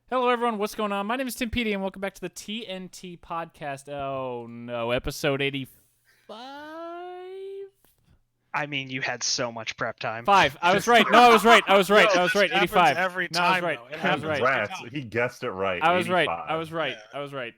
Hello, everyone. What's going on? My name is Timpedia, and welcome back to the TNT podcast. Oh, no. Episode 85? I mean, you had so much prep time. 5. I was right. No, I was right. I was right. No, I was right. this happens 85. every No, I was time, right. though. It I was happens right. every Congrats. time. He guessed it right. I was right. 85. I was right. Yeah. I was right.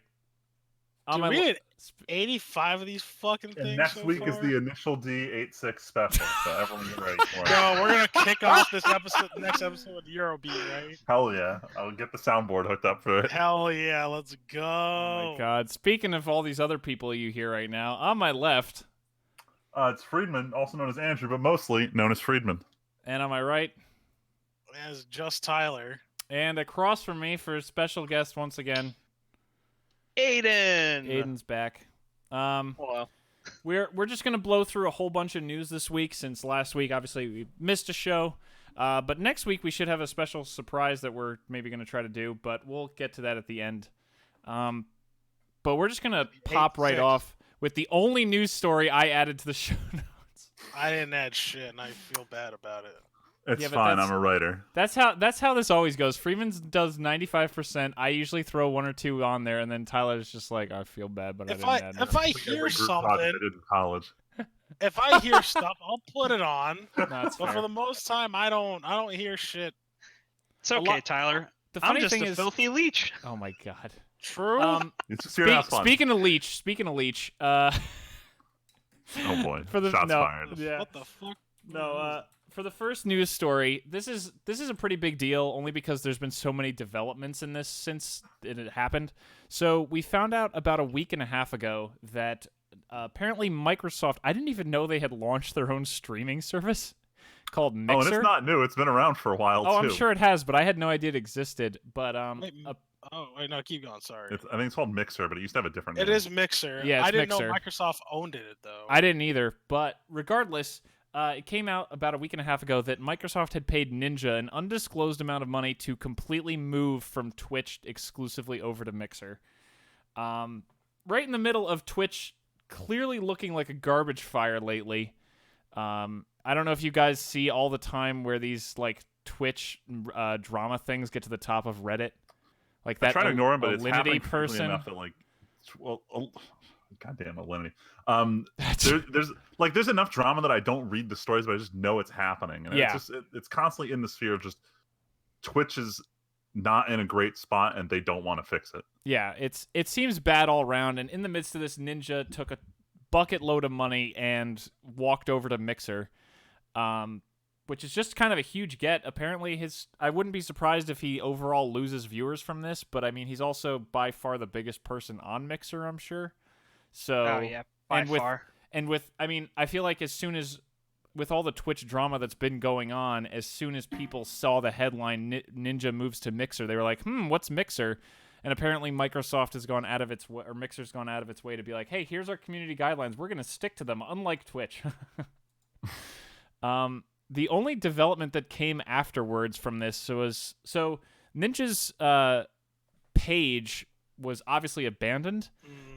Dude, we did 85 of these fucking things And next so week far. is the initial D86 special, so everyone get ready for it. No, we're gonna kick off this episode, next episode with Eurobeat, right? Hell yeah. I'll get the soundboard hooked up for it. Hell yeah, let's go. Oh, my God. Speaking of all these other people you hear right now, on my left, It's Friedman, also known as Andrew, but mostly known as Friedman. and on my right, As just Tyler. and across from me for a special guest once again, Aiden! Aiden's back. Hello. We're just gonna blow through a whole bunch of news this week since last week obviously we missed a show, but next week we should have a special surprise that we're maybe gonna try to do, but we'll get to that at the end. But we're just gonna pop right 8-6. off with the only news story I added to the show notes. I didn't add shit, and I feel bad about it. It's Yeah, but fine, that's- I'm a writer. That's how this always goes. Freeman does 95%. I usually throw one or two on there, and then Tyler's just like, I feel bad, but If I I didn't add if I Like every hear group project I something, did in college. if I hear stuff, I'll put it on. it. No, it's But fair. for the most time, I don't hear shit. It's okay, Tyler. The I'm funny just thing a is, filthy leech. oh my God. True. It's just here to have fun. Speaking of Leech, Oh boy. for the Shots no, fired. yeah, What the fuck? no, for the first news story, this is a pretty big deal only because there's been so many developments in this since it had happened. So we found out about a week and a half ago that apparently Microsoft, I didn't even know they had launched their own streaming service called Mixer. Oh, and it's not new. It's been around for a while, Oh, too. I'm sure it has, but I had no idea it existed. But Wait, wait, no, keep going. Sorry. I think it's called Mixer, but it used to have a different It name. is Mixer. Yeah, it's I didn't Mixer. know Microsoft owned it though. I didn't either. But regardless, it came out about a week and a half ago that Microsoft had paid Ninja an undisclosed amount of money to completely move from Twitch exclusively over to Mixer. Right in the middle of Twitch clearly looking like a garbage fire lately. I don't know if you guys see all the time where these like Twitch drama things get to the top of Reddit. Like that I try to ignore him, but it's Alinity happening frequently person. enough that, like, goddamn Alinity. That's- There's enough drama that I don't read the stories, but I just know it's happening, and Yeah. it's constantly in the sphere of just Twitch is not in a great spot, and they don't want to fix it. Yeah, it seems bad all around, and in the midst of this, Ninja took a bucket load of money and walked over to Mixer, which is just kind of a huge get. Apparently, I wouldn't be surprised if he overall loses viewers from this, but I mean, he's also by far the biggest person on Mixer, I'm sure. So, Oh, yeah, by far. I mean, I feel like as soon as, with all the Twitch drama that's been going on, as soon as people saw the headline Ninja moves to Mixer, they were like, what's Mixer? And apparently Microsoft has gone out of its way, or Mixer's gone out of its way to be like, hey, here's our community guidelines. We're going to stick to them, unlike Twitch. The only development that came afterwards from this was, Ninja's page was obviously abandoned,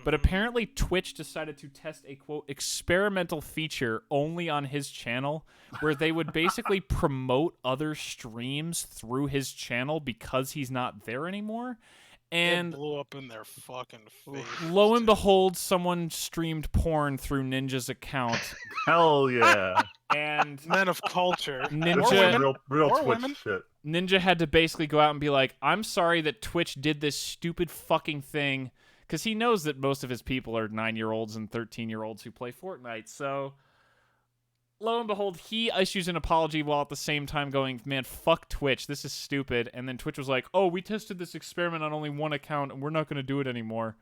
but apparently Twitch decided to test a, quote, experimental feature only on his channel where they would basically promote other streams through his channel because he's not there anymore. And it blew up in their fucking face. lo and behold, someone streamed porn through Ninja's account. Hell yeah! And Men of culture. Ninja- This is real Or Twitch women. shit. Ninja had to basically go out and be like, I'm sorry that Twitch did this stupid fucking thing, because he knows that most of his people are 9-year-olds and 13-year-olds who play Fortnite. So, lo and behold, he issues an apology while at the same time going, man, fuck Twitch, this is stupid. And then Twitch was like, oh, we tested this experiment on only one account, and we're not going to do it anymore.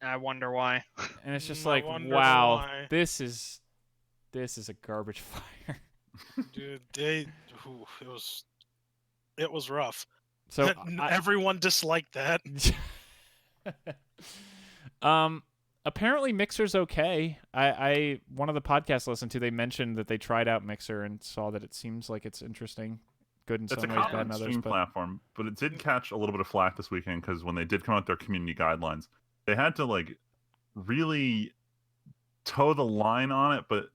I wonder why. And it's just I like, wonder wow, why. this is a garbage fire. Dude, it was rough. So, Everyone disliked that. Apparently Mixer's okay. I one of the podcasts I listened to, they mentioned that they tried out Mixer and saw that it seems like it's interesting. Good in It's a some ways, bad in common others. stream But platform, but it did catch a little bit of flack this weekend because when they did come out with their community guidelines, they had to like really toe the line on it. But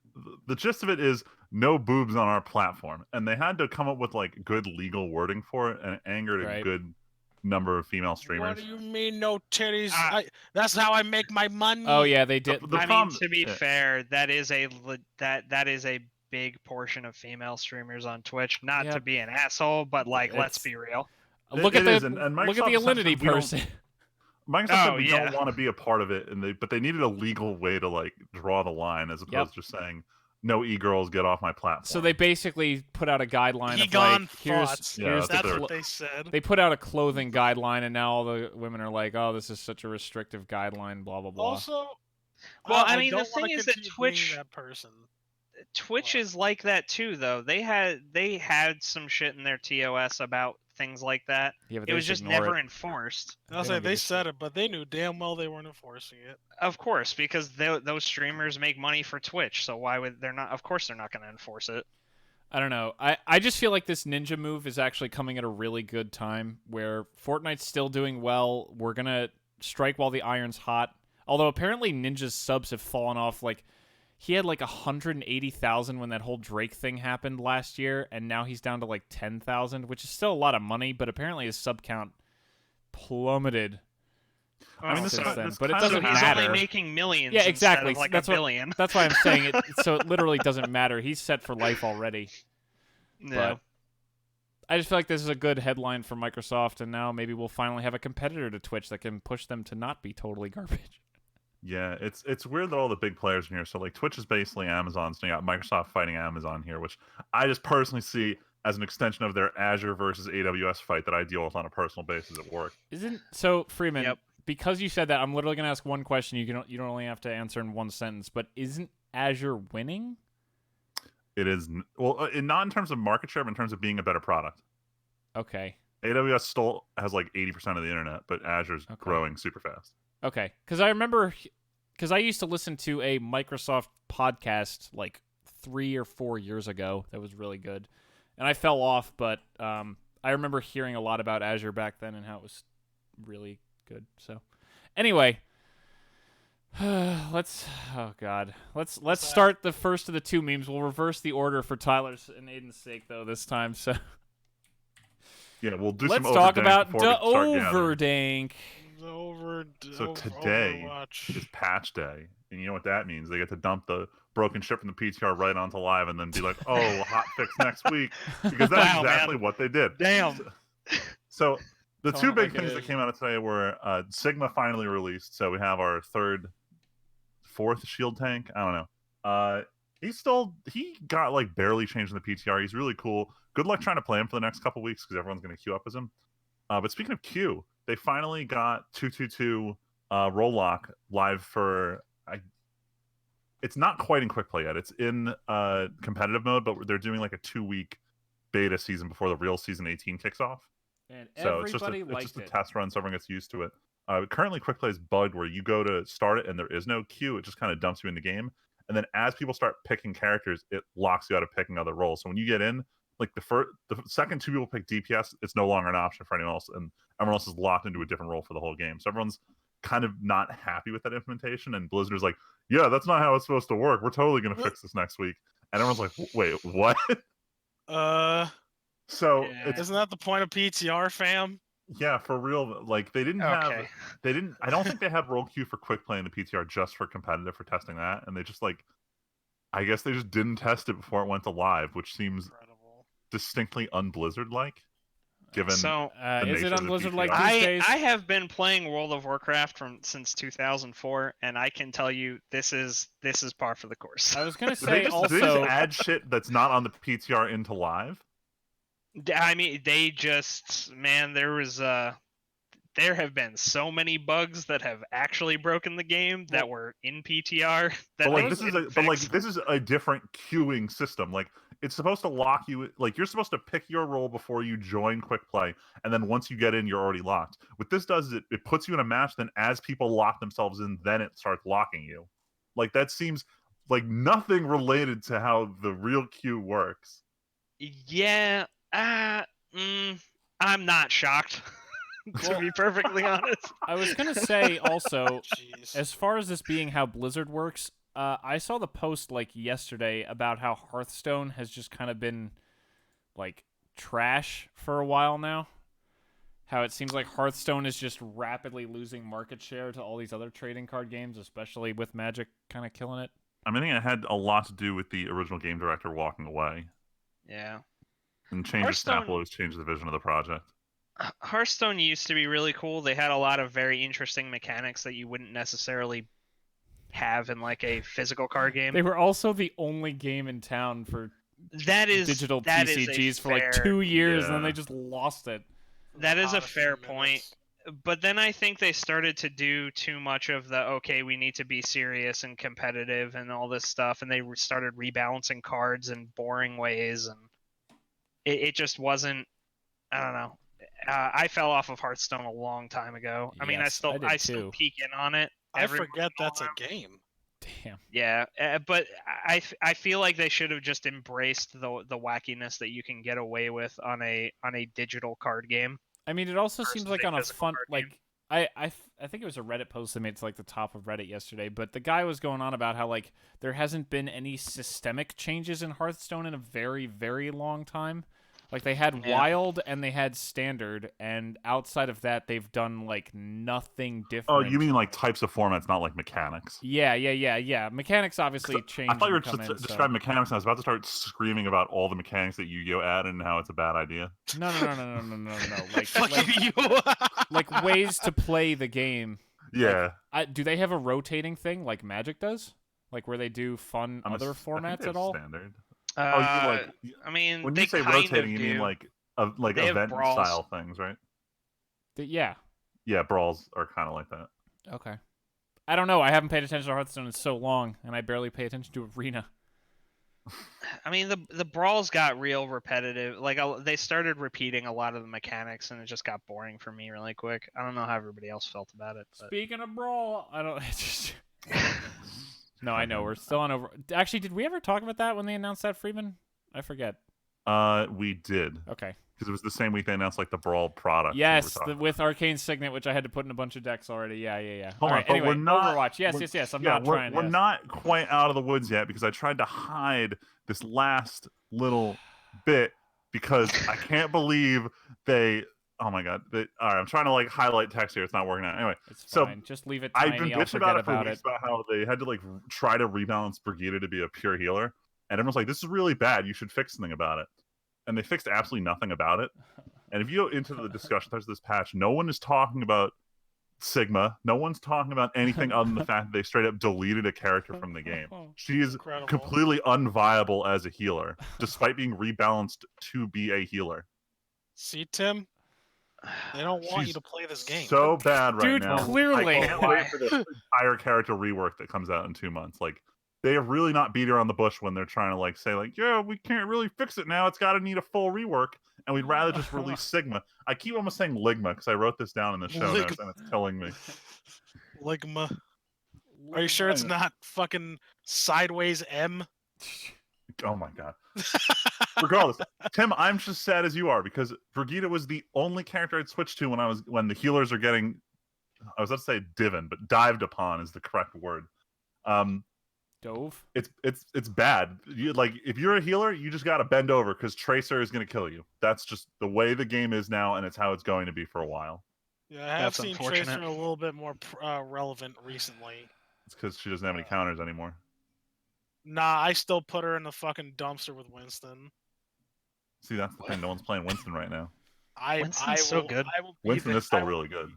the gist of it is no boobs on our platform, and they had to come up with like good legal wording for it, and it angered Right. a good number of female streamers. What do you mean no titties? That's how I make my money. Oh yeah, they did. The problem, to be fair, that is a big portion of female streamers on Twitch. Not to be an asshole, but like, let's be real. Look at the Microsoft Alinity person. Microsoft said we don't want to be a part of it, but they needed a legal way to like draw the line as opposed to just saying no e-girls get off my platform. So they basically put out a guideline of like, here's that's what they said. They put out a clothing guideline, and now all the women are like, oh, this is such a restrictive guideline, blah blah blah. Also, well, I mean, the thing is that Twitch What? is like that too, though. They had some shit in their TOS about things like that. Yeah, but it was just never enforced. I'll say they said it, but they knew damn well they weren't enforcing it. Of course, because those streamers make money for Twitch, so why would they're not? Of course, they're not going to enforce it. I don't know. I just feel like this ninja move is actually coming at a really good time where Fortnite's still doing well. We're gonna strike while the iron's hot. Although apparently Ninja's subs have fallen off. Like, he had like 180,000 when that whole Drake thing happened last year, and now he's down to like 10,000, which is still a lot of money, but apparently his sub count plummeted. I mean, but it doesn't he's matter. only making millions. Yeah, exactly. Instead of like that's a billion. That's why I'm saying it. So it literally doesn't matter. He's set for life already. No. But I just feel like this is a good headline for Microsoft, and now maybe we'll finally have a competitor to Twitch that can push them to not be totally garbage. Yeah, it's weird that all the big players in here. So like Twitch is basically Amazon, so you got Microsoft fighting Amazon here, which I just personally see as an extension of their Azure versus AWS fight that I deal with on a personal basis at work. So Freeman? Yep. Because you said that, I'm literally going to ask one question. You don't only have to answer in one sentence. But isn't Azure winning? It is not in terms of market share, but in terms of being a better product. Okay. AWS still has like 80% of the internet, but Azure's growing super fast. Okay, because I used to listen to a Microsoft podcast like 3 or 4 years ago that was really good, and I fell off, but I remember hearing a lot about Azure back then and how it was really good. So anyway, let's start the first of the two memes. We'll reverse the order for Tyler's and Aiden's sake though this time. So yeah, we'll do let's some talk Overdank about before we start Overdank. So today is patch day, and you know what that means? They get to dump the broken ship from the PTR right onto live, and then be like, "Oh, hot fix next week," because that's exactly what they did. Damn. So the two big things that came out of today were Sigma finally released. So we have our fourth shield tank. I don't know. He got like barely changed in the PTR. He's really cool. Good luck trying to play him for the next couple weeks because everyone's going to queue up as him. But speaking of queue, they finally got 222 roll lock live for. It's not quite in quick play yet. It's in competitive mode, but they're doing like a 2-week beta season before the real season 18 kicks off. And so it's just a test run, so everyone gets used to it. Currently, quick play is bugged where you go to start it and there is no queue. It just kind of dumps you in the game, and then as people start picking characters, it locks you out of picking other roles. So when you get in, like the second two people pick DPS, it's no longer an option for anyone else, and everyone else is locked into a different role for the whole game. So everyone's kind of not happy with that implementation, and Blizzard is like, yeah, that's not how it's supposed to work. We're totally going to fix this next week. And everyone's like, wait, what? So isn't that the point of PTR, fam? Yeah, for real. Like they didn't I don't think they had role queue for quick play in the PTR just for competitive for testing that, and they just I guess they just didn't test it before it went to live, which seems distinctly un-Blizzard like. Given is it on Blizzard like these days? I have been playing World of Warcraft since 2004, and I can tell you this is par for the course. I was gonna say do they just add shit that's not on the PTR into live. I mean, they just there have been so many bugs that have actually broken the game that were in PTR. This is a different queuing system. Like it's supposed to lock you. Like you're supposed to pick your role before you join quick play, and then once you get in, you're already locked. What this does is it puts you in a match. Then as people lock themselves in, then it starts locking you. Like that seems like nothing related to how the real queue works. Yeah. I'm not shocked. To be perfectly honest, I was gonna say also, as far as this being how Blizzard works, I saw the post like yesterday about how Hearthstone has just kind of been like trash for a while now. how it seems like Hearthstone is just rapidly losing market share to all these other trading card games, especially with Magic kind of killing it. I mean, I think it had a lot to do with the original game director walking away. Yeah. And changes staff will always change the vision of the project. Hearthstone used to be really cool. They had a lot of very interesting mechanics that you wouldn't necessarily have in like a physical card game. They were also the only game in town for digital that TCGs for like 2 years, and then they just lost it. That is a fair point. But then I think they started to do too much of the, okay, we need to be serious and competitive and all this stuff, and they started rebalancing cards in boring ways, and it just wasn't, I don't know. I fell off of Hearthstone a long time ago. I mean, I still peek in on it. I forget that's a game. Damn. Yeah, but I feel like they should have just embraced the wackiness that you can get away with on a digital card game. I mean, it also seems like on a fun, like, I think it was a Reddit post that made it to like the top of Reddit yesterday, but the guy was going on about how like there hasn't been any systemic changes in Hearthstone in a very, very long time. Like they had Wild and they had Standard, and outside of that, they've done like nothing different. Oh, you mean like types of formats, not like mechanics? Yeah. Mechanics obviously change. I thought you were just describing mechanics, and I was about to start screaming about all the mechanics that Yu-Gi-Oh added and how it's a bad idea. No. Like ways to play the game. Yeah. Like, do they have a rotating thing like Magic does? Like where they do fun other formats at all? Standard. I mean, when you say rotating, you mean like event style things, right? Yeah. Yeah, brawls are kind of like that. Okay. I don't know. I haven't paid attention to Hearthstone in so long, and I barely pay attention to Arena. I mean, the brawls got real repetitive. Like they started repeating a lot of the mechanics, and it just got boring for me really quick. I don't know how everybody else felt about it. But... Speaking of brawl, I don't. No, I know we're still on over. Actually, did we ever talk about that when they announced that, Freeman? I forget. We did. Okay. Because it was the same week they announced like the Brawl product. Yes, with Arcane Signet, which I had to put in a bunch of decks already. Yeah. Hold All on, right, anyway, we're not, Overwatch. Yes. We're not quite out of the woods yet because I tried to hide this last little bit because I can't believe they. Oh my god! All right, I'm trying to like highlight text here. It's not working out. Anyway, it's fine. Just leave it tiny. I've been bitching about it for weeks about how they had to like try to rebalance Brigida to be a pure healer, and everyone's like, "This is really bad. You should fix something about it." And they fixed absolutely nothing about it. And if you go into the discussion, there's this patch. No one is talking about Sigma. No one's talking about anything other than the fact that they straight up deleted a character from the game. She is completely unviable as a healer, despite being rebalanced to be a healer. See, Tim? They don't want you to play this game. So bad right now. Dude, clearly. I can't wait for the entire character rework that comes out in 2 months. Like, they have really not beat around the bush when they're trying to like say like, yeah, we can't really fix it now. It's got to need a full rework, and we'd rather just release Sigma. I keep almost saying Ligma because I wrote this down in the show notes, and it's killing me. Ligma. Are you sure it's not fucking Sideways M? Oh my god. Regardless, Tim, I'm just sad as you are because Brigida was the only character I'd switched to when the healers are getting, I was about to say divin, but dived upon is the correct word. Dove. It's bad. If you're a healer, you just got to bend over because Tracer is going to kill you. That's just the way the game is now, and it's how it's going to be for a while. Yeah, I have seen Tracer a little bit more relevant recently. It's because she doesn't have any counters anymore. Nah, I still put her in the fucking dumpster with Winston. See, that's the thing. No one's playing Winston right now. Winston's so good. Winston is still really good.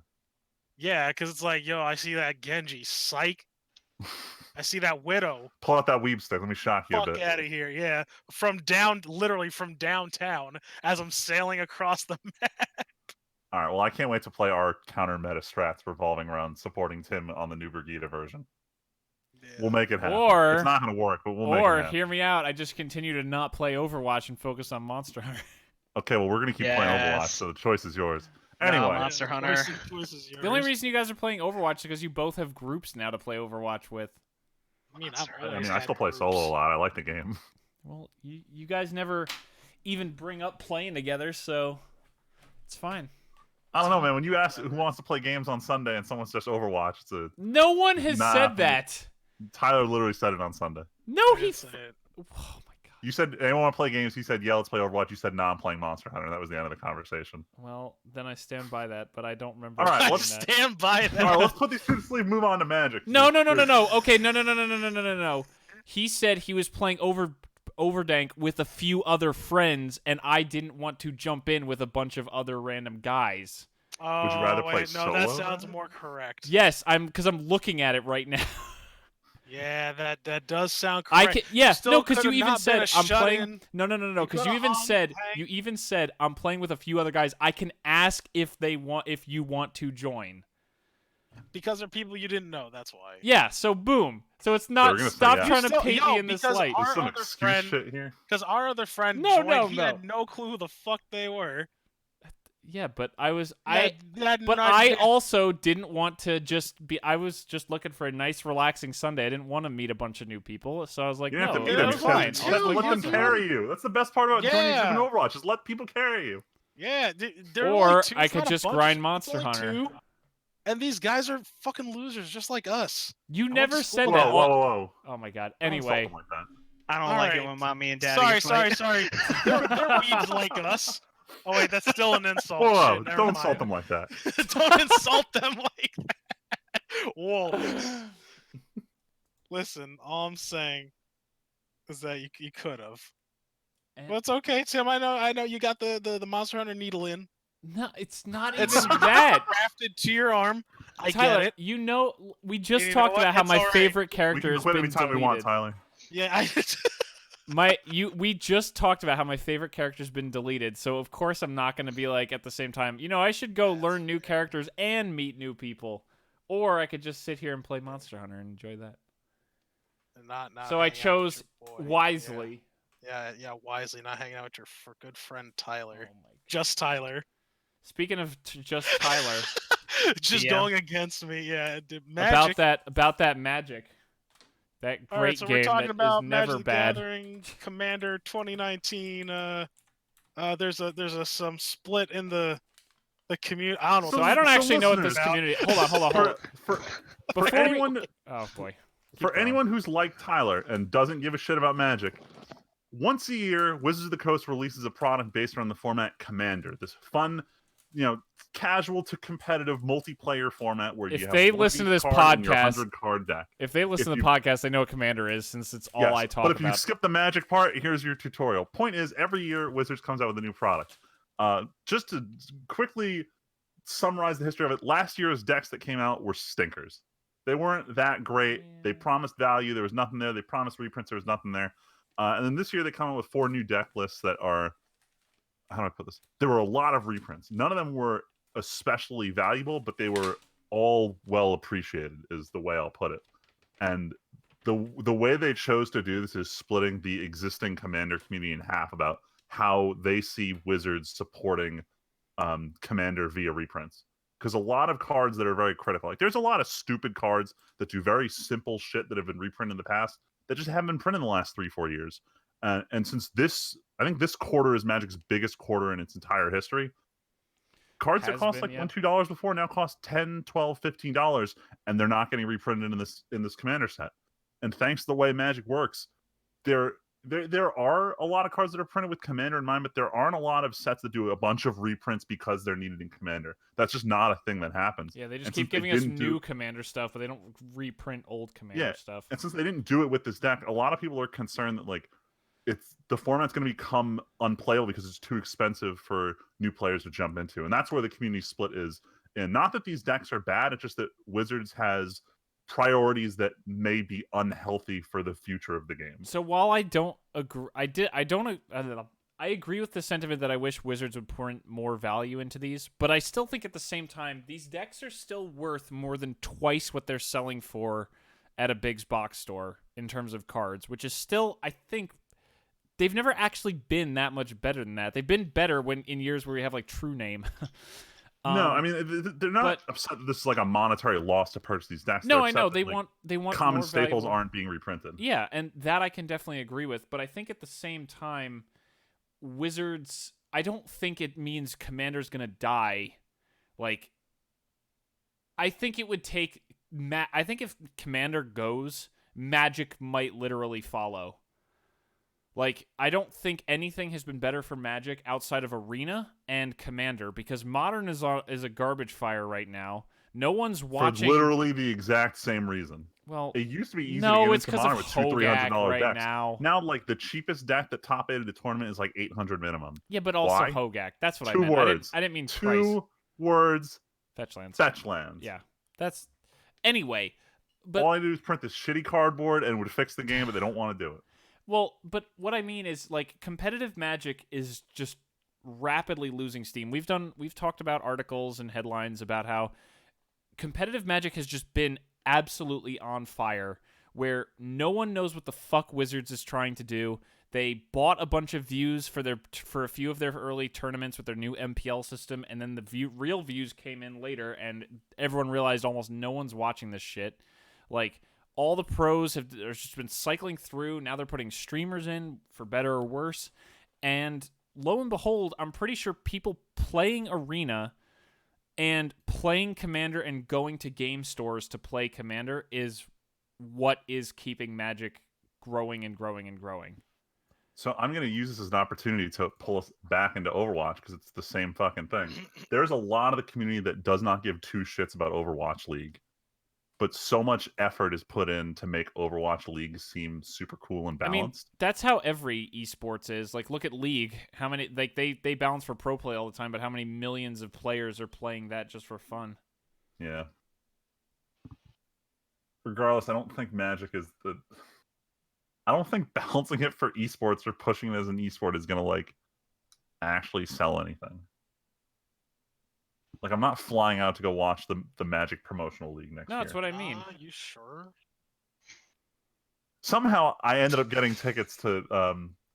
Yeah, because it's like, yo, I see that Genji. Psych. I see that Widow. Pull out that Weeb stick. Let me shock you a bit. Fuck out of here, yeah. Literally from downtown as I'm sailing across the map. All right, well, I can't wait to play our counter meta strats revolving around supporting Tim on the new Brigida version. Yeah. We'll make it happen. It's not going to work, but we'll make it happen. Or, hear me out, I just continue to not play Overwatch and focus on Monster Hunter. Okay, well, we're going to keep playing Overwatch, so the choice is yours. Anyway. No, Monster Hunter. The only reason you guys are playing Overwatch is because you both have groups now to play Overwatch with. I still play solo a lot. I like the game. Well, you guys never even bring up playing together, so it's fine. I don't know, man. When you ask who wants to play games on Sunday and someone's just Overwatch, no one has said that. Tyler literally said it on Sunday. No, he said it. Oh my god. You said anyone want to play games. He said, "Yeah, let's play Overwatch." You said, "No, I'm playing Monster Hunter." That was the end of the conversation. Well, then I stand by that, but I don't remember. All right, I let's saying that. stand by that. All right, let's put these two to sleep. Move on to Magic. No. Okay, no. He said he was playing Overdank with a few other friends, and I didn't want to jump in with a bunch of other random guys. Oh, Would you rather play wait, no, that solo? sounds more correct. Yes, because I'm looking at it right now. Yeah, that does sound I correct. can, yeah, Still no, because you could've even not been said a I'm playing. shut-in. No, because you even said I'm playing with a few other guys. I can ask if you want to join. Because they're people you didn't know. That's why. Yeah, so boom. So it's not. we're gonna say Stop yeah. trying to Still- paint yo, me in this because light. our There's some other excuse friend- shit here. Because our other friend No, joined, he no. had no clue who the fuck they were. Yeah, but I was But also didn't want to just be. I was just looking for a nice, relaxing Sunday. I didn't want to meet a bunch of new people, so I was like, You don't no, have to meet that's them. fine. because I'll play Let them Monster Hunter. carry you. That's the best part about joining Yeah. in Overwatch. Just let people carry you. Yeah, there are Or only two, I it's could not a just bunch, grind it's Monster only Hunter. two. And these guys are fucking losers, just like us. You went never to school said with Whoa, that. whoa, whoa! Oh my god. Don't insult Anyway, them like that. I don't All like right. it when mommy and daddy. Sorry. They're weebs like us. Oh wait, that's still an insult. Whoa! Shit, never Don't mind. insult them like that. Don't insult them like that. Whoa. Listen, all I'm saying is that you could have. And- But it's okay, Tim. I know you got the Monster Hunter needle in. no, it's not It's even that. grafted to your arm. I Tyler, get it. you know, we just You know talked what? about how It's my all right. favorite We character can has quit been anytime deleted. we want, Tyler. Yeah, We just talked about how my favorite character's been deleted, so of course I'm not going to be like at the same time, I should go learn new characters and meet new people. Or I could just sit here and play Monster Hunter and enjoy that. not So I hang out with chose your boy. wisely. Yeah, wisely. Not hanging out with your good friend Tyler. Oh my God. Just Tyler. Speaking of just Tyler, Just Yeah. going against me. Yeah, Magic. about that magic. That great All right, so game we're talking that about is Magic never the bad. Gathering Commander 2019. There's some split in the community. I don't know. So what I don't the- actually know what this listeners- community. Hold on. For Before we- anyone Oh boy. Keep for going. anyone who's like Tyler and doesn't give a shit about Magic, once a year, Wizards of the Coast releases a product based around the format Commander. This fun, casual to competitive multiplayer format where If you have they one listen to each this card in your podcast- 100-card deck. If they listen if to the podcast, they know what Commander is, since it's all I talk but if about. you skip the Magic part, here's your tutorial. Point is, every year Wizards comes out with a new product. Just to quickly summarize the history of it, last year's decks that came out were stinkers. They weren't that great. They Yeah. promised value. There was nothing there. They promised reprints. There was nothing there. And then this year they come out with 4 new deck lists that are, how do I put this? There were a lot of reprints. None of them were especially valuable, but they were all well appreciated, is the way I'll put it. And the way they chose to do this is splitting the existing Commander community in half about how they see Wizards supporting Commander via reprints. Because a lot of cards that are very critical, like there's a lot of stupid cards that do very simple shit that have been reprinted in the past that just haven't been printed in the last 3-4 years. And since I think this quarter is Magic's biggest quarter in its entire history, cards that Has cost been, like yeah. $1-2 before now cost $10, $12, $15, and they're not getting reprinted in this Commander set. And thanks to the way Magic works, there are a lot of cards that are printed with Commander in mind, but there aren't a lot of sets that do a bunch of reprints because they're needed in Commander. That's just not a thing that happens. Yeah, they just And keep since they giving us didn't new Commander stuff, but they don't reprint old Commander Yeah, stuff. And since they didn't do it with this deck, a lot of people are concerned that the format's going to become unplayable because it's too expensive for new players to jump into. And that's where the community split is. And not that these decks are bad, it's just that Wizards has priorities that may be unhealthy for the future of the game. So while I don't agree, I agree with the sentiment that I wish Wizards would print more value into these, but I still think at the same time these decks are still worth more than twice what they're selling for at a big box store in terms of cards, which is still, I think, they've never actually been that much better than that. They've been better when in years where we have like True Name. No, I mean they're not upset that this is like a monetary loss to purchase these decks. No, They're I know upset that, they want common more staples valuable. aren't being reprinted. Yeah, and that I can definitely agree with, but I think at the same time, Wizards, I don't think it means Commander's gonna die. Like, I think it would take I think if Commander goes, Magic might literally follow. Like, I don't think anything has been better for Magic outside of Arena and Commander, because Modern is a garbage fire right now. No one's For watching. literally the exact same reason. Well, It used to be easy to no, get it's into because Modern of with $200-300 Hogak right decks. now. Now, like, the cheapest deck that top 8 of the tournament is like 800 minimum. Yeah, but also Why? Hogak. That's what I 2 meant. words. I didn't mean price. 2 words. Fetch lands. Fetch lands. Yeah, that's anyway. But all I do is print this shitty cardboard and would fix the game, but they don't want to do it. well, but what I mean is, like, competitive Magic is just rapidly losing steam. We've talked about articles and headlines about how competitive Magic has just been absolutely on fire, where no one knows what the fuck Wizards is trying to do. They bought a bunch of views for a few of their early tournaments with their new MPL system, and then the real views came in later, and everyone realized almost no one's watching this shit. Like, all the pros have just been cycling through. Now they're putting streamers in, for better or worse. And lo and behold, I'm pretty sure people playing Arena and playing Commander and going to game stores to play Commander is what is keeping Magic growing and growing and growing. So I'm going to use this as an opportunity to pull us back into Overwatch, because it's the same fucking thing. There's a lot of the community that does not give two shits about Overwatch League, but so much effort is put in to make Overwatch League seem super cool and balanced. I mean, that's how every esports is. Like, look at League. How many, like, they balance for pro play all the time, but how many millions of players are playing that just for fun? Yeah. Regardless, I don't think Magic is I don't think balancing it for esports or pushing it as an esport is going to, like, actually sell anything. Like, I'm not flying out to go watch the Magic promotional league next year. No, that's what I mean. You sure? Somehow, I ended up getting tickets to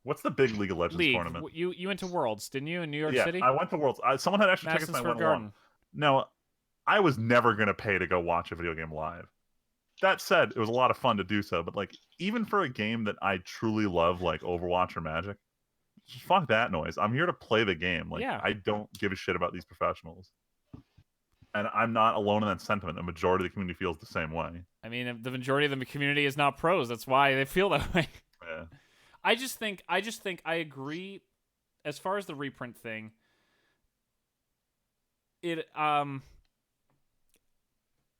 what's the big League of Legends League. tournament? You went to Worlds, didn't you, in New York Yeah, City? I went to Worlds. Someone had extra tickets, Madison and I Square went Garden. along. No, I was never going to pay to go watch a video game live. That said, it was a lot of fun to do so. But, like, even for a game that I truly love, like Overwatch or Magic, just fuck that noise. I'm here to play the game. Like, Yeah. I don't give a shit about these professionals. And I'm not alone in that sentiment. The majority of the community feels the same way. I mean, the majority of the community is not pros. That's why they feel that way. Yeah. I just think I agree. As far as the reprint thing,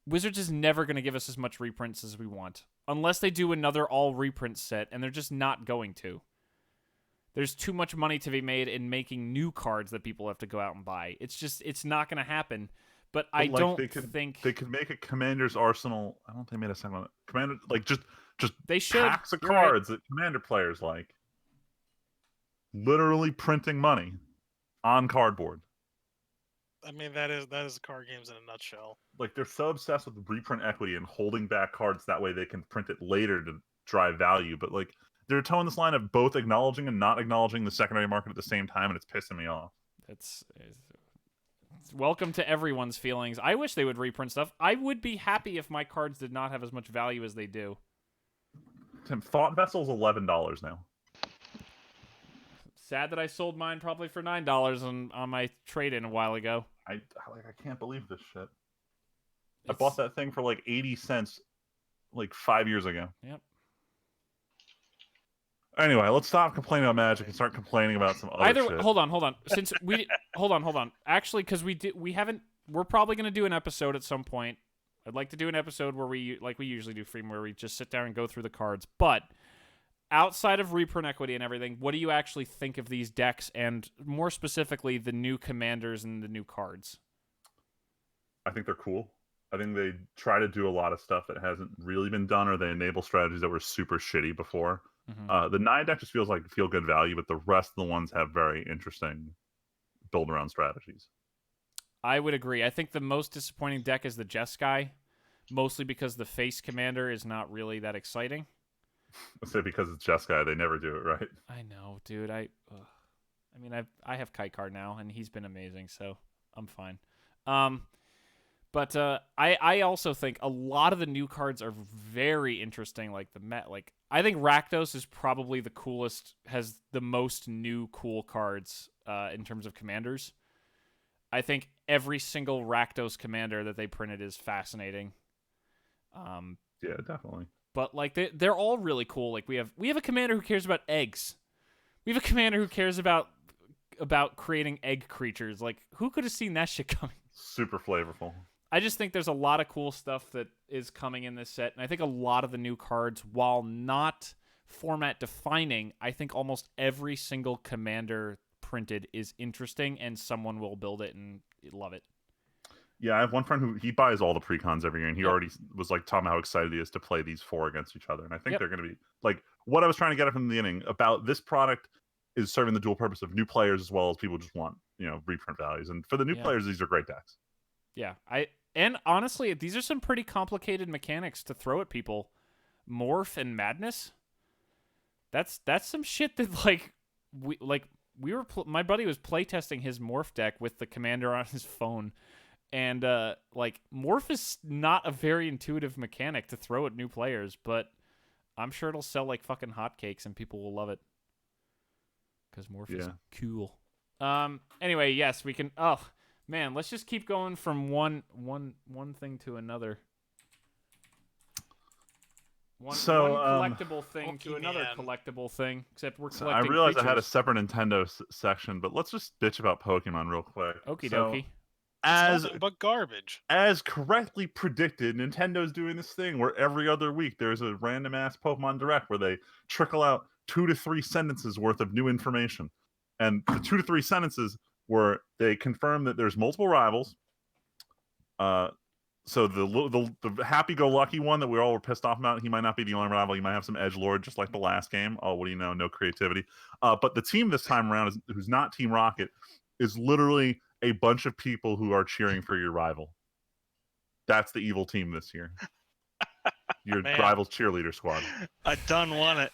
Wizards is never going to give us as much reprints as we want, unless they do another all reprint set, and they're just not going to. There's too much money to be made in making new cards that people have to go out and buy. It's not going to happen. But I like, don't think they could make a Commander's Arsenal. I don't think they made a second one. Commander, like, just they should. packs of You're right. cards that Commander players like. Literally printing money on cardboard. I mean, that is card games in a nutshell. Like, they're so obsessed with reprint equity and holding back cards that way they can print it later to drive value. But, like, they're towing this line of both acknowledging and not acknowledging the secondary market at the same time, and it's pissing me off. It's welcome to everyone's feelings. I wish they would reprint stuff. I would be happy if my cards did not have as much value as they do. Tim, Thought Vessel's $11 now. Sad that I sold mine probably for $9 on my trade-in a while ago. I can't believe this shit. I bought that thing for like 80 cents like 5 years ago. Yep. Anyway, let's stop complaining about Magic and start complaining about some other shit. Hold on. Since we hold on. Actually, because we're probably gonna do an episode at some point. I'd like to do an episode where we usually do Freedom, where we just sit down and go through the cards. But outside of reprint equity and everything, what do you actually think of these decks, and more specifically, the new commanders and the new cards? I think they're cool. I think they try to do a lot of stuff that hasn't really been done, or they enable strategies that were super shitty before. Mm-hmm. The 9 deck just feels like feel-good value, but the rest of the ones have very interesting build-around strategies. I would agree. I think the most disappointing deck is the Jeskai, mostly because the face commander is not really that exciting. Let's say because it's Jeskai, they never do it right. I know, dude. I mean, I have Kaikar now, and he's been amazing, so I'm fine. But I also think a lot of the new cards are very interesting. Like I think Rakdos is probably the coolest, has the most new cool cards in terms of commanders. I think every single Rakdos commander that they printed is fascinating. Yeah, definitely. But like they're all really cool. Like we have a commander who cares about eggs. We have a commander who cares about creating egg creatures. Like, who could have seen that shit coming? Super flavorful. I just think there's a lot of cool stuff that is coming in this set, and I think a lot of the new cards, while not format defining, I think almost every single commander printed is interesting, and someone will build it and love it. Yeah, I have one friend who he buys all the precons every year, and he Yep. already was like talking about how excited he is to play these 4 against each other. And I think Yep. they're going to be like what I was trying to get at from the beginning about this product is serving the dual purpose of new players as well as people just want reprint values. And for the new players, these are great decks. Yeah, and honestly, these are some pretty complicated mechanics to throw at people. Morph and Madness. That's some shit that my buddy was playtesting his Morph deck with the commander on his phone, and Morph is not a very intuitive mechanic to throw at new players, but I'm sure it'll sell like fucking hotcakes and people will love it because Morph is cool. Anyway, yes, we can. Oh man, let's just keep going from one thing to another. One collectible thing to another collectible thing, except we're collecting I realized creatures. I had a separate Nintendo section, but let's just bitch about Pokemon real quick. Okie dokie. It's nothing but garbage. As correctly predicted, Nintendo's doing this thing where every other week there's a random ass Pokemon Direct where they trickle out 2 to 3 sentences worth of new information. And the 2 to 3 sentences where they confirm that there's multiple rivals. So the happy-go-lucky one that we all were pissed off about, he might not be the only rival. He might have some edgelord, just like the last game. Oh, what do you know? No creativity. But the team this time around, who's not Team Rocket, is literally a bunch of people who are cheering for your rival. That's the evil team this year. Your rival's cheerleader squad. I done won it.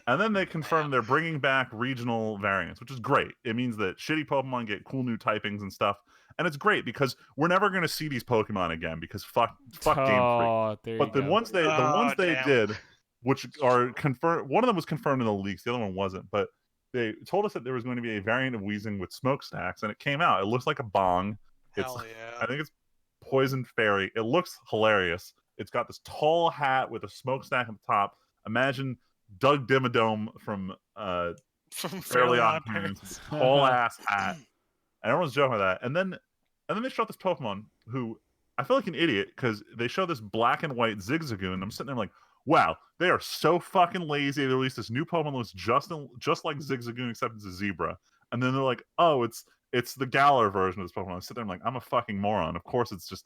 And then they confirm they're bringing back regional variants, which is great. It means that shitty Pokemon get cool new typings and stuff. And it's great because we're never going to see these Pokemon again because fuck Game Freak. But the ones they did, which are confirmed, one of them was confirmed in the leaks, the other one wasn't. But they told us that there was going to be a variant of Weezing with smokestacks, and it came out. It looks like a bong. Hell yeah. I think it's Poison Fairy. It looks hilarious. It's got this tall hat with a smokestack at the top. Imagine Doug Dimmadome from Fairly Odd Parents, tall ass hat, and everyone's joking about that. And then they show this Pokemon who I feel like an idiot because they show this black and white Zigzagoon. And I'm sitting there like, wow, they are so fucking lazy. They released this new Pokemon that looks just like Zigzagoon except it's a zebra. And then they're like, oh, it's the Galar version of this Pokemon. I sit there and I'm like, I'm a fucking moron. Of course, it's just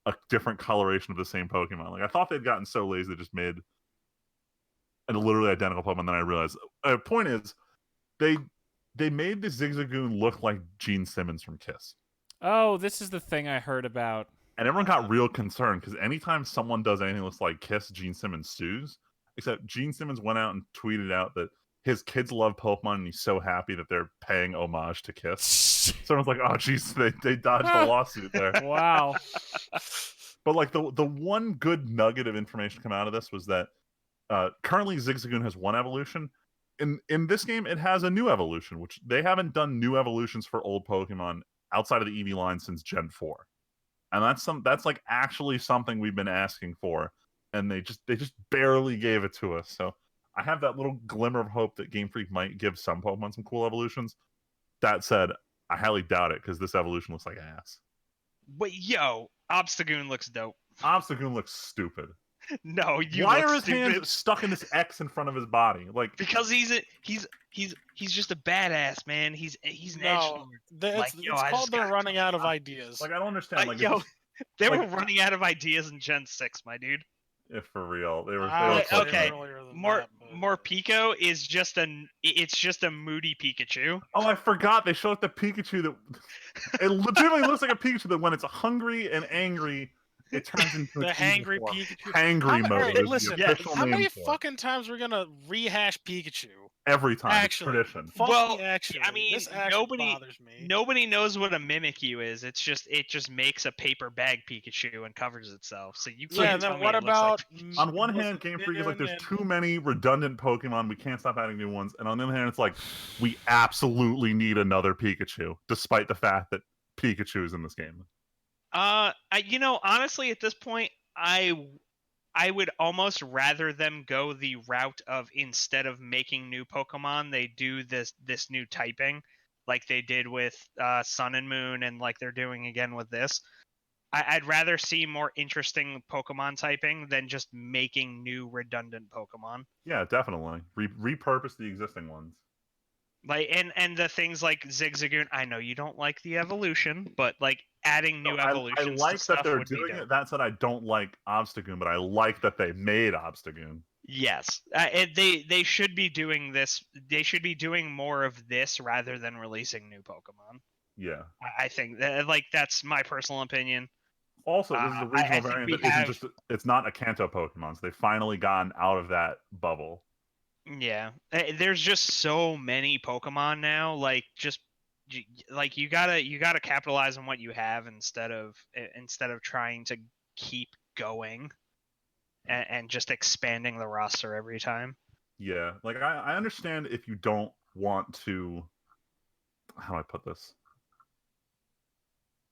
a different coloration of the same Pokemon. Like I thought they'd gotten so lazy they just made a literally identical Pokemon. Then I realized the point is they made the Zigzagoon look like Gene Simmons from Kiss. Oh, this is the thing I heard about. And everyone got real concerned because anytime someone does anything that looks like Kiss, Gene Simmons sues. Except Gene Simmons went out and tweeted out that his kids love Pokemon and he's so happy that they're paying homage to Kiss. So everyone's like, oh, geez, they dodged a lawsuit there. Wow. But like the one good nugget of information come out of this was that currently Zigzagoon has one evolution. In this game, it has a new evolution, which they haven't done new evolutions for old Pokemon outside of the EV line since Gen 4. And that's like actually something we've been asking for. And they just barely gave it to us. So I have that little glimmer of hope that Game Freak might give some Pokemon some cool evolutions. That said, I highly doubt it because this evolution looks like ass. But yo, Obstagoon looks dope. Obstagoon looks stupid. No, why are his stupid. hands stuck in this X in front of his body? Like because he's just a badass, man. He's an edgelord. It's called they're running out of ideas. Like I don't understand. Like they were running out of ideas in Gen 6, my dude. If for real, they were okay. Morpeko is just a moody Pikachu. Oh, I forgot they showed the Pikachu that it legitimately looks like a Pikachu that when it's hungry and angry, it turns into the hangry Pikachu. Hangry mode. Listen, how many fucking times we're gonna rehash Pikachu? Every time, actually, tradition. I mean, nobody knows what a Mimikyu is. It just makes a paper bag Pikachu and covers itself. So you can't. Then what about? On one hand, Game Freak is like, there's too many redundant Pokemon. We can't stop adding new ones. And on the other hand, it's like, we absolutely need another Pikachu, despite the fact that Pikachu is in this game. Honestly, at this point, I I would almost rather them go the route of, instead of making new Pokemon, they do this new typing, like they did with Sun and Moon, and like they're doing again with this. I'd rather see more interesting Pokemon typing than just making new redundant Pokemon. Yeah, definitely. Repurpose the existing ones. Like and the things like Zigzagoon, I know you don't like the evolution, but like adding new No, I evolutions to like that stuff they're would be doing dope. it. That said, I don't like Obstagoon, but I like that they made Obstagoon. Yes, they should be doing this. They should be doing more of this rather than releasing new Pokemon. Yeah. I think that, like, that's my personal opinion. Also, this is a regional I think variant we that isn't have, just. It's not a Kanto Pokemon, so they've finally gotten out of that bubble. yeah. There's just so many Pokemon now. Like, just like you gotta capitalize on what you have instead of trying to keep going and just expanding the roster every time. Yeah, like I understand if you don't want to. How do I put this?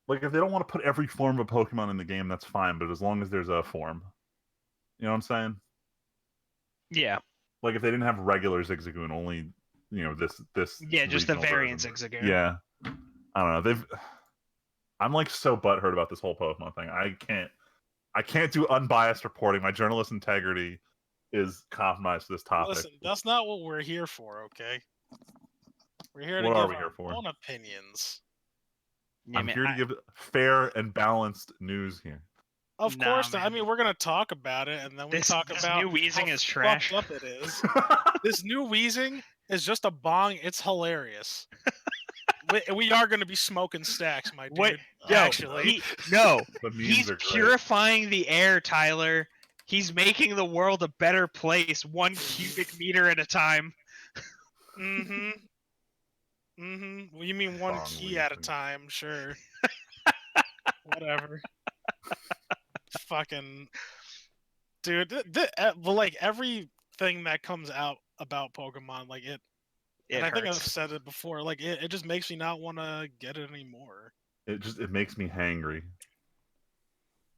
Like, if they don't want to put every form of Pokemon in the game, that's fine. But as long as there's a form, you know what I'm saying? Yeah. Like, if they didn't have regular Zigzagoon, only this Yeah, just the regional variant version. Zigzagoon. Yeah, I don't know. I'm like so butthurt about this whole Pokemon thing. I can't do unbiased reporting. My journalist integrity is compromised to this topic. Listen, that's not what we're here for, okay? We're here What to are give we our here for? own opinions. Yeah, I'm man, here to give fair and balanced news here. Of Nah, course, I man. mean, we're gonna talk about it, and then we This talk new about Weezing how is trash. fucked up it is. This new Weezing is just a bong. It's hilarious. We are gonna be smoking stacks, my dude. What? Actually, No, The memes he's are great. purifying the air, Tyler. He's making the world a better place, 1 cubic meter at a time. mm-hmm. Mm-hmm. Well, you mean one Bong key at a Weezing. time? Sure. Whatever. Fucking dude, well, like everything that comes out about Pokemon, like it, and I think I've hurts. said it before, like it just makes me not want to get it anymore. It makes me hangry.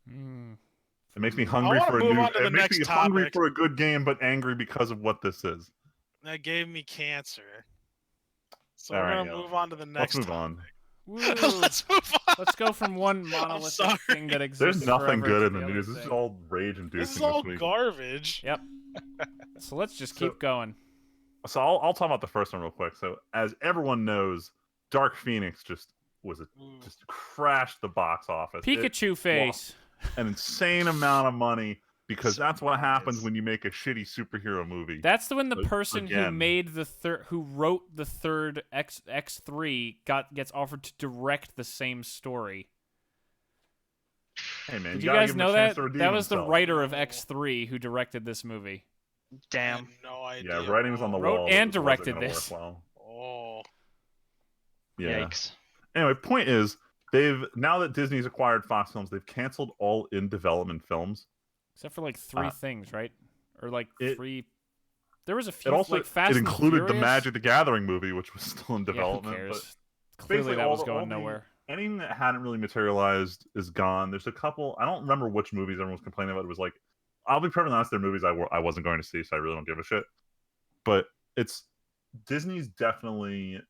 Mm. It makes me hungry wanna for a move new. on to the It makes next me hungry topic. for a good game, but angry because of what this is. That gave me cancer. So All we're right, gonna yeah. move on to the Let's next move topic. on. Woo. Let's move on. Let's go from one monolithic sorry. thing that exists. There's nothing forever good to in the other news. This is thing. all rage-inducing This is all this week. garbage. Yep. So let's just So- keep going. So I'll talk about the first one real quick. So as everyone knows, Dark Phoenix just crashed the box office. It Pikachu face. lost an insane amount of money because that's what happens Surprise. when you make a shitty superhero movie. That's when the But person who again- made who wrote the third X3 gets offered to direct the same story. Hey man, Did you gotta guys give him a know chance that? to redeem That was the himself. writer of No. X3 who directed this movie. I Damn. had no idea. Yeah, writing was on the Whoa. Wrote wall. but and it wasn't directed gonna this. work well. Oh. Yeah. Yikes. Anyway, point is, now that Disney's acquired Fox Films, they've canceled all in development films. Except for like three Uh, things, right? Or like it- three. There was a few It also like Fast it and included the Furious. Magic the Gathering movie, which was still in Yeah, who development. cares? But Clearly basically that all was the- going all the- nowhere. anything that hadn't really materialized is gone. There's a couple. I don't remember which movies everyone was complaining about. It was like, I'll be perfectly honest, they're movies I wasn't going to see, so I really don't give a shit. But it's Disney's definitely.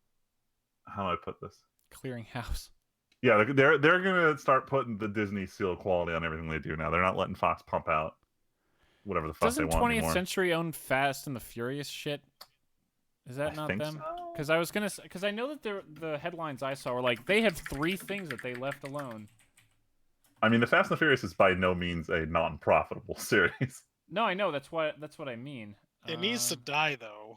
How do I put this? Clearing house. Yeah, they're gonna start putting the Disney seal of quality on everything they do now. They're not letting Fox pump out whatever the fuck Doesn't they want 20th anymore. Century own Fast and the Furious shit? Is that I not think them? so. Because I was gonna, because I know that the headlines I saw were like they have three things that they left alone. I mean, the Fast and the Furious is by no means a non-profitable series. No, I know that's what I mean. It needs to die though.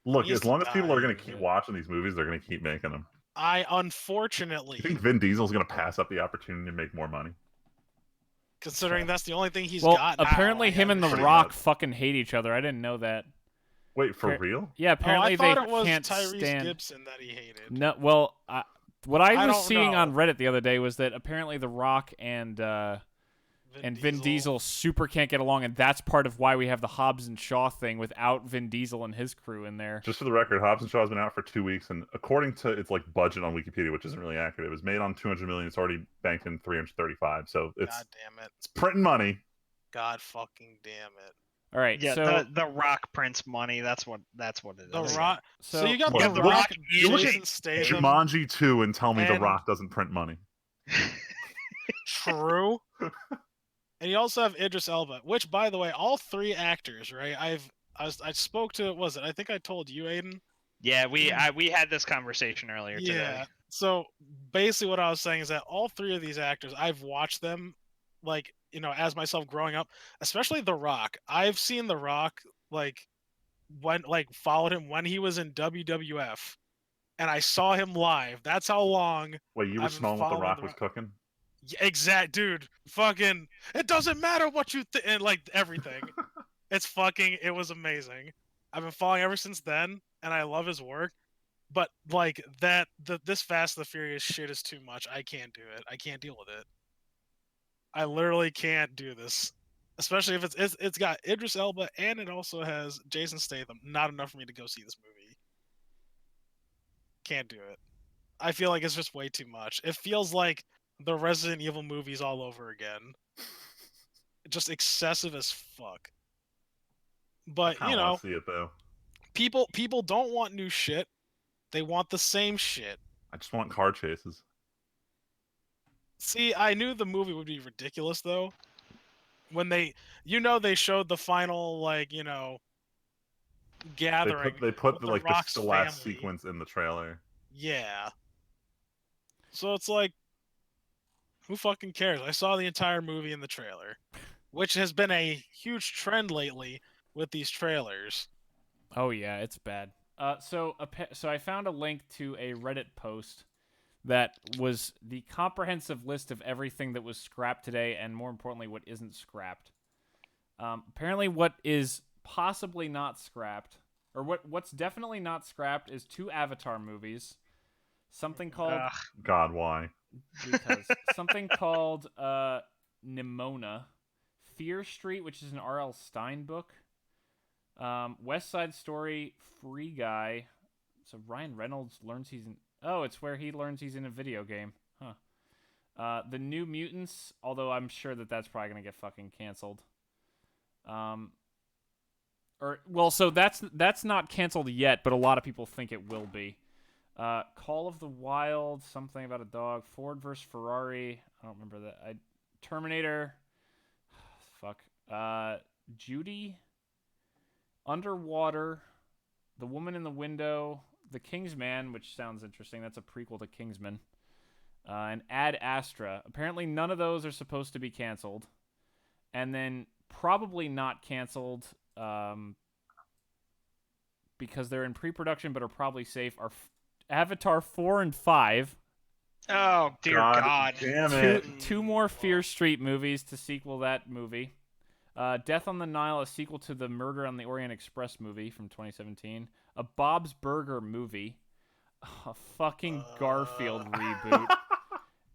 Look, Needs as to long as people die, are going to keep yeah. watching these movies, they're going to keep making them. I unfortunately, You think Vin Diesel's going to pass up the opportunity to make more money? considering that's the only thing he's Well, got. now, apparently I him and The Pretty Rock much. fucking hate each other. I didn't know that. Wait, for Appar- real? Yeah, apparently I thought they it was can't Tyrese stand. Gibson that he hated. No, well, what I I was don't seeing know. on Reddit the other day was that apparently The Rock and Vin Diesel super can't get along, and that's part of why we have the Hobbs and Shaw thing without Vin Diesel and his crew in there. Just for the record, Hobbs and Shaw's been out for 2 weeks, and according to its like budget on Wikipedia, which isn't really accurate, it was made on 200 million. It's already banked in 335, so God damn it! it's printing money. God fucking damn it. All right, Yeah, so the Rock prints money. That's what it is. The Okay. Rock. So you got Look, The look- Rock, you look at Jason Statham. Jumanji 2 and tell me The And- Rock doesn't print money. True. And you also have Idris Elba, which, by the way, all three actors, right? I spoke to, was it? I think I told you, Aiden. Yeah, we had this conversation earlier today. Yeah. So basically, what I was saying is that all three of these actors, I've watched them, like, you know, as myself growing up, especially The Rock. I've seen The Rock followed him when he was in WWF, and I saw him live. That's how long. Wait, you were I've been smelling what The following Rock The was Rock. cooking? Yeah, exact, dude. Fucking, it doesn't matter what you think, and like everything. It was amazing. I've been following ever since then, and I love his work. But like this Fast and the Furious shit is too much. I can't do it. I can't deal with it. I literally can't do this, especially if it's got Idris Elba and it also has Jason Statham. Not enough for me to go see this movie. Can't do it. I feel like it's just way too much. It feels like the Resident Evil movies all over again. Just excessive as fuck. But I you want know, to see it though. people don't want new shit. They want the same shit. I just want car chases. See, I knew the movie would be ridiculous though. When they showed the final, like, you know, gathering. They put with the, the like Rock's the last family. sequence in the trailer. Yeah. So it's like, who fucking cares? I saw the entire movie in the trailer, which has been a huge trend lately with these trailers. oh yeah, it's bad. So I found a link to a Reddit post that was the comprehensive list of everything that was scrapped today, and more importantly, what isn't scrapped. Apparently, what is possibly not scrapped, or what's definitely not scrapped, is 2 Avatar movies. Something called God, why? because something called Nimona, Fear Street, which is an R.L. Stine book, West Side Story, Free Guy. So Ryan Reynolds learns he's in. Oh, it's where he learns he's in a video game. Huh. The New Mutants, although I'm sure that's probably gonna get fucking canceled. So that's not canceled yet, but a lot of people think it will be. Call of the Wild, something about a dog. Ford vs Ferrari. I don't remember that. Terminator. Fuck. Judy. Underwater. The Woman in the Window. The Kingsman, which sounds interesting. That's a prequel to Kingsman. And Ad Astra. Apparently none of those are supposed to be canceled. And then probably not canceled because they're in pre-production but are probably safe are Avatar 4 and 5. Oh dear God! Damn it! Two more Fear Street movies to sequel that movie. Death on the Nile, a sequel to the Murder on the Orient Express movie from 2017. A Bob's Burger movie. A fucking Garfield reboot.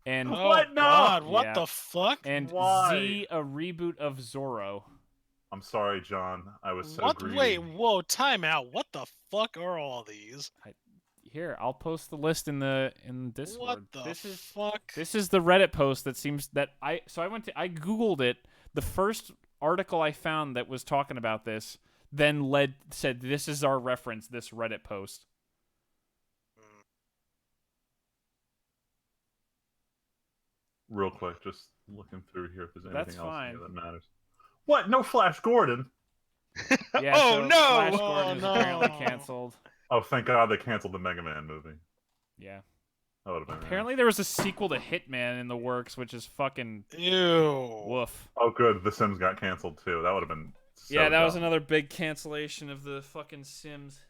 And Oh What? No! God, what Yeah. the fuck? and Why? Z, a reboot of Zorro. I'm sorry, John. I was so What? greedy. Wait, whoa, time out. What the fuck are all these? Here, I'll post the list in Discord. What the fuck? This is the Reddit post that seems that I googled it. The first article I found that was talking about this then said this is our reference, this Reddit post. Real quick, just looking through here if there's anything That's else in fine. here that matters. What? No Flash Gordon? Yeah, Oh, so no! Flash Oh, Gordon is no. apparently canceled. Oh, thank God they canceled the Mega Man movie. Yeah. That would have been Apparently there was a sequel to Hitman in the works, which is fucking Ew. woof. Oh, good. The Sims got canceled too. That would have been. So Yeah, that was dumb. another big cancellation of the fucking Sims.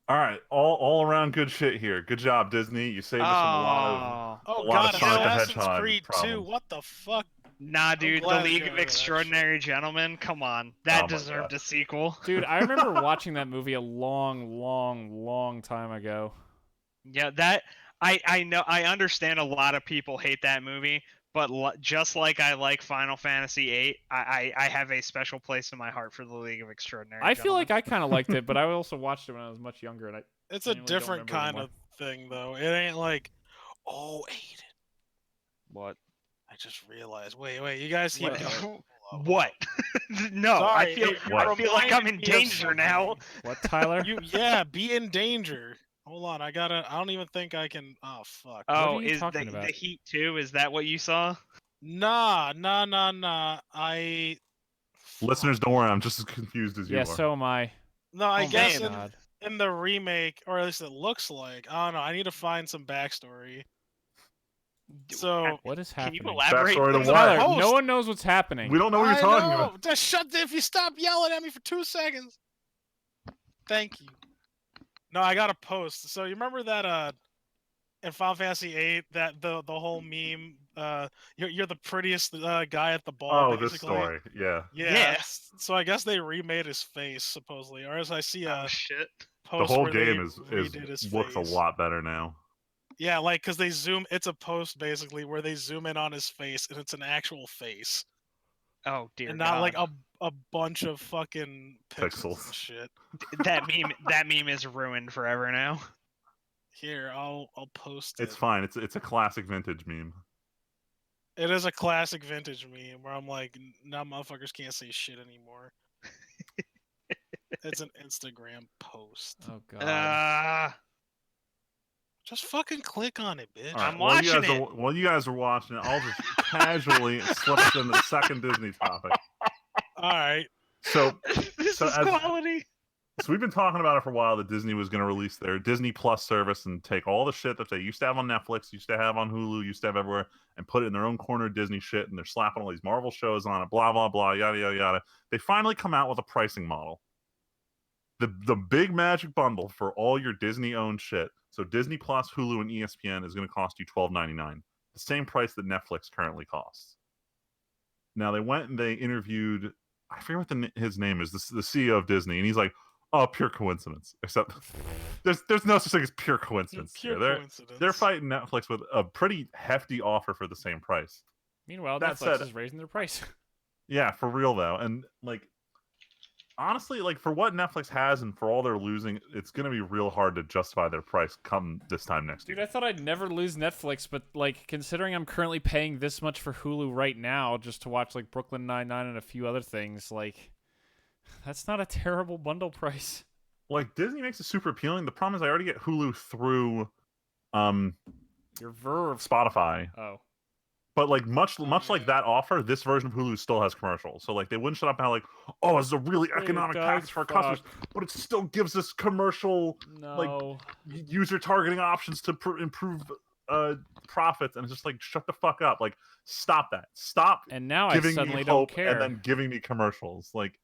All right, all around good shit here. Good job, Disney. You saved us from a lot Oh A lot God, of Sonic the Assassin's Hedgehog Creed 2. problems. What the fuck? Nah, dude, the glad they League got of rid of that Extraordinary Gentlemen. Come on, Oh that my deserved God. a sequel. Dude, I remember watching that movie a long time ago. Yeah, that I know. I understand a lot of people hate that movie, but just like I like Final Fantasy VIII, I have a special place in my heart for the League of Extraordinary I feel like Gentlemen. I kind of liked it, but I also watched it when I was much younger, and It's a genuinely don't different remember kind anymore. of thing, though. It ain't like, oh, Aiden, What? I just realized. Wait, you guys keep What? going. Hold on. What? No, Sorry, I feel it like I'm in reminded me of danger now. something. What, Tyler? Be in danger. Hold on, I don't even think I can. Oh fuck. are Oh, you is talking about? the Heat 2? Is that what you saw? Nah. Listeners, don't worry. I'm just as confused as you Yeah, are. so am I. No, I Oh my guess God. in the remake, or at least it looks like. I don't know. I need to find some backstory. So What is Can you happening? elaborate? Backstory to please? what? Tyler, Post. no one knows what's happening. We don't know what you're talking about. Just shut. If you stop yelling at me for 2 seconds. Thank you. No, I got a post. So you remember that in Final Fantasy VIII, that the whole meme, you're the prettiest guy at the ball, Oh, basically. this story. Yeah. Yeah. So I guess they remade his face supposedly, or as I see a Oh shit! The post whole where they game is redid his looks a face. lot better now. Yeah, like because they zoom. It's a post basically where they zoom in on his face, and it's an actual face, Oh dear and not God! like a bunch of fucking pixels Pixels. and shit. That meme is ruined forever now. Here, I'll post it. It's fine. It's a classic vintage meme. It is a classic vintage meme where I'm like, now motherfuckers can't say shit anymore. It's an Instagram post. Oh God. Just fucking click on it, bitch. All right. I'm watching it. While you guys are watching it, I'll just casually slip us into the second Disney topic. All right. So, This so is as- quality. So we've been talking about it for a while that Disney was going to release their Disney Plus service and take all the shit that they used to have on Netflix, used to have on Hulu, used to have everywhere, and put it in their own corner of Disney shit. And they're slapping all these Marvel shows on it, blah blah blah, yada yada yada. They finally come out with a pricing model. The big magic bundle for all your Disney owned shit. So Disney Plus, Hulu, and ESPN is going to cost you $12.99, the same price that Netflix currently costs. Now they went and they interviewed, I forget what his name is, the CEO of Disney, and he's like, "Oh, pure coincidence." Except there's no such thing as pure coincidence. Pure here. coincidence. They're fighting Netflix with a pretty hefty offer for the same price. Meanwhile, That Netflix said- is raising their price. Yeah, for real though, and like honestly, like for what Netflix has and for all they're losing, it's gonna be real hard to justify their price come this time next Dude, year. I thought I'd never lose Netflix, but like considering I'm currently paying this much for Hulu right now just to watch like Brooklyn Nine-Nine and a few other things, like that's not a terrible bundle price. Like Disney makes it super appealing. The problem is I already get Hulu through Your Verve. Spotify. Oh. But like much like yeah. that offer, this version of Hulu still has commercials. So like they wouldn't shut up and like, oh, it's a really economic does, package for our customers, but it still gives us commercial No. user targeting options to improve profits. And it's just like, shut the fuck up. Like, stop that. Stop And now I giving suddenly me don't hope care. and then giving me commercials. Like,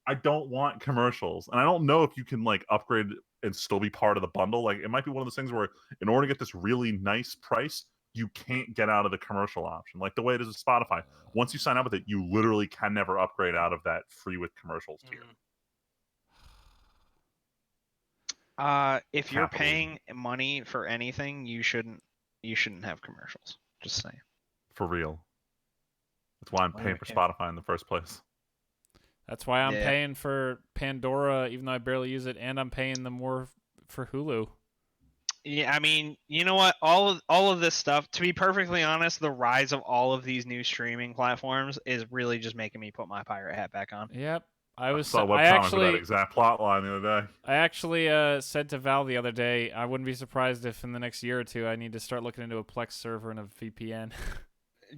I don't want commercials, and I don't know if you can like upgrade and still be part of the bundle. Like, it might be one of those things where in order to get this really nice price, you can't get out of the commercial option, like the way it is with Spotify. Once you sign up with it, you literally can never upgrade out of that free with commercials tier. If you're Capitalism. paying money for anything, you shouldn't have commercials. Just saying. For real. That's why I'm paying for Spotify in the first place. That's why I'm Yeah. paying for Pandora, even though I barely use it, and I'm paying them more for Hulu. Yeah, I mean, you know what? All of this stuff. To be perfectly honest, the rise of all of these new streaming platforms is really just making me put my pirate hat back on. Yep. I saw a webcomic with that exact plot line the other day. I actually said to Val the other day, I wouldn't be surprised if in the next year or two I need to start looking into a Plex server and a VPN.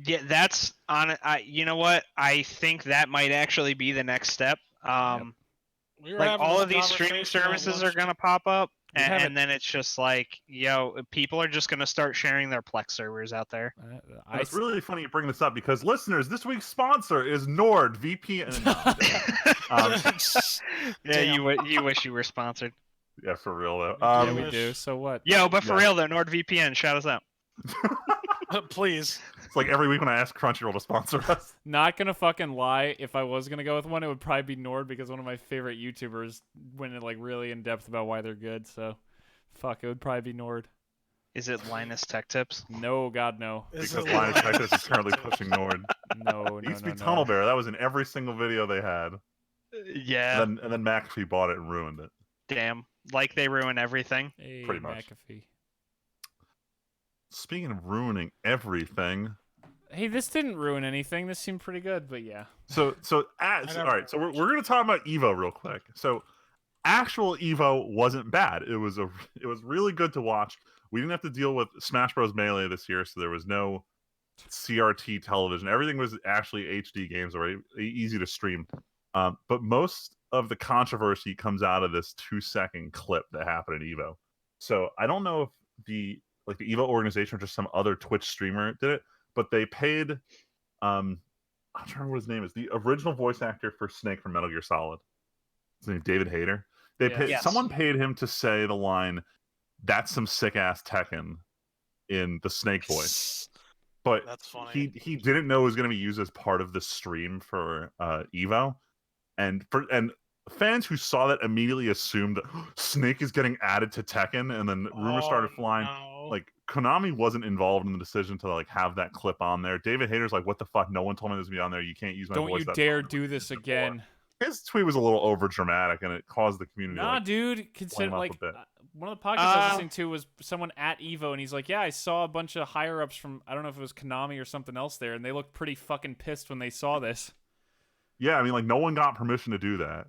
Yeah, that's on. You know what? I think that might actually be the next step. We were Like having all this of these streaming conversation at services are lunch. gonna pop up, We have and then it's just like, yo, people are just gonna start sharing their Plex servers out there. It's really funny you bring this up because listeners, this week's sponsor is NordVPN. Yeah, Damn. you wish you were sponsored. Yeah, for real though. Yeah, we do. So what? Yo, but for Yeah. real though, NordVPN, shout us out. Please. It's like every week when I ask Crunchyroll to sponsor us. Not gonna fucking lie. If I was gonna go with one, it would probably be Nord because one of my favorite YouTubers went in like really in depth about why they're good. So, fuck, it would probably be Nord. Is it Linus Tech Tips? No, God, no. Is Because it Linus like- Tech Tips is currently pushing Nord. No, It no, used to no, be no. Tunnel Bear. That was in every single video they had. Yeah. And then McAfee bought it and ruined it. Damn. Like they ruin everything. Hey, Pretty much. McAfee. Speaking of ruining everything, Hey, this didn't ruin anything. This seemed pretty good, but yeah. So all never right. So we're gonna talk about Evo real quick. So actual Evo wasn't bad. It was really good to watch. We didn't have to deal with Smash Bros. Melee this year, so there was no CRT television. Everything was actually HD games already, easy to stream. But most of the controversy comes out of this 2-second clip that happened at Evo. So I don't know if the Evo organization or just some other Twitch streamer did it, but they paid I'm trying to remember what his name is. The original voice actor for Snake from Metal Gear Solid. His name is David Hayter. Yes. Someone paid him to say the line, "That's some sick ass Tekken," in the Snake voice. But That's funny. he didn't know it was going to be used as part of the stream for Evo, and fans who saw that immediately assumed that Snake is getting added to Tekken, and then rumors started flying. No. Like Konami wasn't involved in the decision to like have that clip on there. David Hayter's like, "What the fuck? No one told me this would be on there. You can't use my Don't voice." you That's dare on do there." this again. His tweet was a little over dramatic, and it caused the community. Nah, like, dude. Consider flame up like a bit. one of the podcasts I was listening to was someone at Evo, and he's like, "Yeah, I saw a bunch of higher ups from I don't know if it was Konami or something else there, and they looked pretty fucking pissed when they saw this." Yeah, I mean, like no one got permission to do that,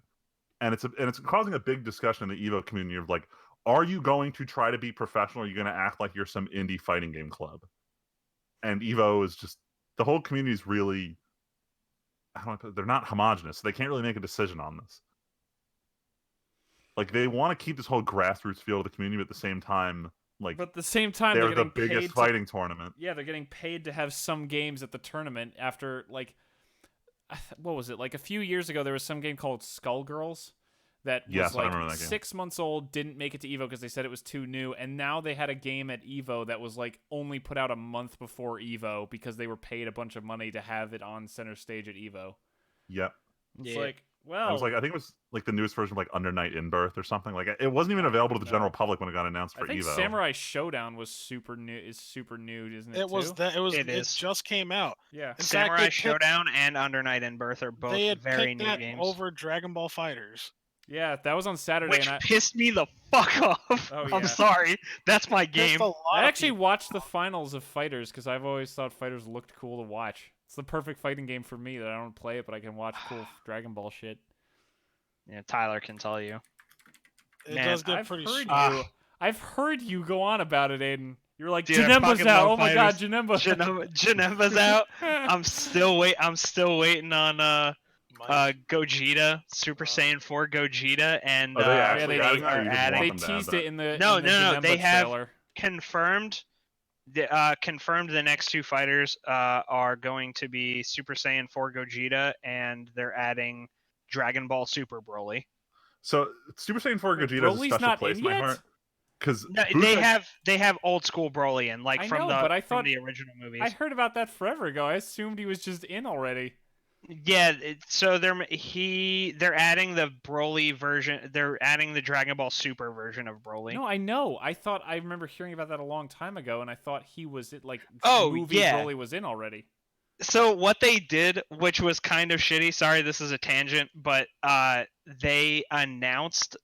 and it's causing a big discussion in the Evo community of like, are you going to try to be professional? Or are you going to act like you're some indie fighting game club? And Evo is just the whole community is really, how do I put it? They're not homogenous. So they can't really make a decision on this. Like they want to keep this whole grassroots feel to the community, but at the same time, like But at the same time, they're they're the getting biggest paid fighting tournament. Yeah, they're getting paid to have some games at the tournament after like what was it? Like a few years ago there was some game called Skullgirls that was Yes, I like remember that game. 6 months old, didn't make it to Evo because they said it was too new, and now they had a game at Evo that was like only put out a month before Evo because they were paid a bunch of money to have it on center stage at Evo. Yep. It's Yeah. like, well, It was like I think it was like the newest version of like Under Night in Birth or something. Like it wasn't even available to the general public when it got announced for I think Evo. Samurai Showdown was super new, isn't it? It was too? that. It It is. just came out. Yeah. In fact, Samurai they picked- Showdown and Under Night in Birth are both They had very picked new that games. over Dragon Ball Fighters. Yeah, that was on Saturday, Which and pissed me the fuck off. Oh, yeah. I'm sorry. That's my Pissed game. a lot I of actually people watched the off. finals of Fighters because I've always thought Fighters looked cool to watch. It's the perfect fighting game for me that I don't play it, but I can watch cool Dragon Ball shit. Yeah, Tyler can tell you. It Man, does get I've pretty. heard strong. you. I've heard you go on about it, Aiden. You're like, Dude, I Janemba's fucking out. love Oh my god, Fighters. Janemba. Janemba's out. I'm still waiting on Mike, Gogeta, Super Saiyan 4 Gogeta, and Are they they actually adding that, or are you just adding want They them to add teased that? it in the No, in the no, Janemba they have- trailer. confirmed. Confirmed the next two fighters are going to be Super Saiyan 4 Gogeta, and they're adding Dragon Ball Super Broly. So Super Saiyan 4 Wait, Gogeta has a Broly's special not place in in my yet? heart. Because No, they have old school Broly in, like I from know, but I from thought- the original movies. I heard about that forever ago. I assumed he was just in already. Yeah, so they're adding the Broly version. They're adding the Dragon Ball Super version of Broly. No, I know. I remember hearing about that a long time ago, and I thought he was it like Oh, movie yeah. Broly was in already. So what they did, which was kind of shitty. Sorry, this is a tangent, but they announced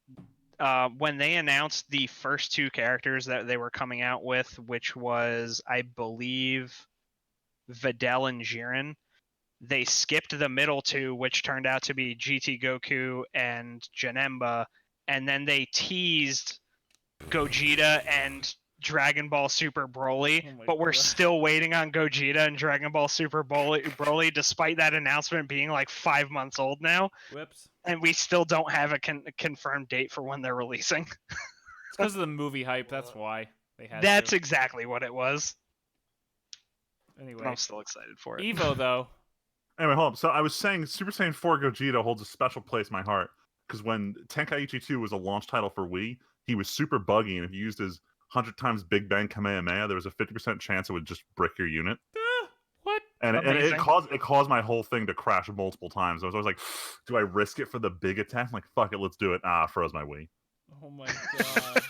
when they announced the first two characters that they were coming out with, which was, I believe, Videl and Jiren. They skipped the middle two, which turned out to be GT Goku and Janemba, and then they teased Gogeta and Dragon Ball Super Broly, Oh my but we're God. still waiting on Gogeta and Dragon Ball Super Broly, despite that announcement being like 5 months old now, Whoops. and we still don't have a confirmed date for when they're releasing. It's because of the movie hype. That's why they had. That's to. exactly what it was. Anyway. But I'm still excited for it. Evo though. Anyway, hold up. So I was saying Super Saiyan 4 Gogeta holds a special place in my heart because when Tenkaichi 2 was a launch title for Wii, he was super buggy, and if you used his 100 times Big Bang Kamehameha, there was a 50% chance it would just brick your unit. What? And it Amazing. caused my whole thing to crash multiple times. I was always like, do I risk it for the big attack? I'm like, fuck it, let's do it. I froze my Wii. Oh my god.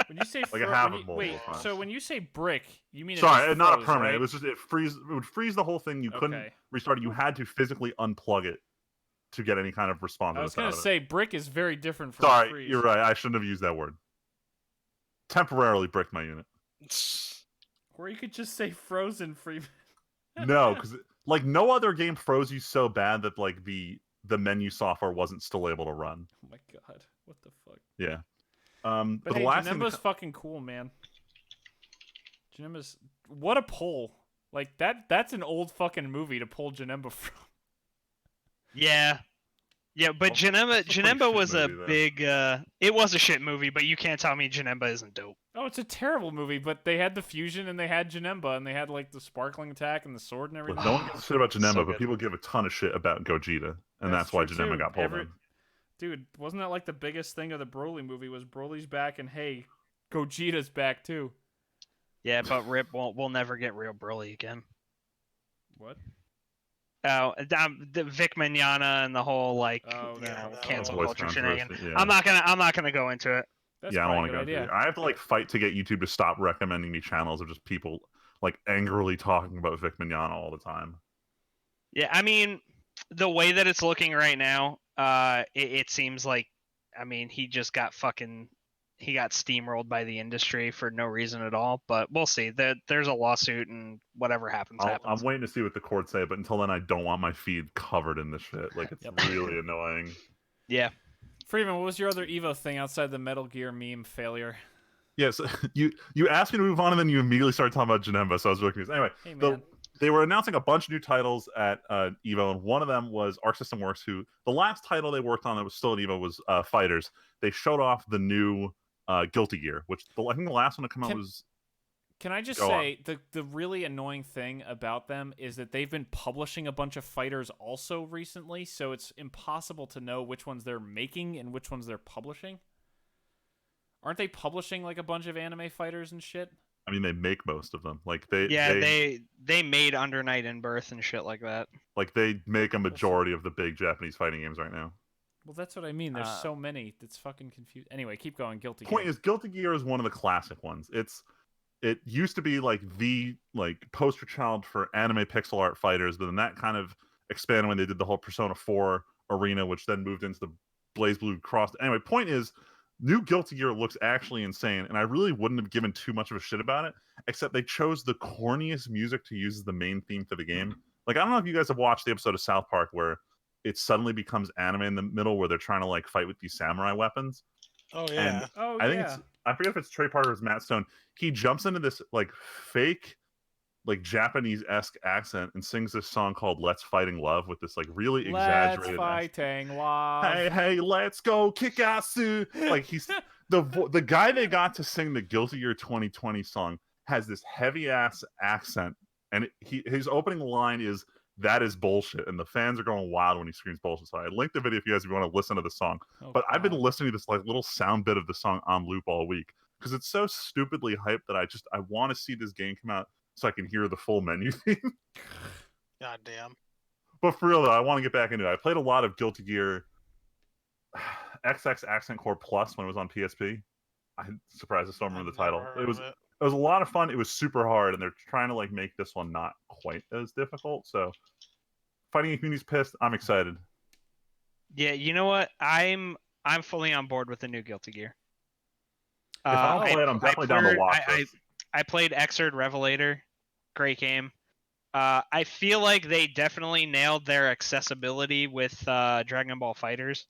When you say Like a fro- half when of you- wait, multiple times. so when you say brick, you mean Sorry, it just not a froze, permanent. right? It was just it would freeze the whole thing. You couldn't Okay. restart it. You had to physically unplug it to get any kind of response. I was gonna say brick is very different from Sorry, freeze. you're right. I shouldn't have used that word. Temporarily bricked my unit. Or you could just say frozen free. No, because like no other game froze you so bad that like the menu software wasn't still able to run. Oh my god, what the fuck? Yeah. But But hey, the last thing Janemba's fucking cool, man. Janemba's what a pull. Like that's an old fucking movie to pull Janemba from. Yeah. Yeah, but Well, that's a pretty Janemba shit was a movie, though. big it was a shit movie, but you can't tell me Janemba isn't dope. Oh, it's a terrible movie, but they had the fusion and they had Janemba and they had like the sparkling attack and the sword and everything. Look, no one gives a shit about Janemba, So but good. people give a ton of shit about Gogeta, and that's why true, Janemba too. got pulled in. Dude, wasn't that like the biggest thing of the Broly movie was Broly's back and hey, Gogeta's back too. Yeah, but Rip we'll never get real Broly again. What? Oh, the Vic Mignogna and the whole like Oh, that whole cancel voice culture controversy, shenanigan. yeah. I'm not gonna go into it. That's Yeah, I don't probably want a to good go idea. through. I have to like fight to get YouTube to stop recommending me channels of just people like angrily talking about Vic Mignogna all the time. Yeah, I mean, the way that it's looking right now, it seems like, I mean, he got steamrolled by the industry for no reason at all. But we'll see. There's a lawsuit, and whatever happens, I'm happens. waiting to see what the courts say, but until then, I don't want my feed covered in this shit. Like it's Yep. really annoying. Yeah. Freeman, what was your other Evo thing outside the Metal Gear meme failure? Yes, you asked me to move on, and then you immediately started talking about Janemba, so I was really confused. Anyway, Hey man. they were announcing a bunch of new titles at Evo, and one of them was Arc System Works, who the last title they worked on that was still at Evo was Fighters. They showed off the new Guilty Gear, which I think the last one to come out was. Can I just Go say the really annoying thing about them is that they've been publishing a bunch of fighters also recently, so it's impossible to know which ones they're making and which ones they're publishing. Aren't they publishing like a bunch of anime fighters and shit? I mean, they make most of them. Like they made Under Night and Birth and shit like that. like they make a majority of the big Japanese fighting games right now. Well, that's what I mean. There's Uh, so many. It's fucking confused. Anyway, keep going. Guilty Point Gear. is, Guilty Gear is one of the classic ones. It used to be like the poster child for anime pixel art fighters, but then that kind of expanded when they did the whole Persona 4 arena, which then moved into the Blaze Blue Cross. Anyway, point is, new Guilty Gear looks actually insane, and I really wouldn't have given too much of a shit about it, except they chose the corniest music to use as the main theme for the game. Like, I don't know if you guys have watched the episode of South Park where it suddenly becomes anime in the middle where they're trying to like fight with these samurai weapons. Oh And yeah. Oh I think yeah. I forget if it's Trey Parker or it's Matt Stone. He jumps into this like fake, like Japanese-esque accent and sings this song called "Let's Fighting Love" with this like really Let's exaggerated. fighting love. Hey, let's go kick ass! Like he's the guy they got to sing the Guilty Gear 2020 song has this heavy ass accent, and his opening line is "That is bullshit," and the fans are going wild when he screams bullshit. So I linked the video if you guys want to listen to the song. Oh, But I've been God. listening to this like little sound bit of the song on loop all week because it's so stupidly hyped that I want to see this game come out so I can hear the full menu theme. God damn. But for real though, I want to get back into it. I played a lot of Guilty Gear XX Accent Core Plus when it was on PSP. I'm surprised I still remember the title. It was a lot of fun. It was super hard, and they're trying to like make this one not quite as difficult. So fighting community's pissed. I'm excited. Yeah, you know what? I'm fully on board with the new Guilty Gear. If I don't play it, I'm definitely down to watch this. I played Xrd Revelator. Great game. I feel like they definitely nailed their accessibility with Dragon Ball Fighters.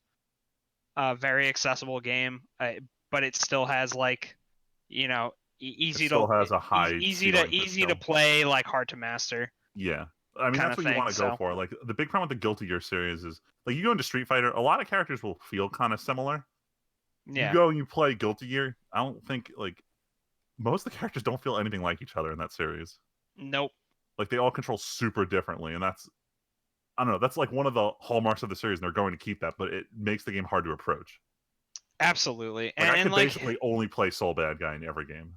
Very accessible game, but it still has like, easy It still to has a high easy ceiling to skill. play, like hard to master. Yeah. I mean, kinda that's what you want to thing, go so. for. Like, the big problem with the Guilty Gear series is, like, you go into Street Fighter, a lot of characters will feel kind of similar. Yeah. You go and you play Guilty Gear, I don't think, like, most of the characters don't feel anything like each other in that series. Nope. Like, they all control super differently, and that's, I don't know, that's, like, one of the hallmarks of the series, and they're going to keep that, but it makes the game hard to approach. Absolutely. Like, I could like basically only play Soul Bad Guy in every game.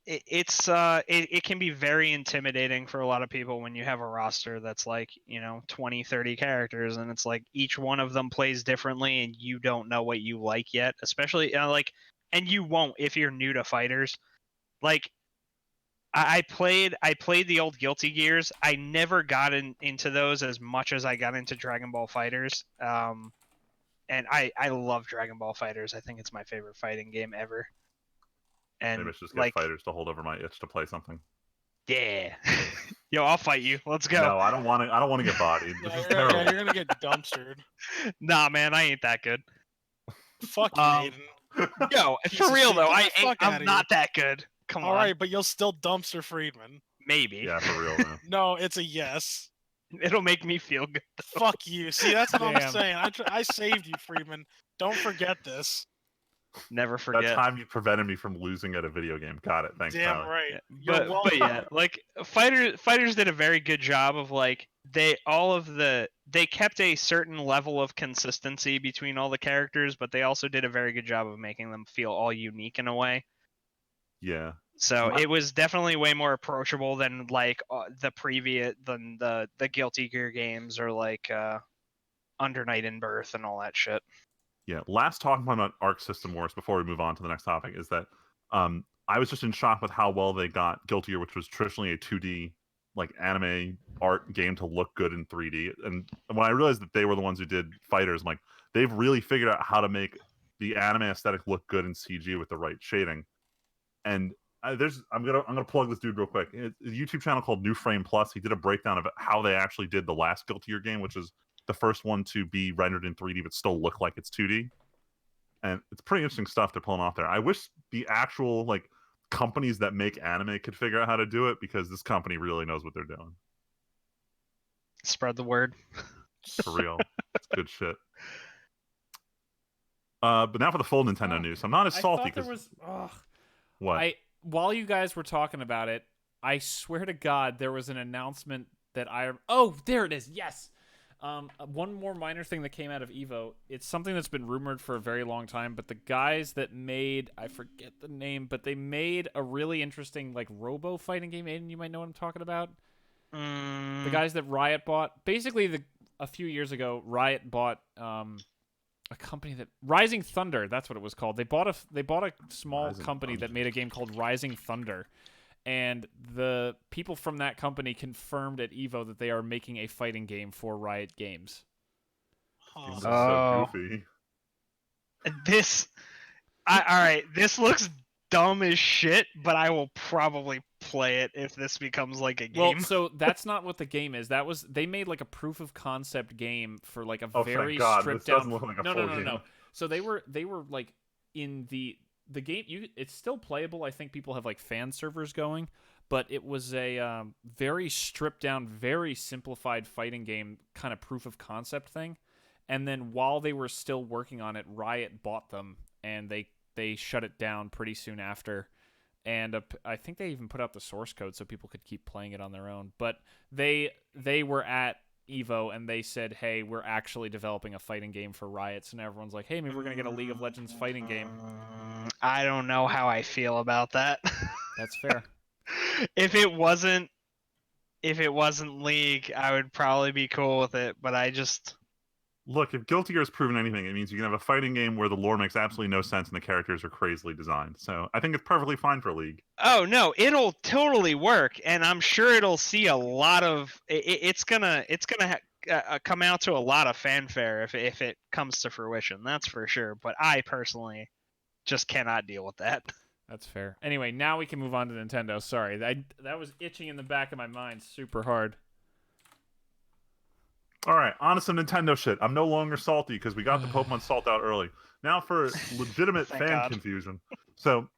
it can be very intimidating for a lot of people when you have a roster that's like 20 30 characters, and it's like each one of them plays differently and you don't know what you like yet, especially and you won't if you're new to fighters. Like I played the old Guilty Gears. I never got into those as much as I got into Dragon Ball Fighters. And I love Dragon Ball Fighters. I think it's my favorite fighting game ever. And Maybe I should just get fighters to hold over my itch to play something. yeah. Yo, I'll fight you. Let's go. No, I don't want to. I don't want to get bodied. This is Yeah, terrible. you're gonna get dumpstered. Nah, man, I ain't that good. Fuck you, Um, Aiden. Yo, Piece for of real shit. though, Get the fuck I'm outta not that good. Come All on. right, but you'll still dumpster Friedman. Maybe. Yeah, for real. Man. No, it's a yes. It'll make me feel good. Fuck you. See, that's what I'm Damn. saying. I saved you, Friedman. Don't forget this. Never That forget. time you prevented me from losing at a video game. Got it. Thanks, Damn Tyler. right. Yeah, You're but welcome. yeah, like fighters did a very good job of like they kept a certain level of consistency between all the characters, but they also did a very good job of making them feel all unique in a way. Yeah. So My- it was definitely way more approachable than like the Guilty Gear games or like Under Night in Birth and all that shit. Yeah. Last talking point about Arc System Wars before we move on to the next topic is that I was just in shock with how well they got Guilty Gear, which was traditionally a 2D like anime art game, to look good in 3D. And when I realized that they were the ones who did Fighters, I'm like, they've really figured out how to make the anime aesthetic look good in CG with the right shading. And I'm gonna plug this dude real quick. It's a YouTube channel called New Frame Plus. He did a breakdown of how they actually did the last Guilty Gear game, which is the first one to be rendered in 3D but still look like it's 2D. And it's pretty interesting stuff they're pulling off there. I wish the actual like companies that make anime could figure out how to do it, because this company really knows what they're doing. Spread the word. For real. It's good shit. But now for the full Nintendo Fuck. news. I'm not as I salty thought there because was. what? While you guys were talking about it, I swear to God, there was an announcement that I. Oh, there it is. Yes. One more minor thing that came out of Evo. It's something that's been rumored for a very long time, but the guys that made, I forget the name, but they made a really interesting like robo fighting game. Aiden, you might know what I'm talking about. The guys that Riot bought. Basically, a few years ago, Riot bought a company that Rising Thunder. That's what it was called. They bought a small Rising company Thunder. that made a game called Rising Thunder. And the people from that company confirmed at Evo that they are making a fighting game for Riot Games. Huh. This is Oh. so goofy. All right, this looks dumb as shit, but I will probably play it if this becomes like a game. Well, so that's not what the game is. They made like a proof of concept game for like a Oh, very thank God. stripped This doesn't down. look like a No. full game. So they were like in the game. It's still playable. I think people have like fan servers going, but it was a very stripped down, very simplified fighting game kind of proof of concept thing. And then while they were still working on it, Riot bought them, and they shut it down pretty soon after. And I think they even put out the source code so people could keep playing it on their own. But they were at Evo and they said, "Hey, we're actually developing a fighting game for Riot." So now everyone's like, "Hey, maybe we're gonna get a League of Legends fighting game." I don't know how I feel about that. That's fair. If it wasn't League, I would probably be cool with it, but I just Look, if Guilty Gear has proven anything, it means you can have a fighting game where the lore makes absolutely no sense and the characters are crazily designed. So I think it's perfectly fine for League. Oh no, it'll totally work, and I'm sure it'll see a lot of. It's gonna come out to a lot of fanfare if it comes to fruition. That's for sure. But I personally just cannot deal with that. That's fair. Anyway, now we can move on to Nintendo. Sorry, that was itching in the back of my mind super hard. All right, on to some Nintendo shit. I'm no longer salty because we got the Pokemon Salt out early. Now for legitimate Thank fan God. confusion. So,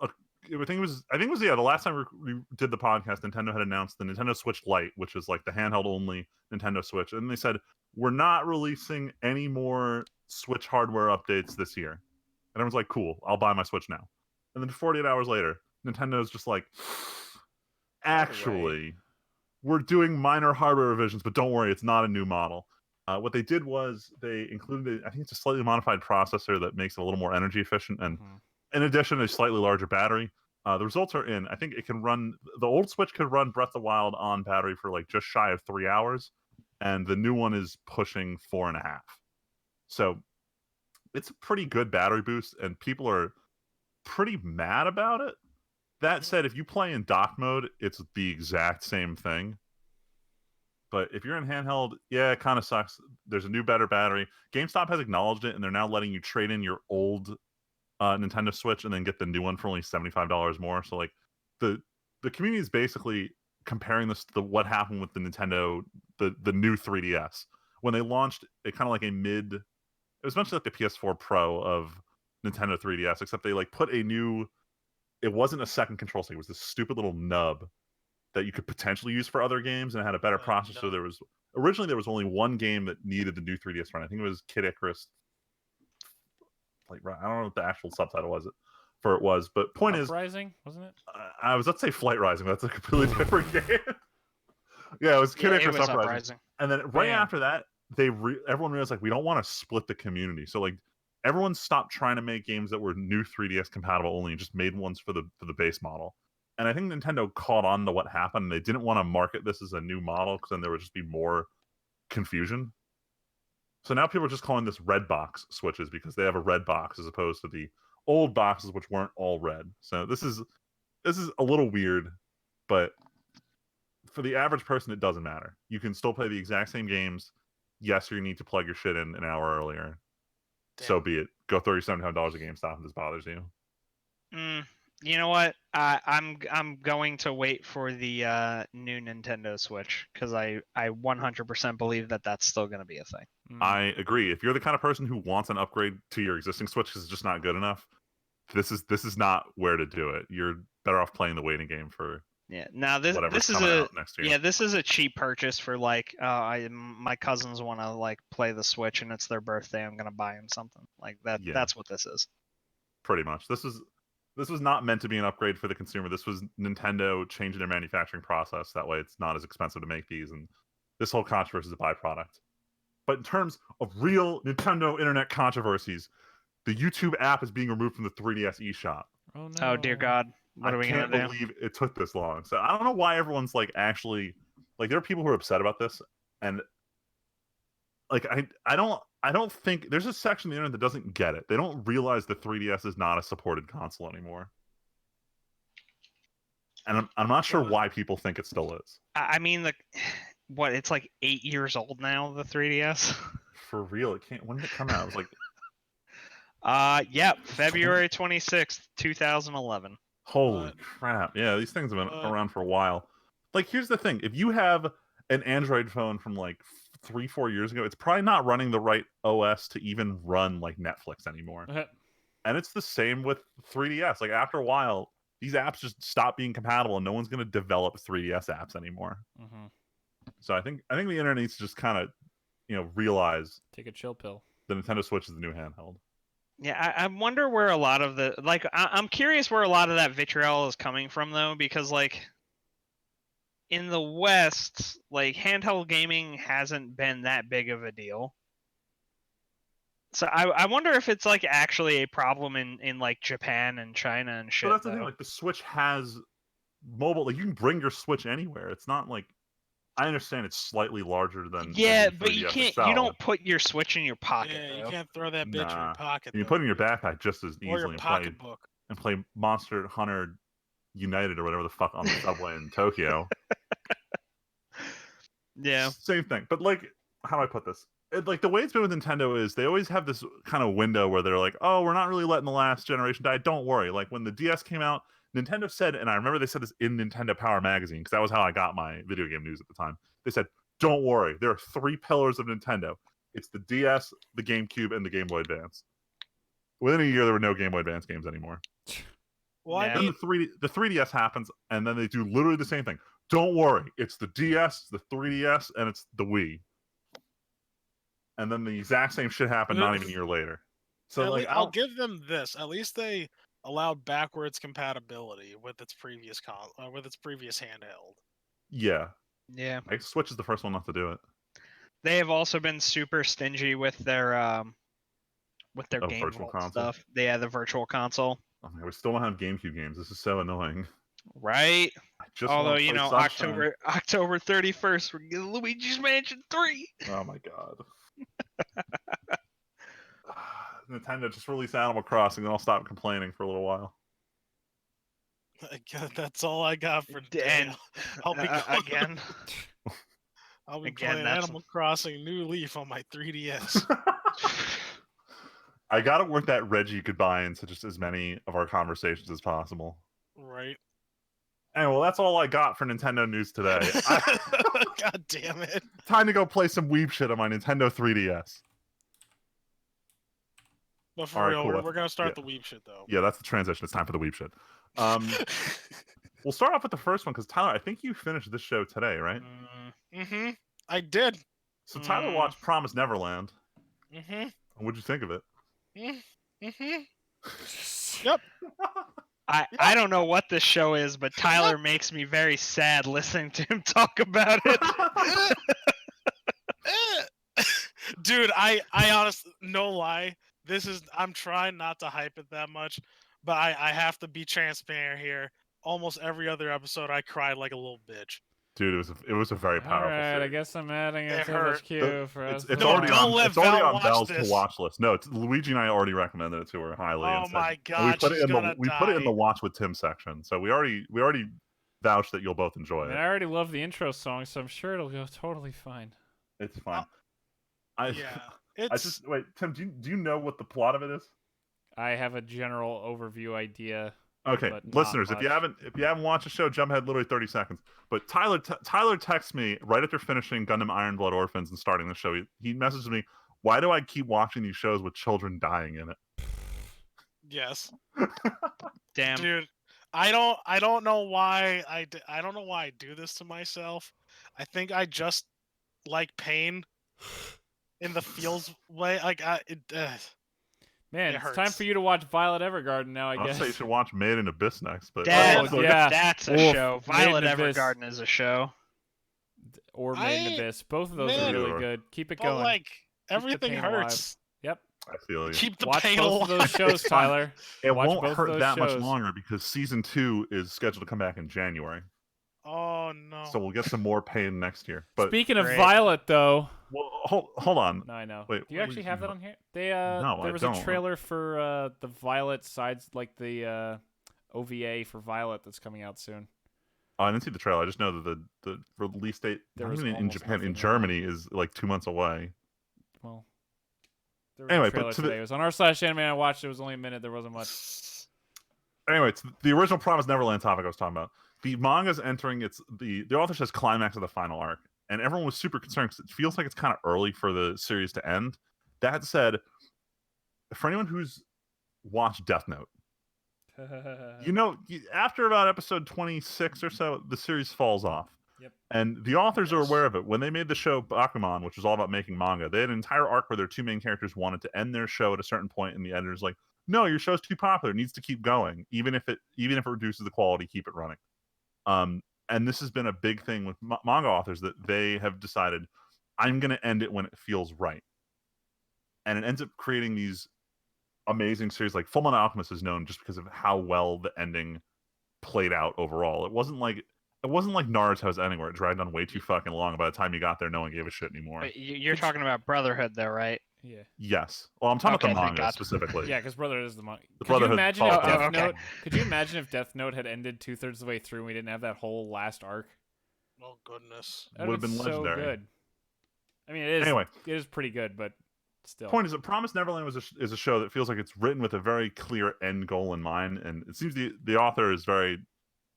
I think it was the last time we did the podcast, Nintendo had announced the Nintendo Switch Lite, which is like the handheld only Nintendo Switch, and they said we're not releasing any more Switch hardware updates this year. And everyone's like, cool, I'll buy my Switch now. And then 48 hours later, Nintendo's just like, actually, we're doing minor hardware revisions, but don't worry, it's not a new model. What they did was they included, I think it's a slightly modified processor that makes it a little more energy efficient, and in addition, a slightly larger battery. The results are in. I think it can run, the old Switch could run Breath of the Wild on battery for like just shy of 3 hours, and the new one is pushing 4.5. So it's a pretty good battery boost, and people are pretty mad about it. That said, if you play in dock mode, it's the exact same thing. But if you're in handheld, yeah, it kind of sucks. There's a new, better battery. GameStop has acknowledged it, and they're now letting you trade in your old Nintendo Switch and then get the new one for only $75 more. So, like, the community is basically comparing this to what happened with the Nintendo, the new 3DS when they launched it, kind of like a mid. It was essentially like the PS4 Pro of Nintendo 3DS, except they like put a new. It wasn't a second control stick. It was this stupid little nub that you could potentially use for other games, and it had a better processor. No. There was only one game that needed the new 3DS run. I think it was Kid Icarus. Like I don't know what the actual subtitle was, but point is, Uprising, wasn't it? I was about to say Flight Rising. But that's a completely different game. Yeah, it was Kid Icarus it was Uprising. Uprising. And then right Damn. after that, everyone realized like we don't want to split the community. So like everyone stopped trying to make games that were new 3DS compatible only and just made ones for the base model. And I think Nintendo caught on to what happened. They didn't want to market this as a new model because then there would just be more confusion. So now people are just calling this red box Switches because they have a red box as opposed to the old boxes which weren't all red. So this is a little weird, but for the average person, it doesn't matter. You can still play the exact same games. Yes, you need to plug your shit in an hour earlier. Damn. So be it. Go $37 at GameStop if this bothers you. You know what? I'm going to wait for the new Nintendo Switch because I 100% believe that that's still going to be a thing. I agree. If you're the kind of person who wants an upgrade to your existing Switch because it's just not good enough, this is not where to do it. You're better off playing the waiting game for Now this whatever's is coming a out next year. this is a cheap purchase for like my cousins want to like play the Switch and it's their birthday. I'm gonna buy them something like that. Yeah. That's what this is. Pretty much. This was not meant to be an upgrade for the consumer. This was Nintendo changing their manufacturing process. That way it's not as expensive to make these, and this whole controversy is a byproduct. But in terms of real Nintendo internet controversies, the YouTube app is being removed from the 3DS eShop. Oh no! Oh dear God, what are we can't gonna do? believe it took this long. So I don't know why everyone's like actually like there are people who are upset about this, and like I don't think there's a section of the internet that doesn't get it. They don't realize the 3DS is not a supported console anymore. And I'm not sure why people think it still is. I mean what? It's like 8 years old now. The 3DS. For real, it can't. When did it come out? It was like Yep, February 26th, 2011. holy crap. Yeah, these things have been around for a while. Like here's the thing, if you have an Android phone from like 3-4 years ago, it's probably not running the right OS to even run like Netflix anymore. And it's the same with 3DS. Like after a while, these apps just stop being compatible, and no one's going to develop 3DS apps anymore. Mm-hmm. So I think the internet needs to just kind of, realize take a chill pill. The Nintendo Switch is the new handheld. Yeah, I wonder where a lot of the like. I'm curious where a lot of that vitriol is coming from, though, because like in the West, like handheld gaming hasn't been that big of a deal. So I wonder if it's like actually a problem in like Japan and China and shit. But that's the thing. Like the Switch has mobile. Like you can bring your Switch anywhere. It's not like I understand it's slightly larger than but you can't. You don't put your Switch in your pocket. Yeah, though. you can't throw that bitch in your pocket. You can put it in your backpack just as or easily your pocketbook and play Monster Hunter United or whatever the fuck on the subway in Tokyo. Yeah. Same thing. But like, how do I put this? Like the way it's been with Nintendo is they always have this kind of window where they're like, oh, we're not really letting the last generation die. Don't worry. Like when the DS came out, Nintendo said, and I remember they said this in Nintendo Power magazine because that was how I got my video game news at the time. They said, don't worry. There are 3 pillars of Nintendo. It's the DS, the GameCube, and the Game Boy Advance. Within a year, there were no Game Boy Advance games anymore. Well, Yeah. I mean, Then the 3DS happens, and then they do literally the same thing. Don't worry. It's the DS, the 3DS, and it's the Wii. And then the exact same shit happened not even a year later. So like, I'll give them this. At least they allowed backwards compatibility with its previous handheld. Yeah. Yeah. Like Switch is the first one not to do it. They have also been super stingy with their Game Virtual Vault console? stuff. They had the virtual console. Oh my God, we still don't have GameCube games. This is so annoying. Right. I just Although want to play Sunshine. October 31st, we're getting Luigi's Mansion 3. Oh my God. Nintendo just released Animal Crossing, and I'll stop complaining for a little while. That's all I got for today. And I'll be again. I'll be Again, playing that's- Animal Crossing New Leaf on my 3DS. I gotta work that Reggie could buy into just as many of our conversations as possible. Right. And well, that's all I got for Nintendo news today. God damn it. Time to go play some Weeb shit on my Nintendo 3DS. But for All right, real, cool. we're gonna start Yeah. the Weeb shit though. Yeah, that's the transition. It's time for the Weeb shit. We'll start off with the first one because Tyler, I think you finished this show today, right? Mm-hmm. I did. So Tyler watched Promise Neverland. Mm-hmm. What'd you think of it? Mm-hmm. Yep. I don't know what this show is, but Tyler makes me very sad listening to him talk about it. Dude, I honestly, no lie, I'm trying not to hype it that much, but I have to be transparent here. Almost every other episode, I cried like a little bitch. Dude, it was a very powerful All right, I series. guess I'm adding it It to hurt. the queue for us. It's No, already don't on. let It's already Val on watch Belle's this. to watch list. No, Luigi and I already recommended it to her highly. Oh and said, my and we god, put it she's in the gonna we put it in the die. watch with Tim section. So we already vouched that you'll both enjoy I mean, it. I already love the intro song, so I'm sure it'll go totally fine. It's fine. Yeah, I just wait, Tim. Do you know what the plot of it is? I have a general overview idea. Okay, but not listeners, if you much. haven't watched the show, jump ahead literally 30 seconds. But Tyler texts me right after finishing Gundam Iron Blood Orphans and starting the show. He messages me, "Why do I keep watching these shows with children dying in it?" Yes. Damn. Dude, I don't know why I don't know why I do this to myself. I think I just like pain in the feels way. Like Man, It it's time hurts. for you to watch Violet Evergarden now, I I'll guess. say you should watch Made in Abyss next. But Dad, Oh, yeah. that's a Oof. show. Made in Violet Abyss. Evergarden is a show. Or Made in I- Abyss. Both of those man, are really good. Keep it but going. like the everything pain hurts. Yep. I feel you. Keep the Watch pain both alive. of those shows, It's fine. Tyler. It Watch won't both of hurt those that much shows. longer because season 2 is scheduled to come back in January. Oh no. So we'll get some more pain next year. But Speaking of Great. Violet, though. well, hold on. No, I know. Wait, Do you what actually was have you- that on here? They No, I there was don't. a trailer for the Violet sides, like the OVA for Violet that's coming out soon. Oh, I didn't see the trailer. I just know that the release date, There not was even in almost Japan, in nothing, Germany, is like 2 months away. Well, there was Anyway, a but trailer to today. It was on r/anime. I watched it. It was only a minute. There wasn't much. Anyway, it's the original Promise Neverland topic I was talking about. The manga's entering the author says climax of the final arc, and everyone was super concerned because it feels like it's kind of early for the series to end. That said, for anyone who's watched Death Note, after about episode 26 or so, the series falls off. Yep. And the authors are Yes. aware of it. When they made the show Bakuman, which was all about making manga, they had an entire arc where their two main characters wanted to end their show at a certain point, and the editor's like, "No, your show's too popular. It needs to keep going, even if it reduces the quality. Keep it running." And this has been a big thing with manga authors that they have decided, "I'm going to end it when it feels right," and it ends up creating these amazing series. Like Fullmetal Alchemist is known just because of how well the ending played out overall. It wasn't like Naruto's ending where it dragged on way too fucking long. By the time you got there, no one gave a shit anymore. But you're talking about Brotherhood, though, right? Yeah. Yes. Well, I'm talking Okay, about the thank manga God. specifically. Yeah, because Brotherhood is the manga. The Could you Brotherhood imagine if follows Death up. Okay. Note? Could you imagine if Death Note had ended 2/3 of the way through and we didn't have that whole last arc? Oh goodness. That Would've been so legendary. good. I mean, it is. Anyway. It is pretty good, but still. Point is that Promise Neverland is a show that feels like it's written with a very clear end goal in mind, and it seems the author is very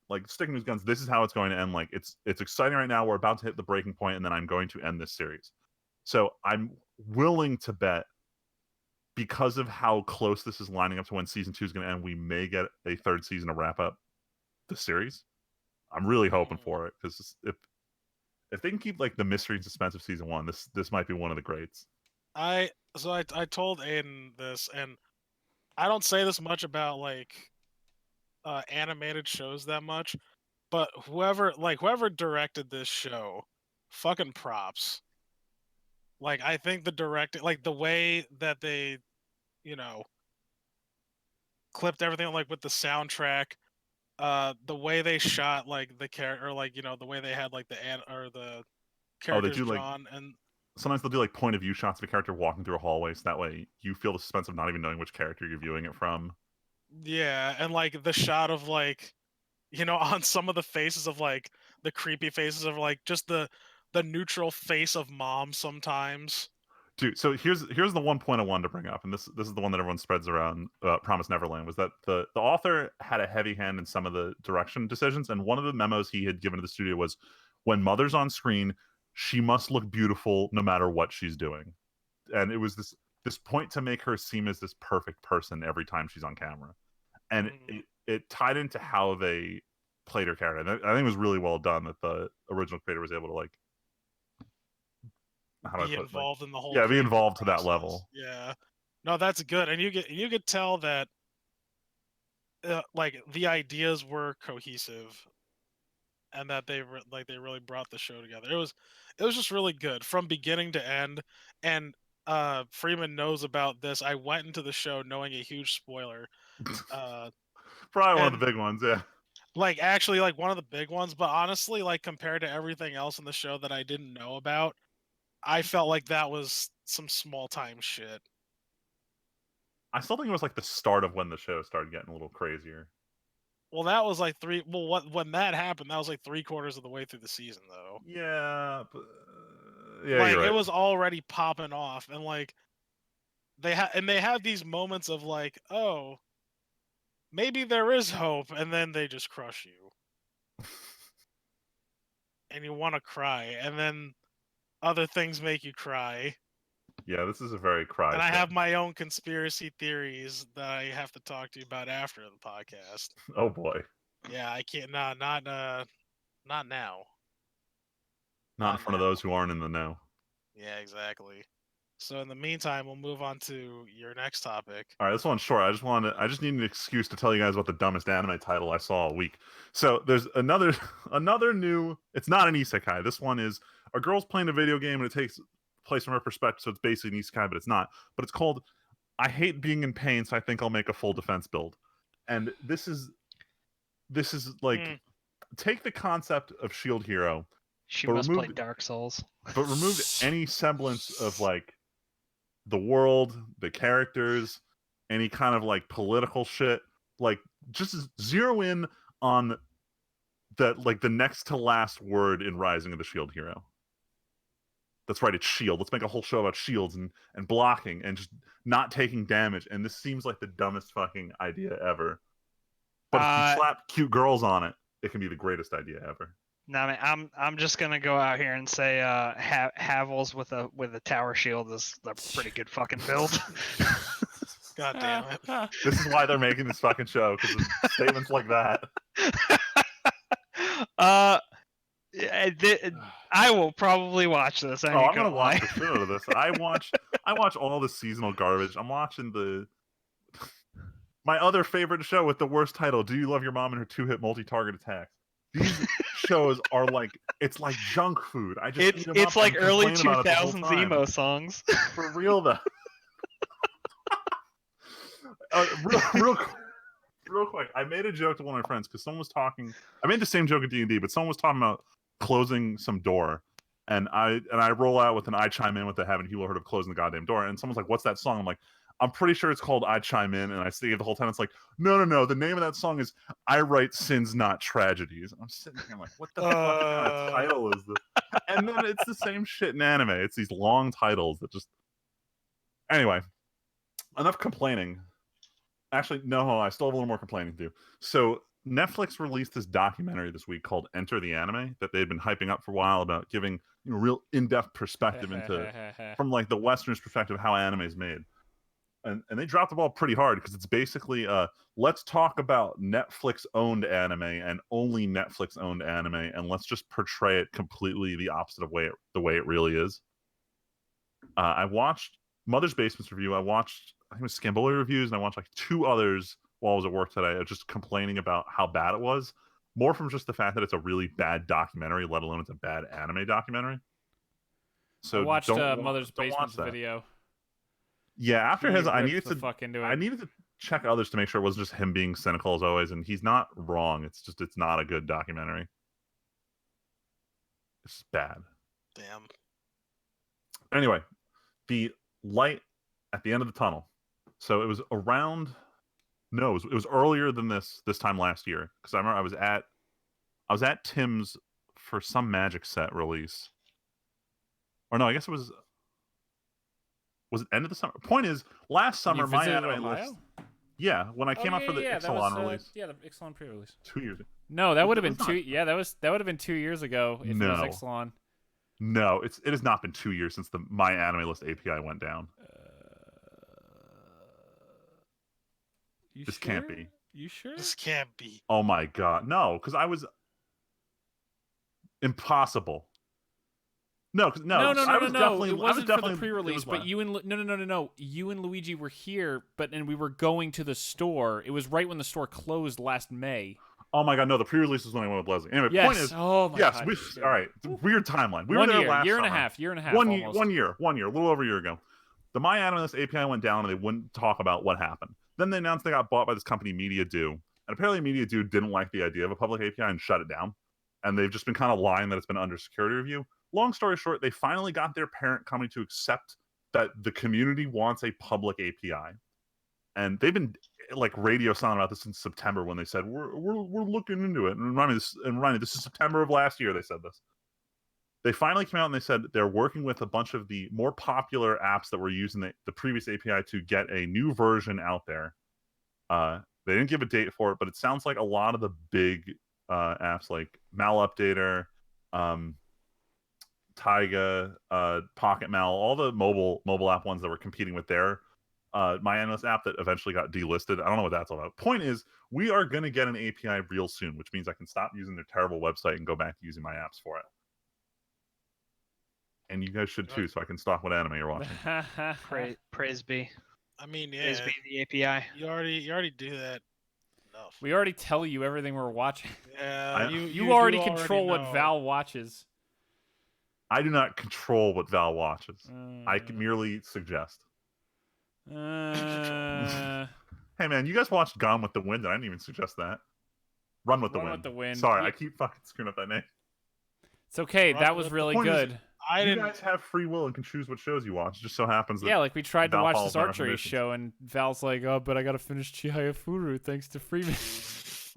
like sticking to his guns. This is how it's going to end. Like it's exciting right now. We're about to hit the breaking point, and then I'm going to end this series. So I'm willing to bet, because of how close this is lining up to when season 2 is going to end, we may get a third season to wrap up the series. I'm really hoping for it because if they can keep like the mystery and suspense of season 1, this might be one of the greats. I told Aiden this, and I don't say this much about like animated shows that much, but whoever directed this show, fucking props. Like I think the directing, like the way that they, clipped everything like with the soundtrack, the way they shot like the character, like the way they had like the characters do, like, drawn, and Sometimes they'll do like point of view shots of a character walking through a hallway, so that way you feel the suspense of not even knowing which character you're viewing it from. yeah, and like the shot of like, on some of the faces of like the creepy faces of like just the neutral face of mom sometimes. Dude, so here's the one point I wanted to bring up, and this is the one that everyone spreads around. Promise Neverland was that the author had a heavy hand in some of the direction decisions, and one of the memos he had given to the studio was, when Mother's on screen, she must look beautiful no matter what she's doing, and it was this point to make her seem as this perfect person every time she's on camera, and it tied into how they played her character. And I think it was really well done that the original creator was able to like. How do I Be put it? Like, involved in the whole yeah, be creative involved to that process. level. Yeah, no, that's good, and you could tell that like the ideas were cohesive, and that they really brought the show together. It was just really good from beginning to end, and Freeman knows about this. I went into the show knowing a huge spoiler, Probably one of and the big ones, yeah. like actually like one of the big ones, but honestly, like compared to everything else in the show that I didn't know about, I felt like that was some small time shit. I still think it was like the start of when the show started getting a little crazier. Well, that was like three. Well, when that happened, that was like 3/4 of the way through the season, though. Yeah, but, yeah, Like you're right. it was already popping off, and like they have these moments of like, oh, maybe there is hope, and then they just crush you, and you want to cry, and then other things make you cry. Yeah, this is a very cry And I show. have my own conspiracy theories that I have to talk to you about after the podcast. Oh boy, Yeah, I can't. Not not now. not in Not front of now. those who aren't in the know. Yeah, exactly. So in the meantime, we'll move on to your next topic. All right, this one's short. I just need an excuse to tell you guys about the dumbest anime title I saw all week. So there's another another new. It's not an isekai. This one is a girl's playing a video game and it takes place from her perspective. So it's basically an isekai, but it's not. But it's called "I Hate Being in Pain, so I think I'll make a full defense build." And this is like take the concept of Shield Hero, She but must play removed Dark Souls. but removed any semblance of like the world, the characters, any kind of like political shit. Like just zero in on that like the next to last word in Rising of the Shield Hero. That's right, it's shield. Let's make a whole show about shields and blocking and just not taking damage. And this seems like the dumbest fucking idea ever. But if you slap cute girls on it, it can be the greatest idea ever. No, I mean, I'm just gonna go out here and say Havel's with a tower shield is a pretty good fucking build. God damn it! This is why they're making this fucking show, because of statements like that. I will probably watch this. I'm gonna watch the shit out of this. I watch all the seasonal garbage. I'm watching my other favorite show with the worst title, Do You Love Your Mom and Her Two-Hit Multi-Target Attacks? These shows are like, it's like junk food. I just eat them it's up like and early complain about it the whole 2000s time. emo songs. For real though. Real quick, I made a joke to one of my friends because someone was talking. I made the same joke at D&D, but someone was talking about closing some door, and I roll out with an I chime in with the haven't you heard of closing the goddamn door, and someone's like, "What's that song?" I'm like, "I'm pretty sure it's called I Chime In," and I say the whole time it's like, "No, the name of that song is I Write Sins Not Tragedies." I'm sitting here like, "What the fuck kind of title is this?" And then it's the same shit in anime. It's these long titles that just. Anyway, enough complaining. Actually, no, I still have a little more complaining to do. So Netflix released this documentary this week called Enter the Anime that they'd been hyping up for a while about giving real in-depth perspective into from like the Western's perspective how anime is made. And they dropped the ball pretty hard because it's basically let's talk about Netflix owned anime and only Netflix owned anime, and let's just portray it completely the opposite of the way it really is. I watched Mother's Basement's review. I watched I think it was Scamboli reviews, and I watched like 2 others while I was at work today, just complaining about how bad it was. More from just the fact that it's a really bad documentary, let alone it's a bad anime documentary. So I watched Mother's don't watch Basement's that. video. Yeah, after his, I needed the fuck into it. I needed to check others to make sure it wasn't just him being cynical as always, and he's not wrong. It's not a good documentary. It's bad. Damn. Anyway, the light at the end of the tunnel. So it was around. No, it was earlier than this time last year because I remember I was at Tim's for some Magic set release. Or no, I guess it was. Was it end of the summer? Point is, last You summer my visited anime Ohio? list. Yeah, when I came out for the that Ixalan was, release yeah, the Ixalan pre-release. 2 years ago. No, that would have been was not. 2. Yeah, that would have been 2 years ago if it was No. Ixalan. No, it has not been 2 years since the My Anime List API went down. You This sure? can't be. You sure? This can't be. Oh my god, no! Because I was impossible. No, No. I was definitely. It wasn't I was definitely, for the pre-release, but you and no. You and Luigi were here, and we were going to the store. It was right when the store closed last May. Oh my god, no! The pre-release was when I went with Leslie. Anyway, Yes. point is, Oh my yes, god. all right. It's a weird timeline. We One were there year, last year and a summer. half, One almost. year, a little over a year ago. The My Anime List API went down, and they wouldn't talk about what happened. Then they announced they got bought by this company, Media Do, and apparently Media Do didn't like the idea of a public API and shut it down. And they've just been kind of lying that it's been under security review. Long story short, they finally got their parent company to accept that the community wants a public API, and they've been like radio silent about this since September when they said we're looking into it. And remind me, this is September of last year. They said this. They finally came out and they said they're working with a bunch of the more popular apps that were using the previous API to get a new version out there. They didn't give a date for it, but it sounds like a lot of the big apps like Malupdater, Taiga, Pocket Mal, all the mobile app ones that were competing with their My Analyst app that eventually got delisted. I don't know what that's all about. Point is, we are going to get an API real soon, which means I can stop using their terrible website and go back to using my apps for it. And you guys should too, so I can stop what anime you're watching. Praise be. I mean, yeah. Praise be the API. You already do that enough. We already tell you everything we're watching. Yeah, You already do control what know. Val watches. I do not control what Val watches. I can merely suggest. Hey man, you guys watched Gone with the Wind, and I didn't even suggest that. Run with the Wind. Sorry, I keep fucking screwing up that name. It's okay. Run that was really good. You guys have free will and can choose what shows you watch. It just so happens that like we tried to Val watch follows this my archery show, and Val's like, "Oh, but I gotta finish Chihaya Furu thanks to Freeman."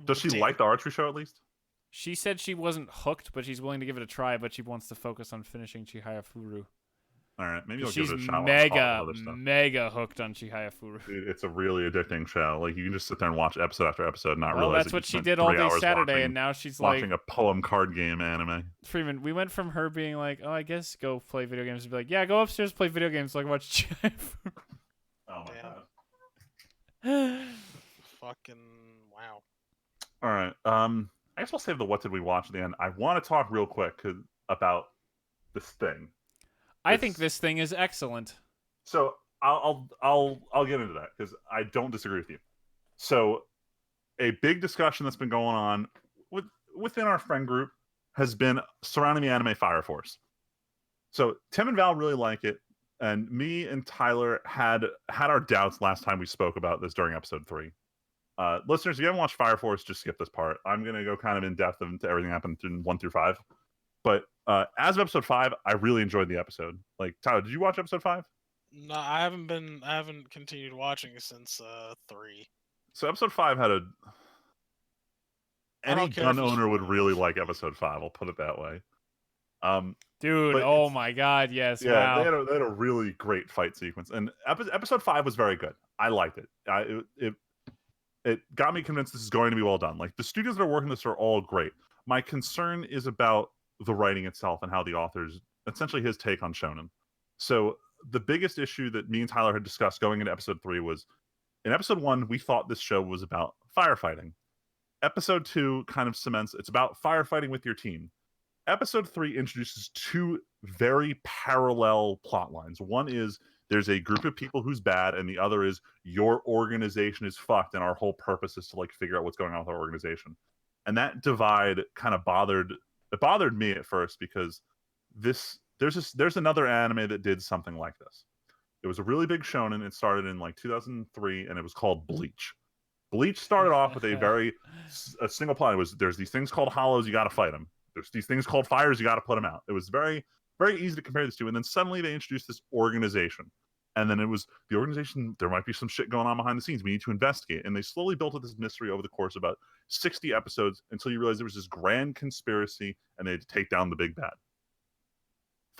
Does she like the archery show at least? She said she wasn't hooked, but she's willing to give it a try. But she wants to focus on finishing Chihaya Furu. All right, maybe I'll She's give it a shot. mega hooked on Chihaya Furu. Dude, it's a really addicting show. Like you can just sit there and watch episode after episode, and not Well, realize that's what she did all day Saturday, and now she's watching a poem card game anime. Freeman, we went from her being like, "Oh, I guess go play video games," to be like, "Yeah, go upstairs play video games so I can watch Chihaya Furu." Oh my god. Fucking wow. All right. I guess we'll save the what did we watch at the end. I want to talk real quick about this thing. I think this thing is excellent. So I'll get into that because I don't disagree with you. So a big discussion that's been going on within our friend group has been surrounding the anime Fire Force. So Tim and Val really like it, and me and Tyler had our doubts last time we spoke about this during episode 3. Listeners, if you haven't watched Fire Force, just skip this part. I'm going to go kind of in depth into everything that happened in 1 through 5. But as of episode 5, I really enjoyed the episode. Like, Tyler, did you watch episode 5? No, I haven't continued watching since 3. So episode 5 had any gun owner would really like episode 5. I'll put it that way. Dude, oh my god, yes. Yeah, wow. they had a really great fight sequence, and episode 5 was very good. I liked it. It got me convinced this is going to be well done. Like the studios that are working this are all great. My concern is about the writing itself and how the author's essentially his take on shonen. So the biggest issue that me and Tyler had discussed going into episode 3 was in episode 1 we thought this show was about firefighting. Episode 2 kind of cements it's about firefighting with your team. Episode 3 introduces 2 very parallel plot lines. One is there's a group of people who's bad, and the other is your organization is fucked, and our whole purpose is to like figure out what's going on with our organization. And that divide kind of bothered me at first because there's another anime that did something like this. It was a really big shonen. It started in like 2003, and it was called Bleach. Bleach started off with a single plot. It was there's these things called hollows, you got to fight them. There's these things called fires, you got to put them out. It was very, very easy to compare this to. And then suddenly they introduced this organization. And then it was the organization, there might be some shit going on behind the scenes. We need to investigate. And they slowly built up this mystery over the course of about 60 episodes until you realize there was this grand conspiracy and they had to take down the big bad.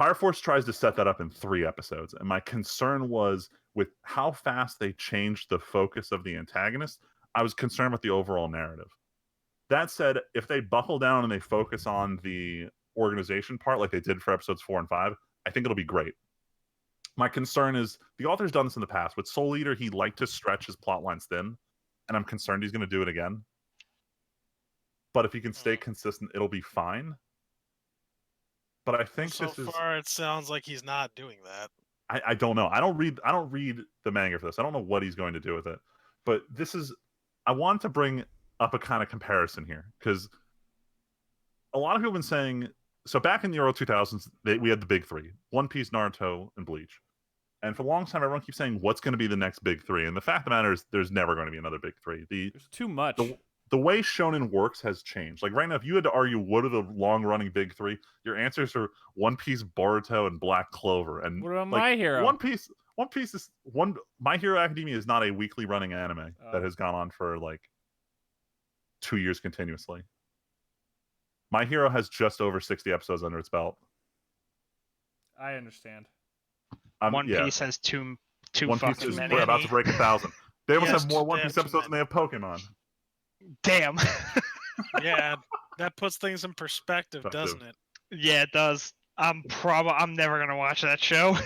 Fire Force tries to set that up in 3 episodes, and my concern was with how fast they changed the focus of the antagonist. I was concerned with the overall narrative. That said, if they buckle down and they focus on the organization part like they did for episodes 4 and 5, I think it'll be great. My concern is the author's done this in the past. With Soul Eater, he liked to stretch his plot lines thin, and I'm concerned he's going to do it again. But if he can stay consistent, it'll be fine. But I think so this is... far it sounds like he's not doing that. I don't know. I don't read the manga for this. I don't know what he's going to do with it. But this is... I want to bring up a kind of comparison here, because a lot of people have been saying... So back in the early 2000s, we had the big 3. One Piece, Naruto, and Bleach. And for a long time, everyone keeps saying, what's going to be the next big 3? And the fact of the matter is, there's never going to be another big 3. There's too much. The way shonen works has changed. Like right now, if you had to argue what are the long-running big 3, your answers are One Piece, Boruto, and Black Clover. And what about My Hero? One Piece is one. My Hero Academia is not a weekly running anime that has gone on for like 2 years continuously. My Hero has just over 60 episodes under its belt. I understand. One Piece has too One fucking Piece is many. We're about to break 1,000. They almost Yes, have more One they Piece have too episodes than they have Pokemon. Damn. Yeah, that puts things in perspective, doesn't it? Yeah, it does. I'm never gonna watch that show.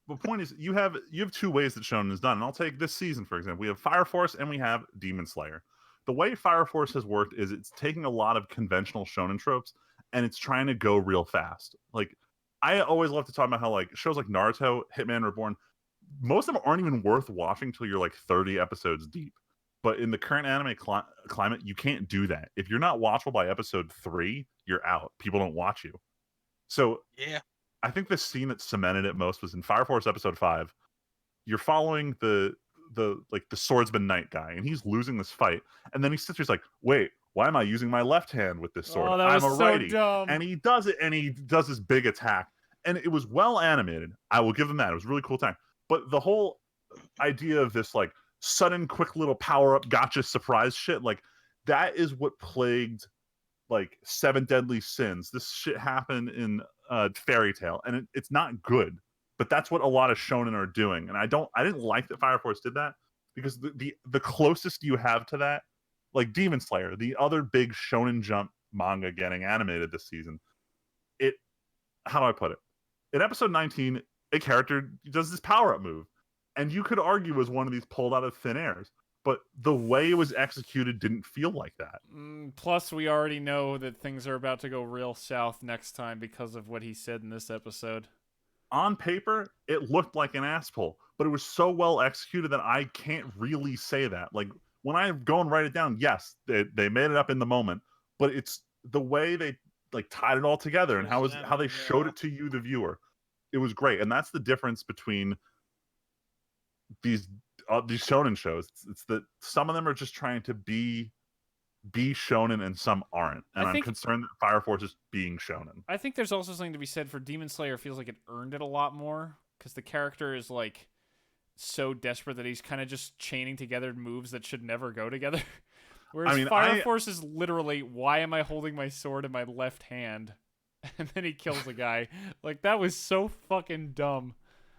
The point is, you have 2 ways that shonen is done, and I'll take this season for example. We have Fire Force and we have Demon Slayer. The way Fire Force has worked is it's taking a lot of conventional shonen tropes and it's trying to go real fast. Like I always love to talk about how like shows like Naruto, Hitman Reborn, most of them aren't even worth watching till you're like 30 episodes deep. But in the current anime climate, you can't do that. If you're not watchable by episode 3, you're out. People don't watch you. So yeah, I think the scene that cemented it most was in Fire Force episode 5. You're following the swordsman knight guy, and he's losing this fight, and then he sits there, he's like, wait, why am I using my left hand with this sword? That was I'm a so righty. dumb. And he does it, and he does this big attack, and it was well animated. I will give them that. It was a really cool time. But the whole idea of this like sudden quick little power up gotcha surprise shit, like that is what plagued like 7 Deadly Sins. This shit happened in Fairy Tail, and it's not good. But that's what a lot of shonen are doing, and I didn't like that Fire Force did that, because the closest you have to that, like Demon Slayer, the other big Shonen Jump manga getting animated this season, how do I put it? In episode 19, a character does this power up move, and you could argue was one of these pulled out of thin airs, but the way it was executed didn't feel like that. Plus, we already know that things are about to go real south next time because of what he said in this episode. On paper, it looked like an ass pull, but it was so well executed that I can't really say that. Like, when I go and write it down, yes, they made it up in the moment, but it's the way they like tied it all together and how they showed it to you, the viewer. It was great, and that's the difference between these shonen shows. It's that some of them are just trying to be shonen and some aren't, and I'm concerned that Fire Force is being shonen. I think there's also something to be said for Demon Slayer. Feels like it earned it a lot more because the character is like so desperate that he's kind of just chaining together moves that should never go together. Whereas Fire Force is literally, why am I holding my sword in my left hand? And then he kills a guy. Like, that was so fucking dumb.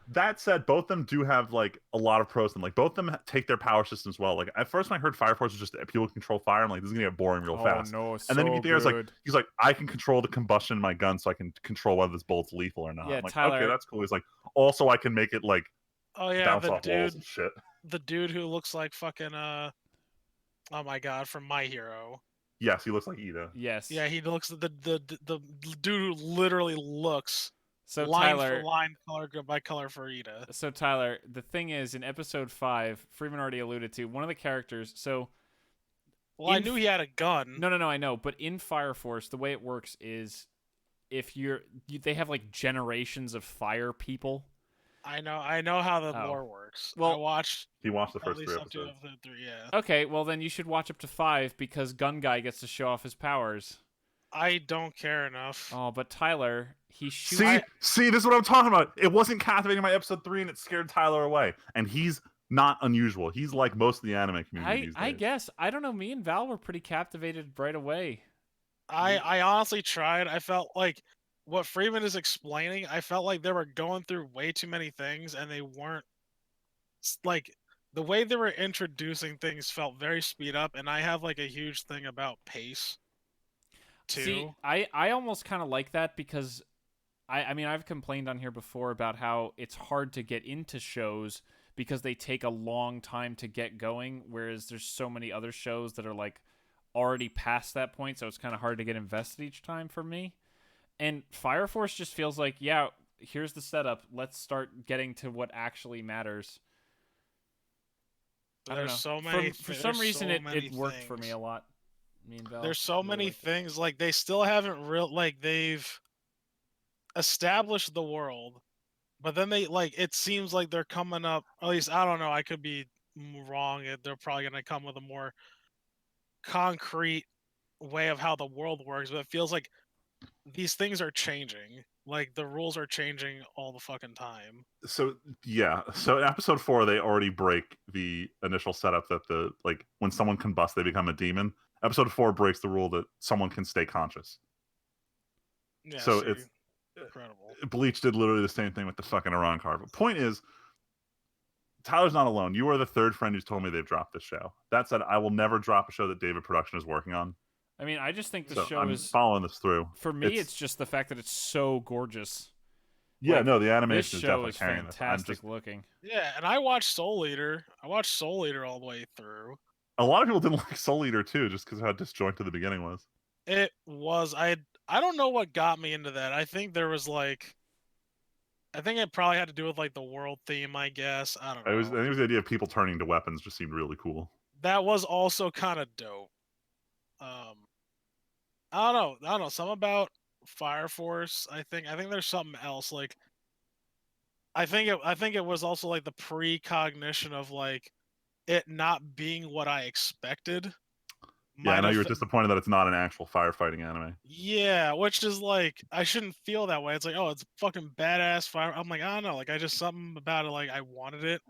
That said, both of them do have like a lot of pros. And like both of them take their power systems well. Like at first, when I heard Fire Force was just people control fire, I'm like, this is gonna get boring real fast. No, and then you get there, he's like, I can control the combustion in my gun, so I can control whether this bullet's lethal or not. Yeah, I'm like, Tyler, okay, that's cool. He's like, also I can make it like bounce off walls and shit. The dude who looks like fucking oh my god, from My Hero. Yes, he looks like Ida. Yes. Yeah, he looks the dude who literally looks line for line, color by color for Ida. So Tyler, the thing is, in episode 5, Freeman already alluded to one of the characters. So, I knew he had a gun. No, I know. But in Fire Force, the way it works is, if they have like generations of fire people. I know how the lore works. Well, he watched the first 3 episodes. Yeah. Okay, well then you should watch up to 5 because Gun Guy gets to show off his powers. I don't care enough. Oh, but Tyler, he shoots. See, this is what I'm talking about. It wasn't captivating by episode 3, and it scared Tyler away. And he's not unusual. He's like most of the anime community these days. I guess. I don't know. Me and Val were pretty captivated right away. I honestly tried. I felt like what Freeman is explaining, I felt like they were going through way too many things, and they weren't like the way they were introducing things felt very speed up. And I have like a huge thing about pace too. See, I almost kind of like that because I mean, I've complained on here before about how it's hard to get into shows because they take a long time to get going, whereas there's so many other shows that are like already past that point, so it's kind of hard to get invested each time for me. And Fire Force just feels like, yeah, here's the setup. Let's start getting to what actually matters. I don't know. There's so many. For some reason, it worked for me a lot. Me and Val. There's so really many liked it. things. Like they still haven't they've established the world, but then it seems like they're coming up. At least I don't know. I could be wrong. They're probably gonna come with a more concrete way of how the world works, but it feels like these things are changing. Like the rules are changing all the fucking time. So yeah, so in episode 4 they already break the initial setup that when someone combusts they become a demon. Episode 4 breaks the rule that someone can stay conscious. Yeah, so it's incredible. Bleach did literally the same thing with the fucking Iran card. But point is, Tyler's not alone. You are the third friend who's told me they've dropped this show. That said, I will never drop a show that David Production is working on. I mean, I just think the So show I'm is following this through. For me, it's just the fact that it's so gorgeous. Yeah, Like, no, the this animation is show definitely is carrying this. fantastic looking. Yeah, and I watched Soul Eater. I watched Soul Eater all the way through. A lot of people didn't like Soul Eater too, just because of how disjointed the beginning was. It was. I don't know what got me into that. I think there was I think it probably had to do with the world theme, I guess. I don't know. I think it was the idea of people turning to weapons just seemed really cool. That was also kind of dope. I don't know. Something about Fire Force. I think there's something else. I think it was also the precognition of it not being what I expected. Yeah, I know you were disappointed that it's not an actual firefighting anime. Yeah, which is I shouldn't feel that way. It's oh, it's fucking badass fire. I'm I don't know. I just something about it. I wanted it,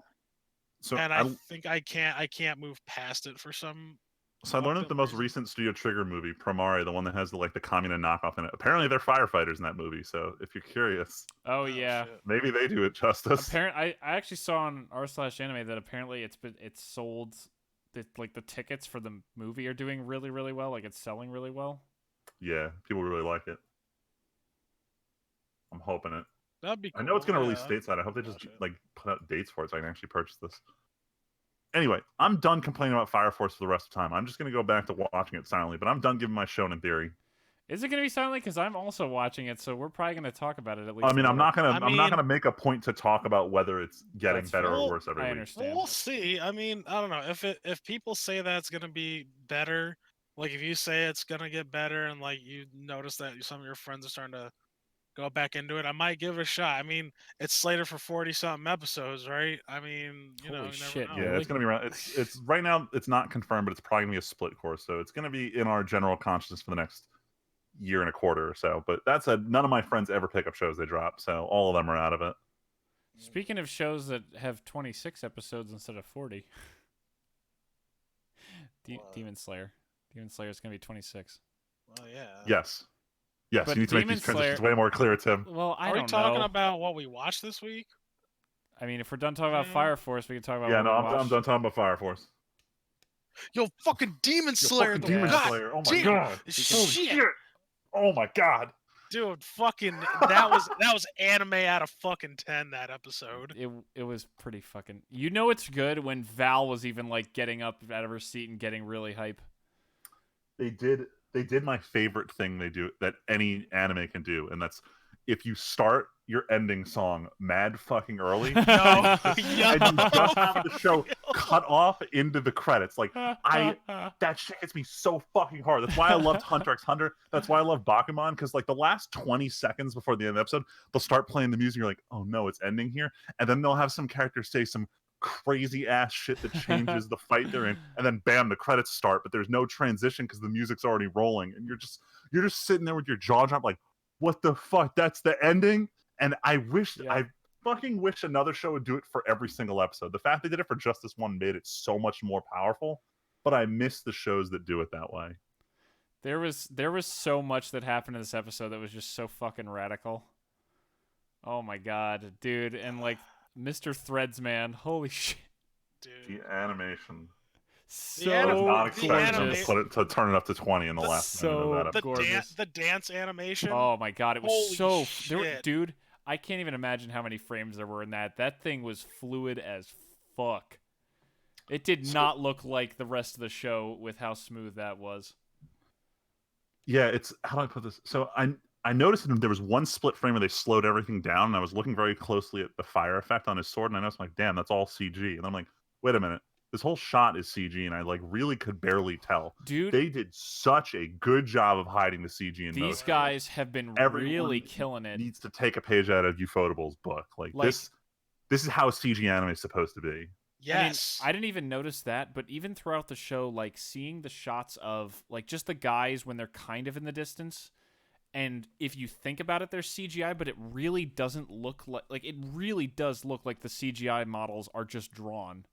so and I think I can't move past it for some. So I learned that the most recent Studio Trigger movie, Promare, the one that has the Kamina knockoff in it, apparently they're firefighters in that movie. So if you're curious, oh yeah, shit. Maybe they do it justice. I actually saw on r/anime that apparently it's sold. The tickets for the movie are doing really, really well. It's selling really well. Yeah, people really like it. I'm hoping it. That'd be cool. I know it's going to release stateside. I hope they just put out dates for it so I can actually purchase this. Anyway, I'm done complaining about Fire Force for the rest of the time. I'm just going to go back to watching it silently, but I'm done giving my shonen theory. Is it going to be silently? Because I'm also watching it, so we're probably going to talk about it at least. I mean, I'm not gonna make a point to talk about whether it's getting better or worse every week. I understand. Well, we'll see. I mean, I don't know if people say that it's gonna be better. If you say it's gonna get better, and you notice that some of your friends are starting to go back into it, I might give it a shot. I mean, it's slated for 40-something episodes, right? I mean, you Holy know, shit, never know. Yeah, it's gonna be around. It's right now. It's not confirmed, but it's probably gonna be a split course, so it's gonna be in our general consciousness for the next year and a quarter or so. But that said, none of my friends ever pick up shows they drop, so all of them are out of it. Speaking of shows that have 26 episodes instead of 40, Demon Slayer. Demon Slayer is gonna be 26. Well, yeah. Yes. Yes, But you need to make Demon these transitions Slayer- way more clear, Tim. Well, I Are we don't talking know. about what we watched this week? I mean, if we're done talking about Fire Force, we can talk about. Yeah, what no, we I'm watched. done talking about Fire Force. Yo, fucking Demon Slayer. Fucking Demon God Slayer. Oh my damn. god. Shit. Oh my god. Dude, fucking that was anime out of fucking 10 that episode. It was pretty fucking. You know it's good when Val was even getting up out of her seat and getting really hype. They did my favorite thing they do that any anime can do, and that's if you start your ending song mad fucking early, and you just have the show cut off into the credits. That shit hits me so fucking hard. That's why I loved Hunter x Hunter. That's why I love Bakuman, because the last 20 seconds before the end of the episode, they'll start playing the music. You're like, oh no, it's ending here, and then they'll have some character say some crazy ass shit that changes the fight they're in, and then bam, the credits start, but there's no transition because the music's already rolling, and you're just sitting there with your jaw dropped, what the fuck? That's the ending. And I fucking wish another show would do it for every single episode. The fact they did it for just this one made it so much more powerful, but I miss the shows that do it that way. There was so much that happened in this episode that was just so fucking radical. Oh my god, dude, and like Mr. Threads, man, holy shit. Dude. The animation. So I was not the expecting them gorgeous. to turn it up to 20 in the last minute of that So episode. gorgeous. The dance animation. Oh my god, it was Holy so shit. dude, I can't even imagine how many frames there were in that. That thing was fluid as fuck. It did not look like the rest of the show with how smooth that was. Yeah, it's how do I put this? So I noticed that there was one split frame where they slowed everything down, and I was looking very closely at the fire effect on his sword, and I noticed, like, damn, that's all CG. And I'm like, wait a minute, this whole shot is CG, and I like really could barely tell. Dude, They did such a good job of hiding the CG in these motion. guys have been Everyone really killing it. Needs to take a page out of Ufotable's book. Like this is how CG anime is supposed to be. Yes. I didn't even notice that, but even throughout the show, like seeing the shots of like just the guys when they're kind of in the distance, and if you think about it, they're CGI, but it really doesn't look like it really does look like the CGI models are just drawn.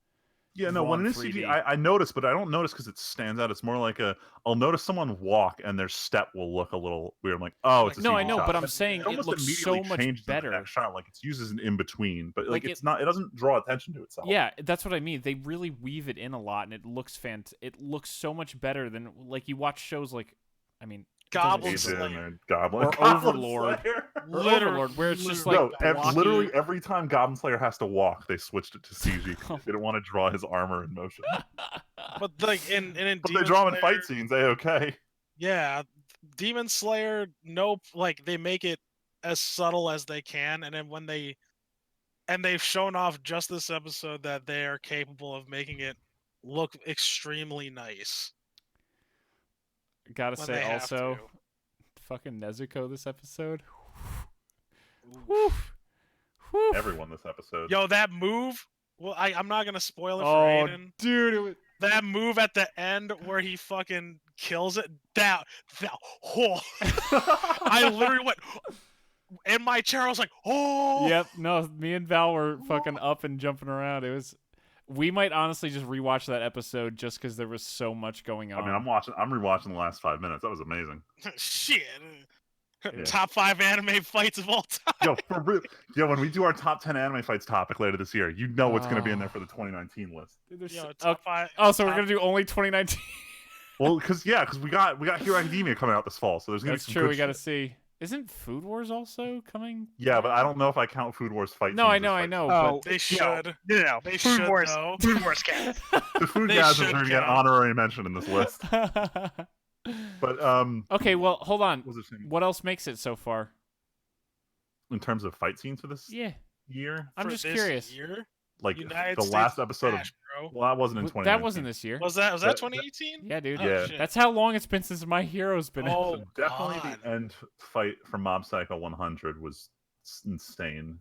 Yeah, no, when it is 3D. CG, I notice, but I don't notice because it stands out. It's more like I'll notice someone walk and their step will look a little weird. I'm like, oh, it's a No, CG I know, shot. but I'm saying it almost looks so immediately much changes in the better. next shot, like it's used as an in between, but Like it's not. It doesn't draw attention to itself. Yeah, that's what I mean. They really weave it in a lot, and it looks It looks so much better than like you watch shows like, I mean, Goblin Agent Slayer. and Goblin Or Goblin Overlord. Slayer. or Overlord, where it's just like No, blocky. literally every time Goblin Slayer has to walk, they switched it to CG. 'Cause they didn't want to draw his armor in motion. But like in But they Demon draw him in Slayer, fight scenes. Okay. yeah, Demon Slayer, nope. Like they make it as subtle as they can, and then when they've shown off just this episode that they are capable of making it look extremely nice. Gotta when say they have also, to. fucking Nezuko this episode. Ooh. Whew. Whew. Everyone this episode. Yo, that move. Well, I'm not gonna spoil it for Oh, Aiden. dude, it was... That move at the end where he fucking kills it. Oh. I literally went in my chair. I was like, oh. Yep. No, me and Val were fucking up and jumping around. It was. We might honestly just rewatch that episode just because there was so much going on. I mean, I'm rewatching the last 5 minutes. That was amazing. Shit. Yeah. Top 5 anime fights of all time. Yo, for real. Yo, when we do our top 10 anime fights topic later this year, you know what's going to be in there for the 2019 list. Dude, there's Yo, so- top 5. oh, so we're top- gonna do only 2019. Well, because we got Hero Academia coming out this fall, so there's going to be That's some true. good We gotta shit. see. Isn't Food Wars also coming? Yeah, but I don't know if I count Food Wars fight. No, scenes I as know, fight Oh, They no, should. no, They Food should, Wars, though. Food Wars counts. scenes. The Food They guys are should going to get count. honorary mention in this list. But Okay, well, hold on. what was it saying? What else makes it so far? In terms of fight scenes for this Yeah, year, I'm For just this curious. year? like United the States last episode Smash, of bro. well, that wasn't in 2019. That wasn't this year. Was that that- 2018? Yeah, dude. Oh, Yeah. shit. That's how long it's been since My Hero's been out. Oh, Definitely God. the end fight from Mob Psycho 100 was insane.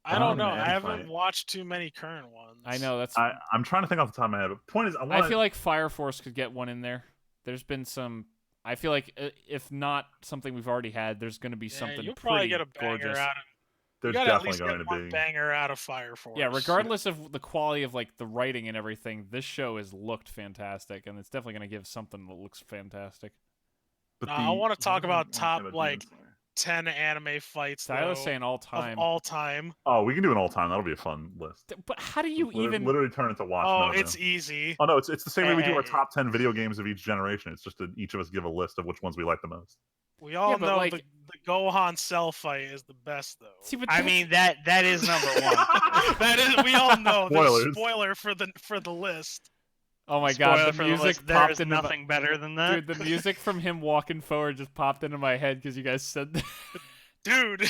I don't know. an I end haven't fight. watched too many current ones. I know that's. I'm trying to think off the top of my head. The point is, I feel like Fire Force could get one in there. There's been some. I feel like if not something we've already had, there's going to be Yeah, something you'll pretty probably get a banger gorgeous. out of. You there's gotta at definitely least going get to one be. banger out of Fire Force. Yeah, regardless of the quality of like the writing and everything, this show has looked fantastic, and it's definitely going to give something that looks fantastic. But I wanna talk about top, Demon like, Slayer. 10 anime fights Tyler's though, saying all of time. all time. Oh, we can do an all time. That'll be a fun list. But how do you even? Literally turn it to watch. Oh, mode it's now. easy. Oh no, it's the same way we do our Hey. top 10 video games of each generation. It's just that each of us give a list of which ones we like the most. We all Yeah, but, know like- the Gohan Cell fight is the best though. See, but I that's- mean that is number one. That is, we all know. The Spoilers. spoiler for the list. oh my Spoiler god, the for the music list, there popped is into nothing better than my, that. dude. The music from him walking forward just popped into my head because you guys said that. Dude,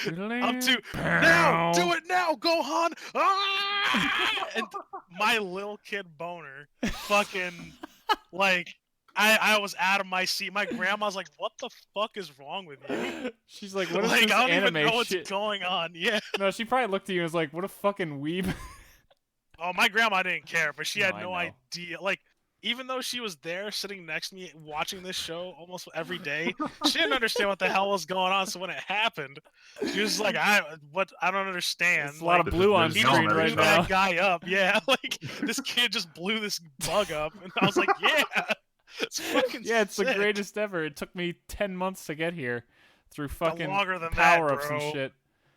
I'm too now. Do it now, Gohan. Ah! And my little kid boner, fucking, like, I was out of my seat. My grandma's like, "What the fuck is wrong with you?" She's like, what is Like, this I don't even anime know what's shit? going on. Yeah. No, she probably looked at you and was like, what a fucking weeb. Oh, my grandma didn't care, but she had No, I no know. idea. Like, even though she was there sitting next to me watching this show almost every day, she didn't understand what the hell was going on. So when it happened, she was like, I don't understand. There's a lot of Like, blue on there's he screen just no right blew now. that guy up. Yeah, like this kid just blew this bug up, and I was like, yeah. It's fucking Yeah, it's sick. the greatest ever. It took me 10 months to get here through fucking longer than that, power-ups and bro. shit.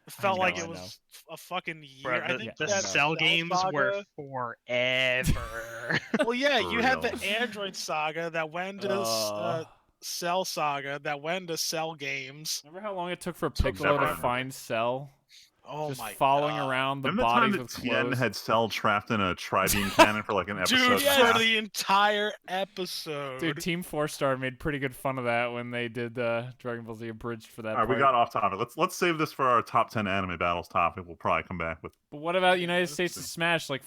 It felt I like know, it I know. was a fucking year. Bro, I the, think the I know. that Cell games were saga. forever. Well, yeah, For you had real. the Android saga that went to Cell saga that went to Cell games. Remember how long it took for Took Piccolo to forever. find Cell? Oh Just my following god. around the Remember the time bodies that with Tien clothes? had Cell trapped in a tri-beam cannon for like an episode Dude, and a for half? the entire episode. Dude, Team 4-Star made pretty good fun of that when they did Dragon Ball Z Abridged for that All right, we part. got off topic. Let's save this for our top 10 anime battles topic. We'll probably come back with. But what about United Yeah. States of Smash? Like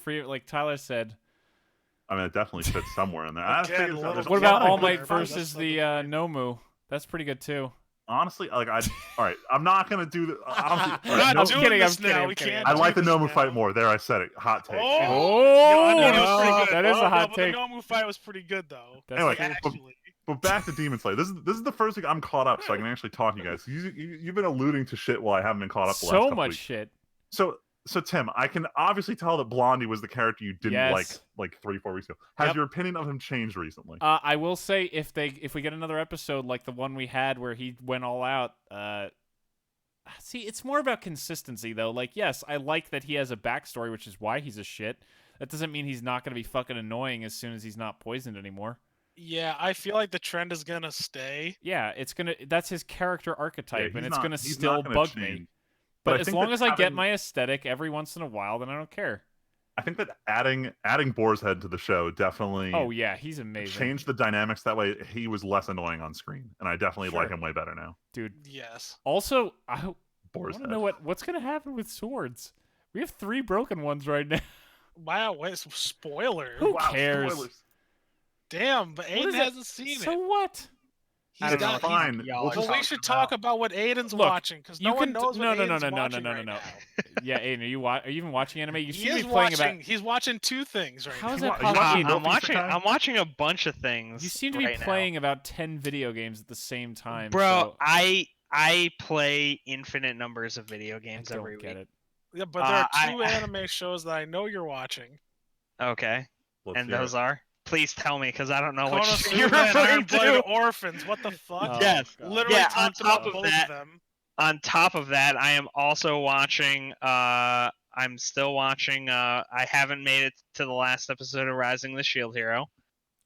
Tyler said. I mean, it definitely fits somewhere in there. I Again, figured a little there's What a lot about of All good- Might That's versus not the the point. Nomu? That's pretty good too. Honestly, like all right, I'm not gonna do the. I don't think, We're all right, not no- I'm doing kidding, this I'm kidding, now. I'm We kidding. can't. I like the do this Nomu now. fight more. There, I said it. Hot take. Oh, I think it was pretty good. that is a hot but take. The Nomu fight was pretty good though. That's Anyway, true. Actually. But back to Demon Slayer. This is the first week I'm caught up, so I can actually talk to you guys. You've been alluding to shit while I haven't been caught up the last So couple much weeks. shit. So Tim, I can obviously tell that Blondie was the character you didn't Yes. like 3-4 weeks ago. Has Yep. your opinion of him changed recently? I will say if we get another episode like the one we had where he went all out, see, it's more about consistency though. Like, yes, I like that he has a backstory, which is why he's a shit. That doesn't mean he's not gonna be fucking annoying as soon as he's not poisoned anymore. Yeah, I feel like the trend is gonna stay. Yeah, that's his character archetype, Yeah, and he's it's not- gonna he's still not gonna bug me. change. But I as think long that as I get having- my aesthetic every once in a while, then I don't care. I think that adding Boar's Head to the show definitely Oh yeah, he's amazing, changed the dynamics. That way, he was less annoying on screen, and I definitely like Sure. him way better now. dude. Yes. Also, I Boar's want to Head. know what's gonna happen with swords. We have 3 broken ones right now. Wow, wait, spoiler. Who Wow, cares? spoilers. Damn, but What Aiden is it? hasn't seen So it. what? He's It's got fine. y'all We'll are just Well, we talking should talk about what Aiden's Look, watching because no one knows what Aiden's watching right now. Yeah, Aiden, are you even watching anime? You He seem to is be playing watching. about. He's watching 2 things right How now. is You that wa- you possible? watching Aiden, Milky Time? I'm watching a bunch of things. you seem to be right now. playing about 10 video games at the same time, Bro, so I play infinite numbers of video I games don't every get week. it. Yeah, but there are I- 2 anime shows that I know you're watching. Okay, Let's and hear those it. are. Please tell me, because I don't know what Konosuba you're and referring Iron-Blooded to. Orphans. What the fuck? Oh, Yes. God. Literally Yeah, talked on top about of both that- of them. On top of that, I am also watching. I'm still watching. I haven't made it to the last episode of Rising the Shield Hero.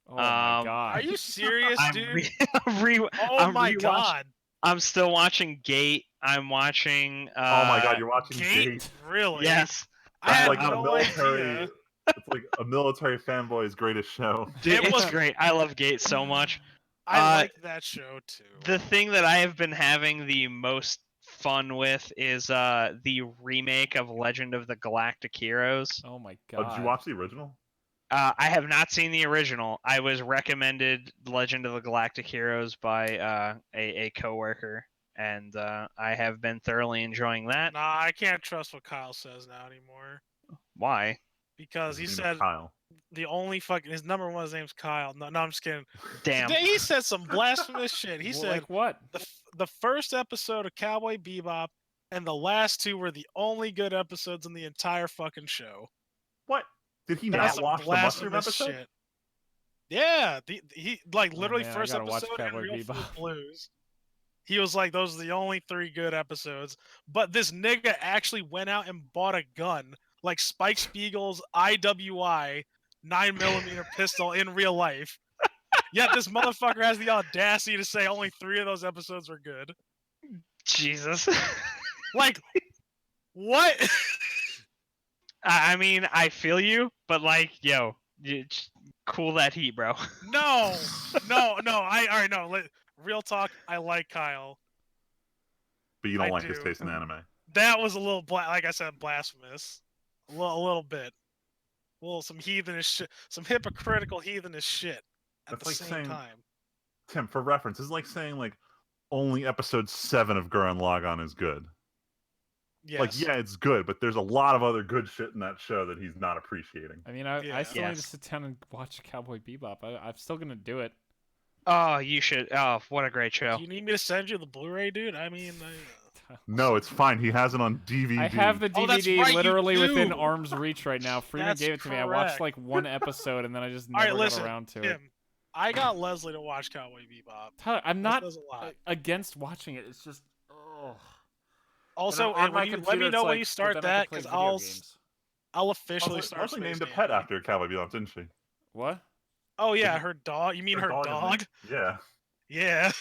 Oh my god. Are you serious, I'm dude? oh Oh my god. I'm still watching Gate. I'm watching. Oh my god, you're watching Gate? Gate. Really? Yes, I That's had like a no military. idea. It's like a military fanboy's greatest show. dude, It it's was- great. I love Gate so much. I like that show too. The thing that I have been having the most fun with is the remake of Legend of the Galactic Heroes. Oh my Oh, god. did you watch the original? I have not seen the original. I was recommended Legend of the Galactic Heroes by a coworker, and I have been thoroughly enjoying that. Nah, I can't trust what Kyle says now anymore. Why? Because he His name said is Kyle. the only fucking his number one, his name's Kyle. No, I'm just kidding. Damn. Today he said some blasphemous shit. He Well, said like what? the first episode of Cowboy Bebop and the last 2 were the only good episodes in the entire fucking show. What? Did he That's not some watch the mushroom blasphemous episode? shit. Yeah, he like Oh, literally man, I first gotta watch episode and Cowboy Real Food Bebop. Blues. He was like, those are the only 3 good episodes. But this nigga actually went out and bought a gun, like Spike Spiegel's IWI 9mm pistol in real life. Yet this motherfucker has the audacity to say only 3 of those episodes were good. Jesus. Like, what? I mean, I feel you, but like, yo, cool that heat, bro. No. All right, no. Real talk, I like Kyle. But you don't I like his do. taste in anime. That was a little, like I said, blasphemous. A little bit. Some heathenish shit. Some hypocritical heathenish shit at That's the like same saying- time. Tim, for reference, it's like saying like only episode 7 of Gurren Lagann is good. Yes. Like, yeah, it's good, but there's a lot of other good shit in that show that he's not appreciating. I mean, I Yeah. still need to Yes. sit down and watch Cowboy Bebop. I'm still gonna do it. Oh, you should. Oh, what a great Do show. you need me to send you the Blu-ray, dude? I mean, No, it's fine. He has it on DVD. I have the Oh, that's DVD right, you literally within do. arm's reach right now. Freeman That's gave it to me. I watched correct. like one episode and then I just all never right, got listen, around to it. Tim. I got Leslie to watch Cowboy Bebop. Tyler, I'm That not says a lot. against watching it. It's just, oh. Also, on my when you computer, let me it's know when like, you but start then I can that, play because video games. I'll officially start. Leslie Space named a Dandy. pet after Cowboy Bebop, didn't she? What? Oh yeah, her dog. You mean her is dog? named- Yeah. Yeah.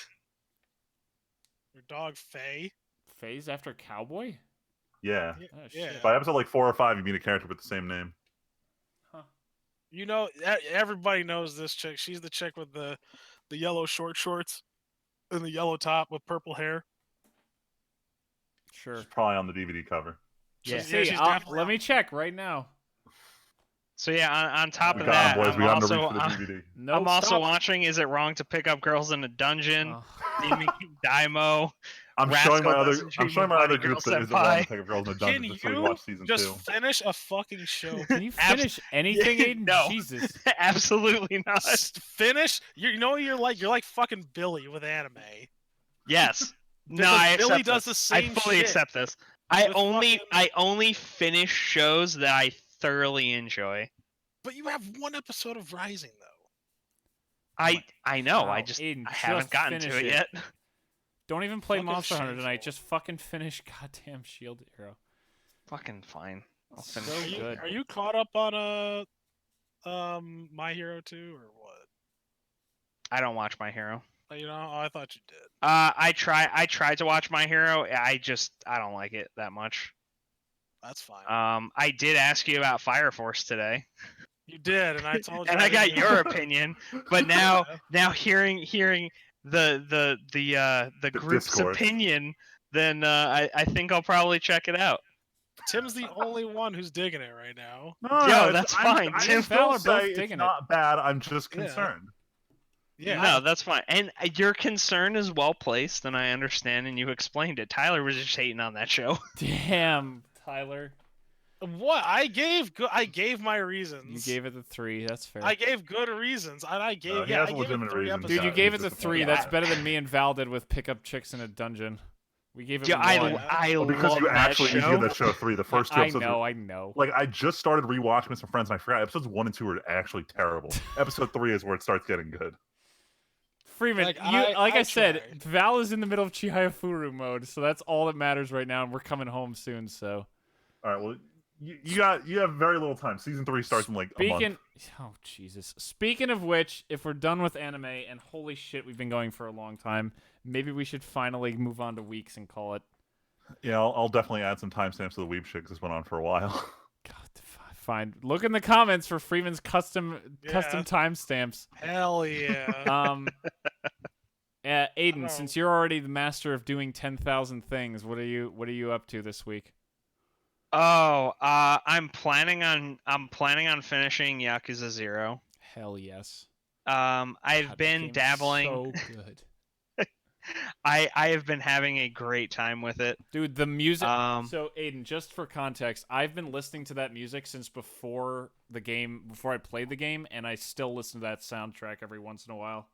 Her dog Faye. Phase after Cowboy? Yeah. Oh, Yeah. shit. By episode like 4 or 5, you meet a character with the same name. Huh. You know, everybody knows this chick. She's the chick with the yellow short shorts and the yellow top with purple hair. Sure. She's probably on the DVD cover. Yeah. She's definitely. Let me check right now. So yeah, on top We of got that, him, boys. I'm We got him to also reach for the DVD. Nope. I'm also Stop. watching Is It Wrong to Pick Up Girls in a Dungeon? Oh. Demon King Daimo. I'm Rascal showing my other. doesn't I'm treat showing me my other Bunny Girl group that is wrong to Senpai. pick up girls in the Can dungeon just so we you watch season just 2. finish a fucking show? Can you finish anything, Aiden? No. Jesus. Absolutely not. Finish. You know you're like fucking Billy with anime. Yes. No, Because I Billy accept does this. the I same fully shit accept this. I with only finish shows that I thoroughly enjoy. But you have one episode of Rising though. I know. Wow, I just Aiden, I haven't just gotten finish to it it. yet. Don't even play Fucking Monster Hunter tonight. shameful. Just fucking finish goddamn Shield Hero. Fucking fine. I'll So finish it. good. Are you caught up on My Hero 2 or what? I don't watch My Hero. You know, oh, I thought you did. I tried to watch My Hero. I don't like it that much. That's fine. I did ask you about Fire Force today, You did, and I told you. and I got didn't your even- opinion. But now hearing the group's Discord. opinion, then I think I'll probably check it out. Tim's the only one who's digging it right now. Yo, that's fine. I Tim and Val are still both say digging it's it. not bad. I'm just Yeah. concerned. Yeah. No, that's fine. And your concern is well placed, and I understand, and you explained it. Tyler was just hating on that show. Damn, Tyler. What? I gave my reasons. You gave it the 3. That's fair. I gave good reasons, and I gave. he yeah, has I gave legitimate it 3 reasons. episodes. Dude, you Yeah, gave he's it the just 3. a That's bad- better than me and Val did with Pick Up Chicks in a Dungeon. We gave it Yeah, 1. Well, because love you that actually show. give that show 3. The first 2 I episodes. know, I know. Like I just started rewatching with some friends, and I forgot episodes 1 and 2 are actually terrible. Episode 3 is where it starts getting good. Freeman, Like, I I said, tried. Val is in the middle of Chihayafuru mode, so that's all that matters right now, and we're coming home soon, so. All right, well, you have very little time. Season 3 starts in like a month. Oh, Jesus. Speaking of which, if we're done with anime, and holy shit, we've been going for a long time, maybe we should finally move on to weeks and call it. Yeah, I'll definitely add some timestamps to the Weeb shit because this went on for a while. God, fine. Look in the comments for Freeman's custom timestamps. Hell yeah. Aiden, know. since you're already the master of doing 10,000 things, what are you up to this week? Oh, I'm planning on finishing Yakuza 0. Hell yes. I've God, that been game is dabbling. So good. I have been having a great time with it. Dude, the music. So Aiden, just for context, I've been listening to that music since before I played the game, and I still listen to that soundtrack every once in a while.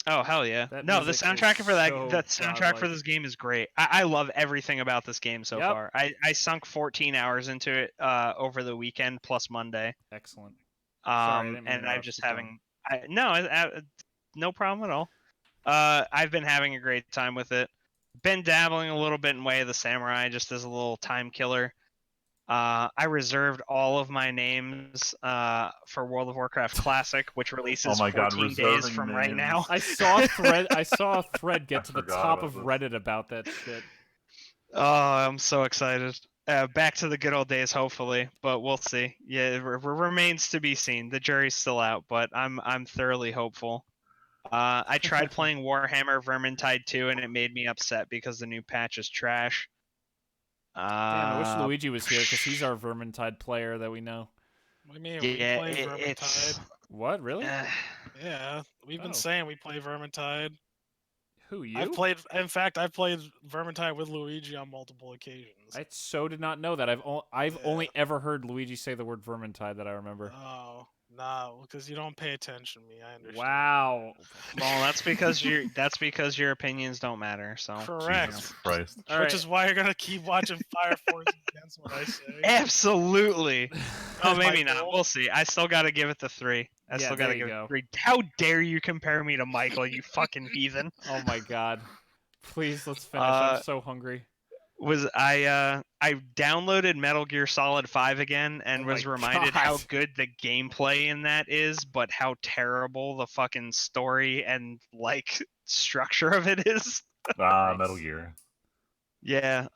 Oh hell yeah! That No, the music soundtrack is for that so soundtrack for godlike. this game is great. I love everything about this game so Yep. far. I sunk 14 hours into it over the weekend plus Monday. Excellent. Sorry, I didn't mean to And I'm interrupt. just Keep going. having no problem at all. I've been having a great time with it. Been dabbling a little bit in Way of the Samurai just as a little time killer. I reserved all of my names for World of Warcraft Classic, which releases Oh my God, 14 days reserving from right names. now. I saw a thread get to the forgot top about of this. Reddit about that shit. Oh, I'm so excited. Back to the good old days, hopefully, but we'll see. Yeah, it remains to be seen. The jury's still out, but I'm thoroughly hopeful. I tried playing Warhammer Vermintide 2, and it made me upset because the new patch is trash. Damn, I wish Luigi was here because he's our Vermintide player that we know. What do you mean? Yeah, we play it's. Vermintide. What, really? Yeah, we've been Oh. saying we play Vermintide. Who, you? I've played Vermintide with Luigi on multiple occasions. I so did not know that. I've only ever heard Luigi say the word Vermintide that I remember. Oh Nah, because you don't pay attention to me. I understand. Wow. Well, that's because your opinions don't matter. So Correct. Jesus Christ. All Which right. is why you're gonna keep watching Fire Force against what I say. absolutely. Oh, maybe not. Michael? We'll see. I still got to give it the 3. I Yeah, still there got to you give it go. 3. How dare you compare me to Michael? You fucking heathen. Oh my god. Please, let's finish. I'm so hungry. I downloaded Metal Gear Solid 5 again and Oh was my reminded how God. good the gameplay in that is, but how terrible the fucking story and like structure of it is. Nice. Metal Gear. Yeah.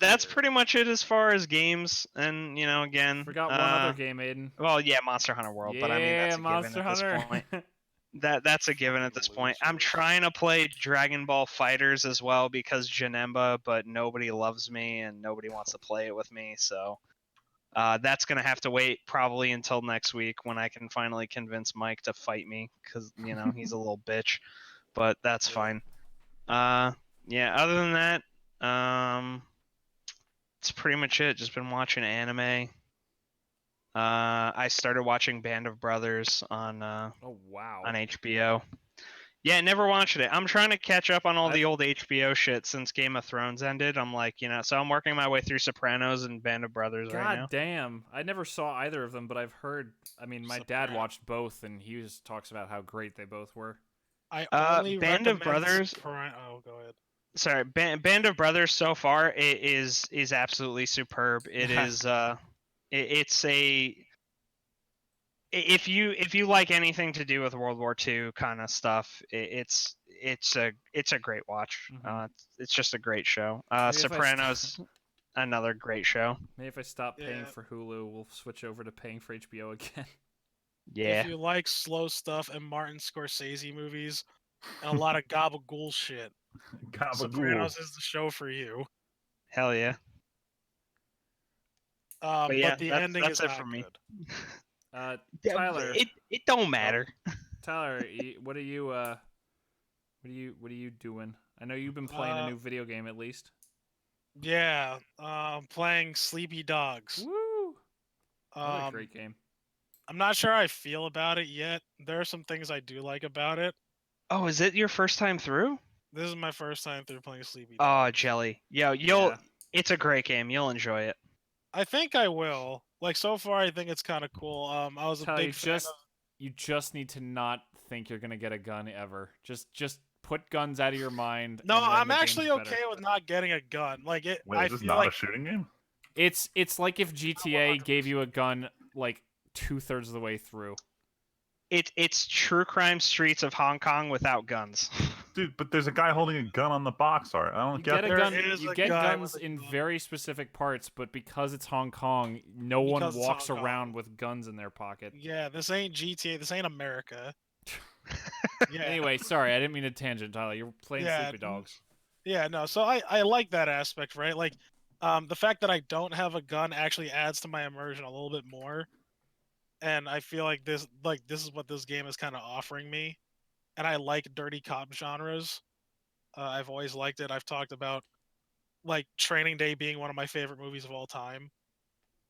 That's pretty much it as far as games. And again, Forgot one other game, Aiden. well, yeah, Monster Hunter World, but I mean that's a given Monster at this Hunter. point. That's a given at Fucking this point. I'm losers. trying to play Dragon Ball Fighters as well because Janemba, but nobody loves me and nobody wants to play it with me. So that's gonna have to wait probably until next week when I can finally convince Mike to fight me because he's a little bitch. But that's Yeah. fine. Yeah. Other than that, that's pretty much it. Just been watching anime. I started watching Band of Brothers on Oh wow. on HBO. Yeah, never watched it. I'm trying to catch up on all the I've- old HBO shit since Game of Thrones ended. I'm like, so I'm working my way through Sopranos and Band of Brothers right now. God damn. I never saw either of them, but I've heard. I mean, my dad watched both, and he just talks about how great they both were. I only Band of recommend Brothers- Oh, go ahead. Sorry, Band of Brothers so far is absolutely superb. It is it's a if you like anything to do with World War II kind of stuff, it's a great watch. Mhm. It's just a great show. Maybe if I Sopranos, another great show. Maybe if I stop paying Yeah. for Hulu, we'll switch over to paying for HBO again. Yeah. If you like slow stuff and Martin Scorsese movies and a lot of gabagool shit, Gabagool. Sopranos is the show for you. Hell yeah. But yeah, the that's- ending that's is it not for me. good. Tyler. It don't matter. Tyler, what are you doing? I know you've been playing a new video game at least. Yeah, playing Sleepy Dogs. Woo! Another great game. I'm not sure how I feel about it yet. There are some things I do like about it. Oh, is it your first time through? This is my first time through playing Sleepy Oh, Dogs. jelly. Yo, Yeah. it's a great game. You'll enjoy it. I think I will. Like so far, I think it's kind of cool. I was a Tyler, big fan of. you just need to not think you're gonna get a gun ever. Just put guns out of your mind. No, and then I'm the game's actually better. okay with not getting a gun. Like it. Wait, I is this feel not like a shooting game? It's like if GTA gave you a gun like 2/3 of the way through. It's true crime streets of Hong Kong without guns. Dude, but there's a guy holding a gun on the box art. I don't You get get a There gun. is You a get guy guns with a in gun. very specific parts, but because it's Hong Kong, no one Because it's walks Hong Kong. around with guns in their pocket. Yeah, this ain't GTA. This ain't America. Yeah. Anyway, sorry, I didn't mean to tangent, Tyler. You're playing Yeah, Sleepy Dogs. Yeah, no. So I like that aspect, right? Like, the fact that I don't have a gun actually adds to my immersion a little bit more, and I feel like this is what this game is kind of offering me, and I like dirty cop genres. I've always liked it. I've talked about like Training Day being one of my favorite movies of all time.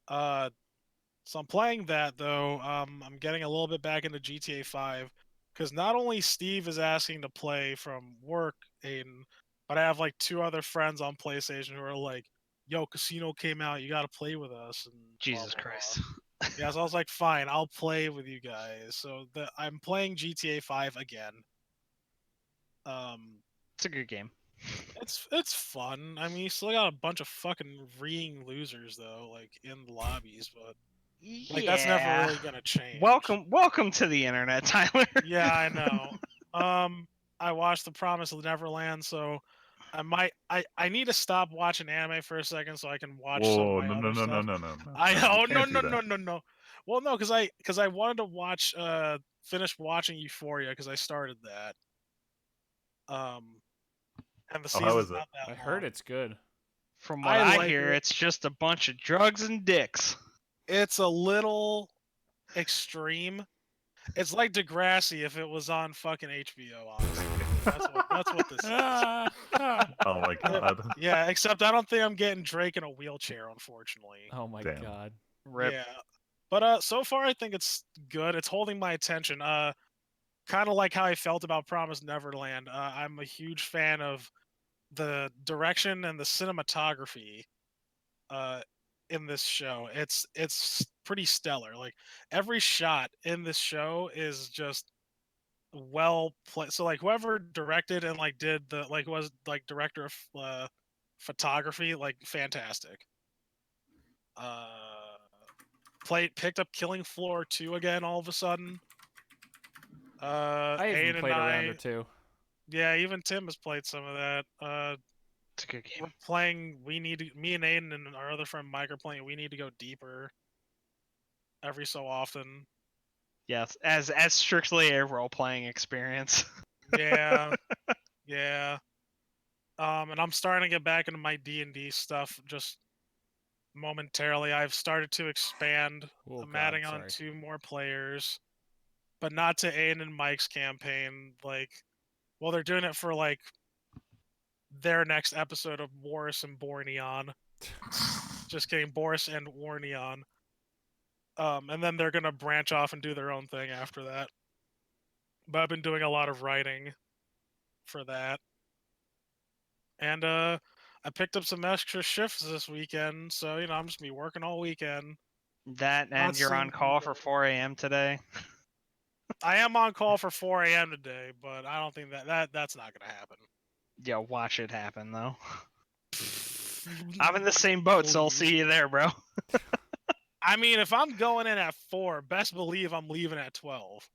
So I'm playing that though. I'm getting a little bit back into GTA 5 because not only Steve is asking to play from work, Aiden, but I have like 2 other friends on PlayStation who are like, "Yo, Casino came out. You got to play with us." And blah, Jesus blah, blah. Christ. Yeah, so I was like, "Fine, I'll play with you guys." So I'm playing GTA 5 again. It's a good game. It's fun. I mean, you still got a bunch of fucking reeing losers though, like in the lobbies, but like that's never really gonna change. Welcome to the internet, Tyler. Yeah, I know. I watched The Promise of Neverland, so I need to stop watching anime for a second so I can watch some Whoa, of my no, no, other no, no, stuff. no, no, no. I You oh no can't no do no that. no no. Well, no, because I wanted to watch finish watching Euphoria because I started that. And the Oh, how season's is it? not that I heard long. it's good. From what I I like hear, it. it's just a bunch of drugs and dicks. It's a little extreme. It's like Degrassi if it was on fucking HBO, honestly. That's what this is. Oh my god. Yeah, except I don't think I'm getting Drake in a wheelchair, unfortunately. Oh my Damn. god. Rip. Yeah. But so far I think it's good. It's holding my attention. Kind of like how I felt about Promised Neverland. I'm a huge fan of the direction and the cinematography in this show. It's pretty stellar. Like every shot in this show is just well played. So like whoever directed and like did the like was like director of photography, like fantastic. Picked up Killing Floor 2 again all of a sudden. I even Aiden played and a round I, or two. yeah, even Tim has played some of that. It's a good We're game. playing. Me and Aiden and our other friend Mike are playing. We need to go deeper every so often. Yes, as strictly a role playing experience. Yeah, yeah. And I'm starting to get back into my D&D stuff just momentarily. I've started to expand. Oh, I'm God, adding on sorry. 2 more players, but not to Aiden and Mike's campaign. Like, well, they're doing it for like their next episode of Boris and Borneon. Just kidding, Boris and Warneon. And then they're gonna branch off and do their own thing after that. But I've been doing a lot of writing for that. And I picked up some extra shifts this weekend, so I'm just gonna be working all weekend. That and Not you're seeing on call people. for 4 a.m. today. I am on call for 4 a.m. today, but I don't think that's not gonna happen. Yeah, watch it happen though. I'm in the same boat, so I'll Please. see you there, bro. I mean, if I'm going in at 4, best believe I'm leaving at 12.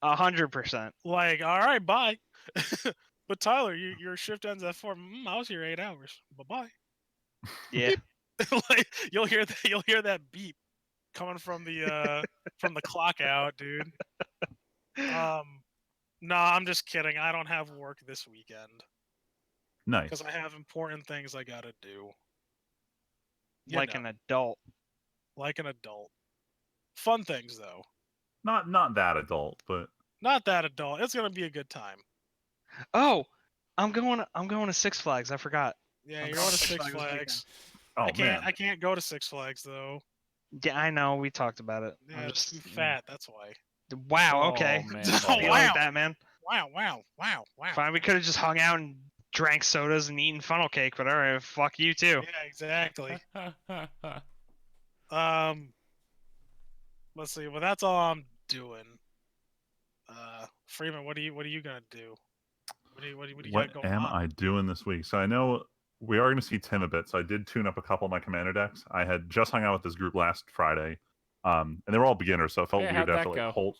100%. Like, all right, bye. But Tyler, your shift ends at 4. I was here 8 hours. Bye bye. Yeah. Like you'll hear that beep coming from the clock out, dude. No, I'm just kidding. I don't have work this weekend Nice. because I have important things I gotta do. Like an adult. Like an adult. Fun things though. Not that adult, but Not that adult. It's gonna be a good time. Oh, I'm going to Six Flags. I forgot. Yeah, I'm you're going going to to Six Six Flags this weekend. Flags. oh man, I can't go to Six Flags though. Yeah, I know. We talked about it. Yeah, I'm it's just too fat. That's why. Wow. Oh, Okay. man. Oh, Be wow. like that, man. Wow. Fine. We could have just hung out and drank sodas and eaten funnel cake, but all right, fuck you too. Yeah, exactly. Let's see. Well, that's all I'm doing. Freeman, what are you gonna do? What do you what got going am on? I doing this week? So I know we are going to see Tim a bit. So I did tune up a couple of my commander decks. I had just hung out with this group last Friday, and they were all beginners, so it felt Hey, weird how'd to have that to like go? hold.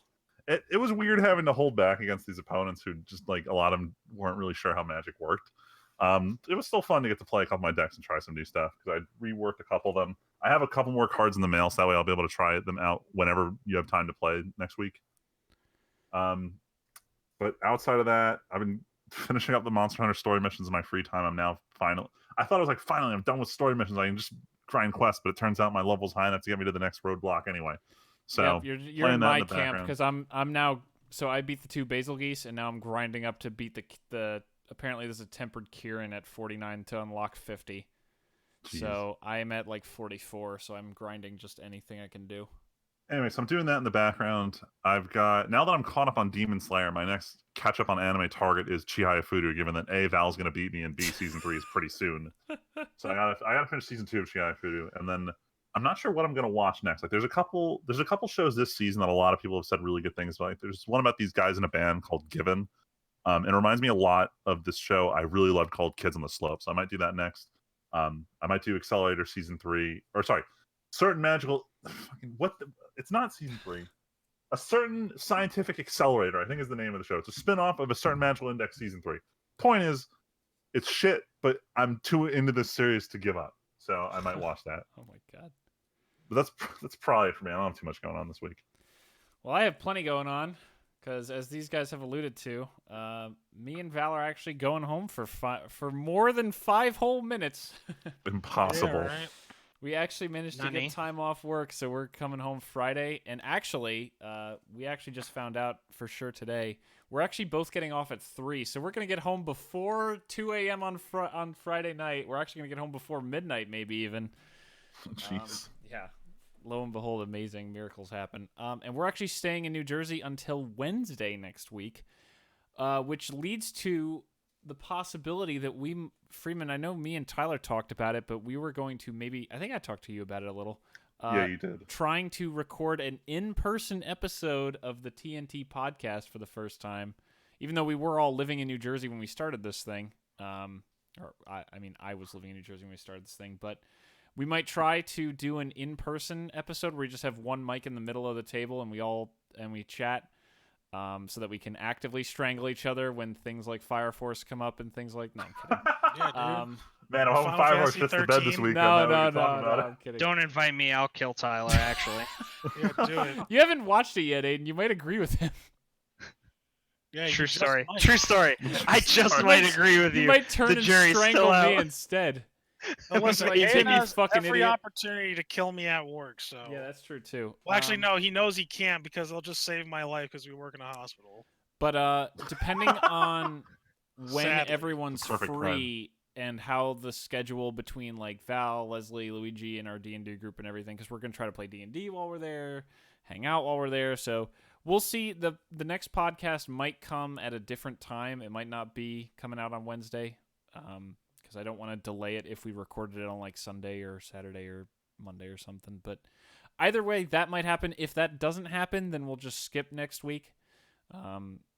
It was weird having to hold back against these opponents who just like a lot of them weren't really sure how Magic worked. It was still fun to get to play a couple of my decks and try some new stuff because I reworked a couple of them. I have a couple more cards in the mail, so that way I'll be able to try them out whenever you have time to play next week. But outside of that, I've been finishing up the Monster Hunter story missions in my free time. I'm now I thought I was like, finally, I'm done with story missions. I can just grind quests, but it turns out my level's high enough to get me to the next roadblock anyway. So yep, you're playing in that in my the camp background. because I'm now. So I beat the 2 Basil Geese, and now I'm grinding up to beat the. Apparently, there's a Tempered Kieran at 49 to unlock 50. Jeez. So I'm at like 44. So I'm grinding just anything I can do. Anyway, so I'm doing that in the background. I've got now that I'm caught up on Demon Slayer, my next catch up on anime target is Chihaya Fudu, given that A, Val's gonna beat me and B, season 3 is pretty soon. So I gotta finish season 2 of Chihaya Fudu, and then I'm not sure what I'm gonna watch next. Like there's a couple shows this season that a lot of people have said really good things about. Like, there's one about these guys in a band called Given. It reminds me a lot of this show I really loved called Kids on the Slope. So I might do that next. I might do Accelerator season 3, or sorry, certain magical it's not season 3. A certain scientific accelerator, I think is the name of the show. It's a spin-off of a certain magical index season 3. Point is, it's shit, but I'm too into this series to give up. So I might watch that. Oh my god. But that's probably it for me. I don't have too much going on this week. Well, I have plenty going on because, as these guys have alluded to, me and Val are actually going home for more than 5 whole minutes. Impossible. Yeah, right? We actually managed to Nani? get time off work, so we're coming home Friday. And actually, we actually just found out for sure today, we're actually both getting off at 3. So we're going to get home before 2 a.m. on Friday night. We're actually going to get home before midnight, maybe even. Jeez. Yeah. lo and behold, amazing miracles happen. And we're actually staying in New Jersey until Wednesday next week, which leads to the possibility that Freeman, I know me and Tyler talked about it, but we were going to I think I talked to you about it a little. Yeah, you did. Trying to record an in-person episode of the TNT podcast for the first time, even though we were all living in New Jersey when we started this thing. I was living in New Jersey when we started this thing, but we might try to do an in-person episode where we just have one mic in the middle of the table and we chat. So that we can actively strangle each other when things like Fire Force come up and things like. No, I'm kidding. Yeah, dude. Man, I'm hoping Final Fire Force Fantasy gets to bed this 13? weekend. No, now that we're talking about I'm kidding. Don't invite me. I'll kill Tyler. Actually. Yeah, do it. You haven't watched it yet, Aiden. You might agree with him. Yeah, you True just story. might. True story. I just might agree with you. You might turn The and jury's strangle still me out. instead. And listen, Like, you Aiden has fucking every idiot. opportunity to kill me at work, so. Yeah, that's true too. Well, actually, no, he knows he can't because he'll just save my life because we work in a hospital. But depending on when Sadly. everyone's Perfect free and how the schedule between like Val, Leslie, Luigi, and our D&D group and everything, because we're gonna try to play D&D while we're there, hang out while we're there. So we'll see. The next podcast might come at a different time. It might not be coming out on Wednesday, because I don't want to delay it if we recorded it on like Sunday or Saturday or Monday or something. But either way, that might happen. If that doesn't happen, then we'll just skip next week.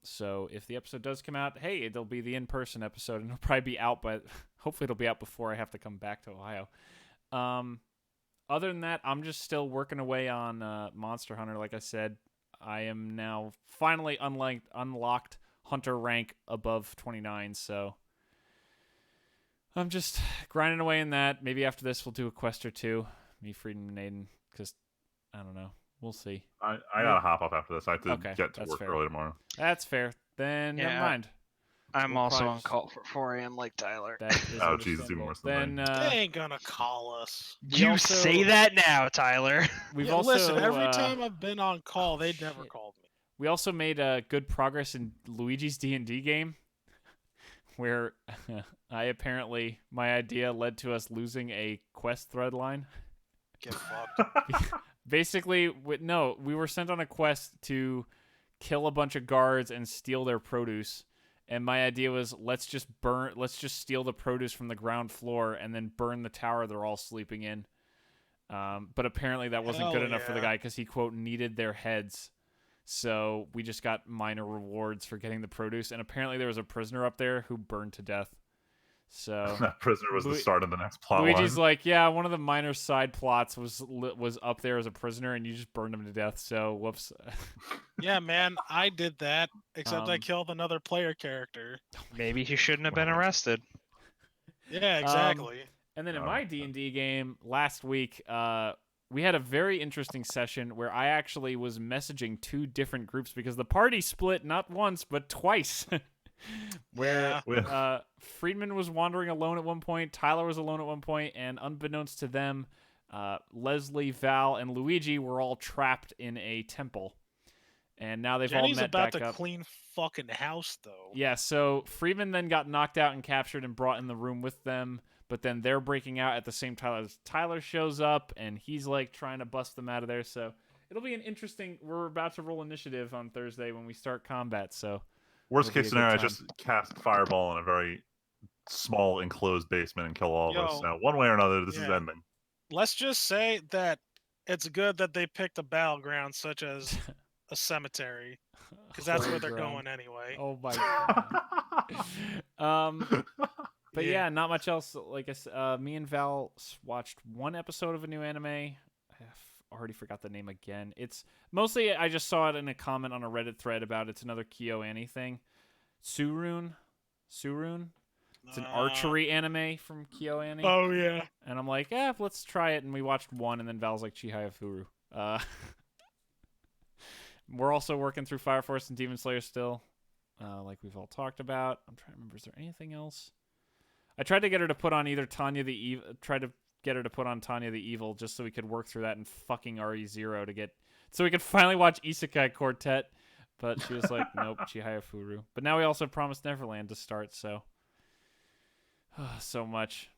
So if the episode does come out, hey, it'll be the in-person episode, and it'll probably be out, but hopefully it'll be out before I have to come back to Ohio. Other than that, I'm just still working away on Monster Hunter. Like I said, I am now finally unlocked Hunter rank above 29, so I'm just grinding away in that. Maybe after this we'll do a quest or two, me, Frieden, and Aiden, because I don't know. We'll see. I gotta hop off after this. I have to Okay, get to that's work fair. early tomorrow. That's fair. Then Yeah. never mind. I'm We'll also probably on just- call for 4 a.m. like Tyler. That is Oh, Jesus, even understandable. worse than Then They ain't gonna call us. we You also- say that now, Tyler. We've Yeah, also listen, every time I've been on call, they never shit. called me. we also made good progress in Luigi's D&D game, where my idea led to us losing a quest thread line. Get fucked. Basically, we were sent on a quest to kill a bunch of guards and steal their produce. And my idea was let's just steal the produce from the ground floor and then burn the tower they're all sleeping in. But apparently that wasn't good Hell enough for the yeah. guy because he, quote, needed their heads. So we just got minor rewards for getting the produce. And apparently there was a prisoner up there who burned to death. So That prisoner was the Lu- start of the next plot Luigi's line. like, yeah, one of the minor side plots was up there as a prisoner, and you just burned him to death. So whoops. Yeah, man, I did that, except I Um, killed another player character. Maybe he shouldn't have been Wow. arrested. Yeah, exactly. And then in Oh, my God. D&D game last week, we had a very interesting session where I actually was messaging two different groups because the party split not once but twice. Where Yeah. Friedman was wandering alone at one point, Tyler was alone at one point, and unbeknownst to them, Leslie, Val, and Luigi were all trapped in a temple. And now they've Jenny's all met about back to up. clean fucking house, though. Yeah, so Freeman then got knocked out and captured and brought in the room with them, but then they're breaking out at the same time as Tyler shows up, and he's like trying to bust them out of there. So it'll be an interesting. We're about to roll initiative on Thursday when we start combat. So Worst it'll be case a good scenario, I time. just cast fireball in a very small enclosed basement and kill all of us. Yo. Now, one way or another, this is Yeah. ending. Let's just say that it's good that they picked a battleground such as a cemetery, because that's where they're Holy going ground. anyway. Oh my god. But yeah, not much else. Like I said, me and Val watched one episode of a new anime. I already forgot the name again. It's mostly I just saw it in a comment on a Reddit thread about it's another KyoAni thing. Surun. It's an archery anime from KyoAni. Oh yeah. And I'm like, let's try it. And we watched one, and then Val's like, Chihaya Furu. We're also working through Fire Force and Demon Slayer still, like we've all talked about. I'm trying to remember, is there anything else? I tried to get her to put on either Tanya the Evil, Tanya the Evil, just so we could work through that in fucking RE0 so we could finally watch Isekai Quartet. But she was like, nope, Chihaya Furu. But now we also promised Neverland to start, so. So much.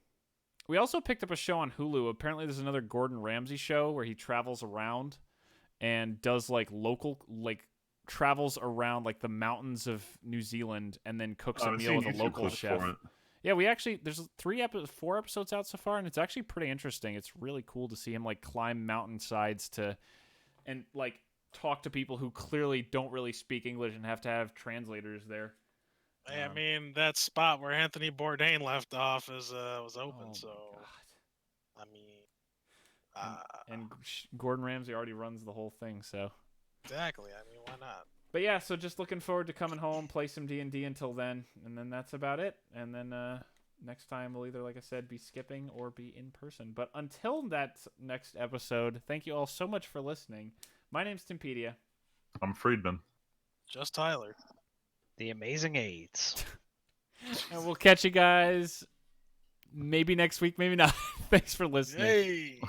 We also picked up a show on Hulu. Apparently, there's another Gordon Ramsay show where he travels around and does like local, like travels around like the mountains of New Zealand and then cooks a I've meal seen with a YouTube local clips chef. for it. Yeah, there's 4 episodes out so far, and it's actually pretty interesting. It's really cool to see him like climb mountainsides and like talk to people who clearly don't really speak English and have to have translators there. Hey, I mean, that spot where Anthony Bourdain left off was open, Oh so my I mean, God. And Gordon Ramsay already runs the whole thing, so. exactly. I mean, why not? But yeah, so just looking forward to coming home, play some D&D until then, and then that's about it. And then next time we'll either, like I said, be skipping or be in person. But until that next episode, thank you all so much for listening. My name's Timpedia. I'm Friedman. Just Tyler. The Amazing AIDS. And we'll catch you guys maybe next week, maybe not. Thanks for listening. Hey.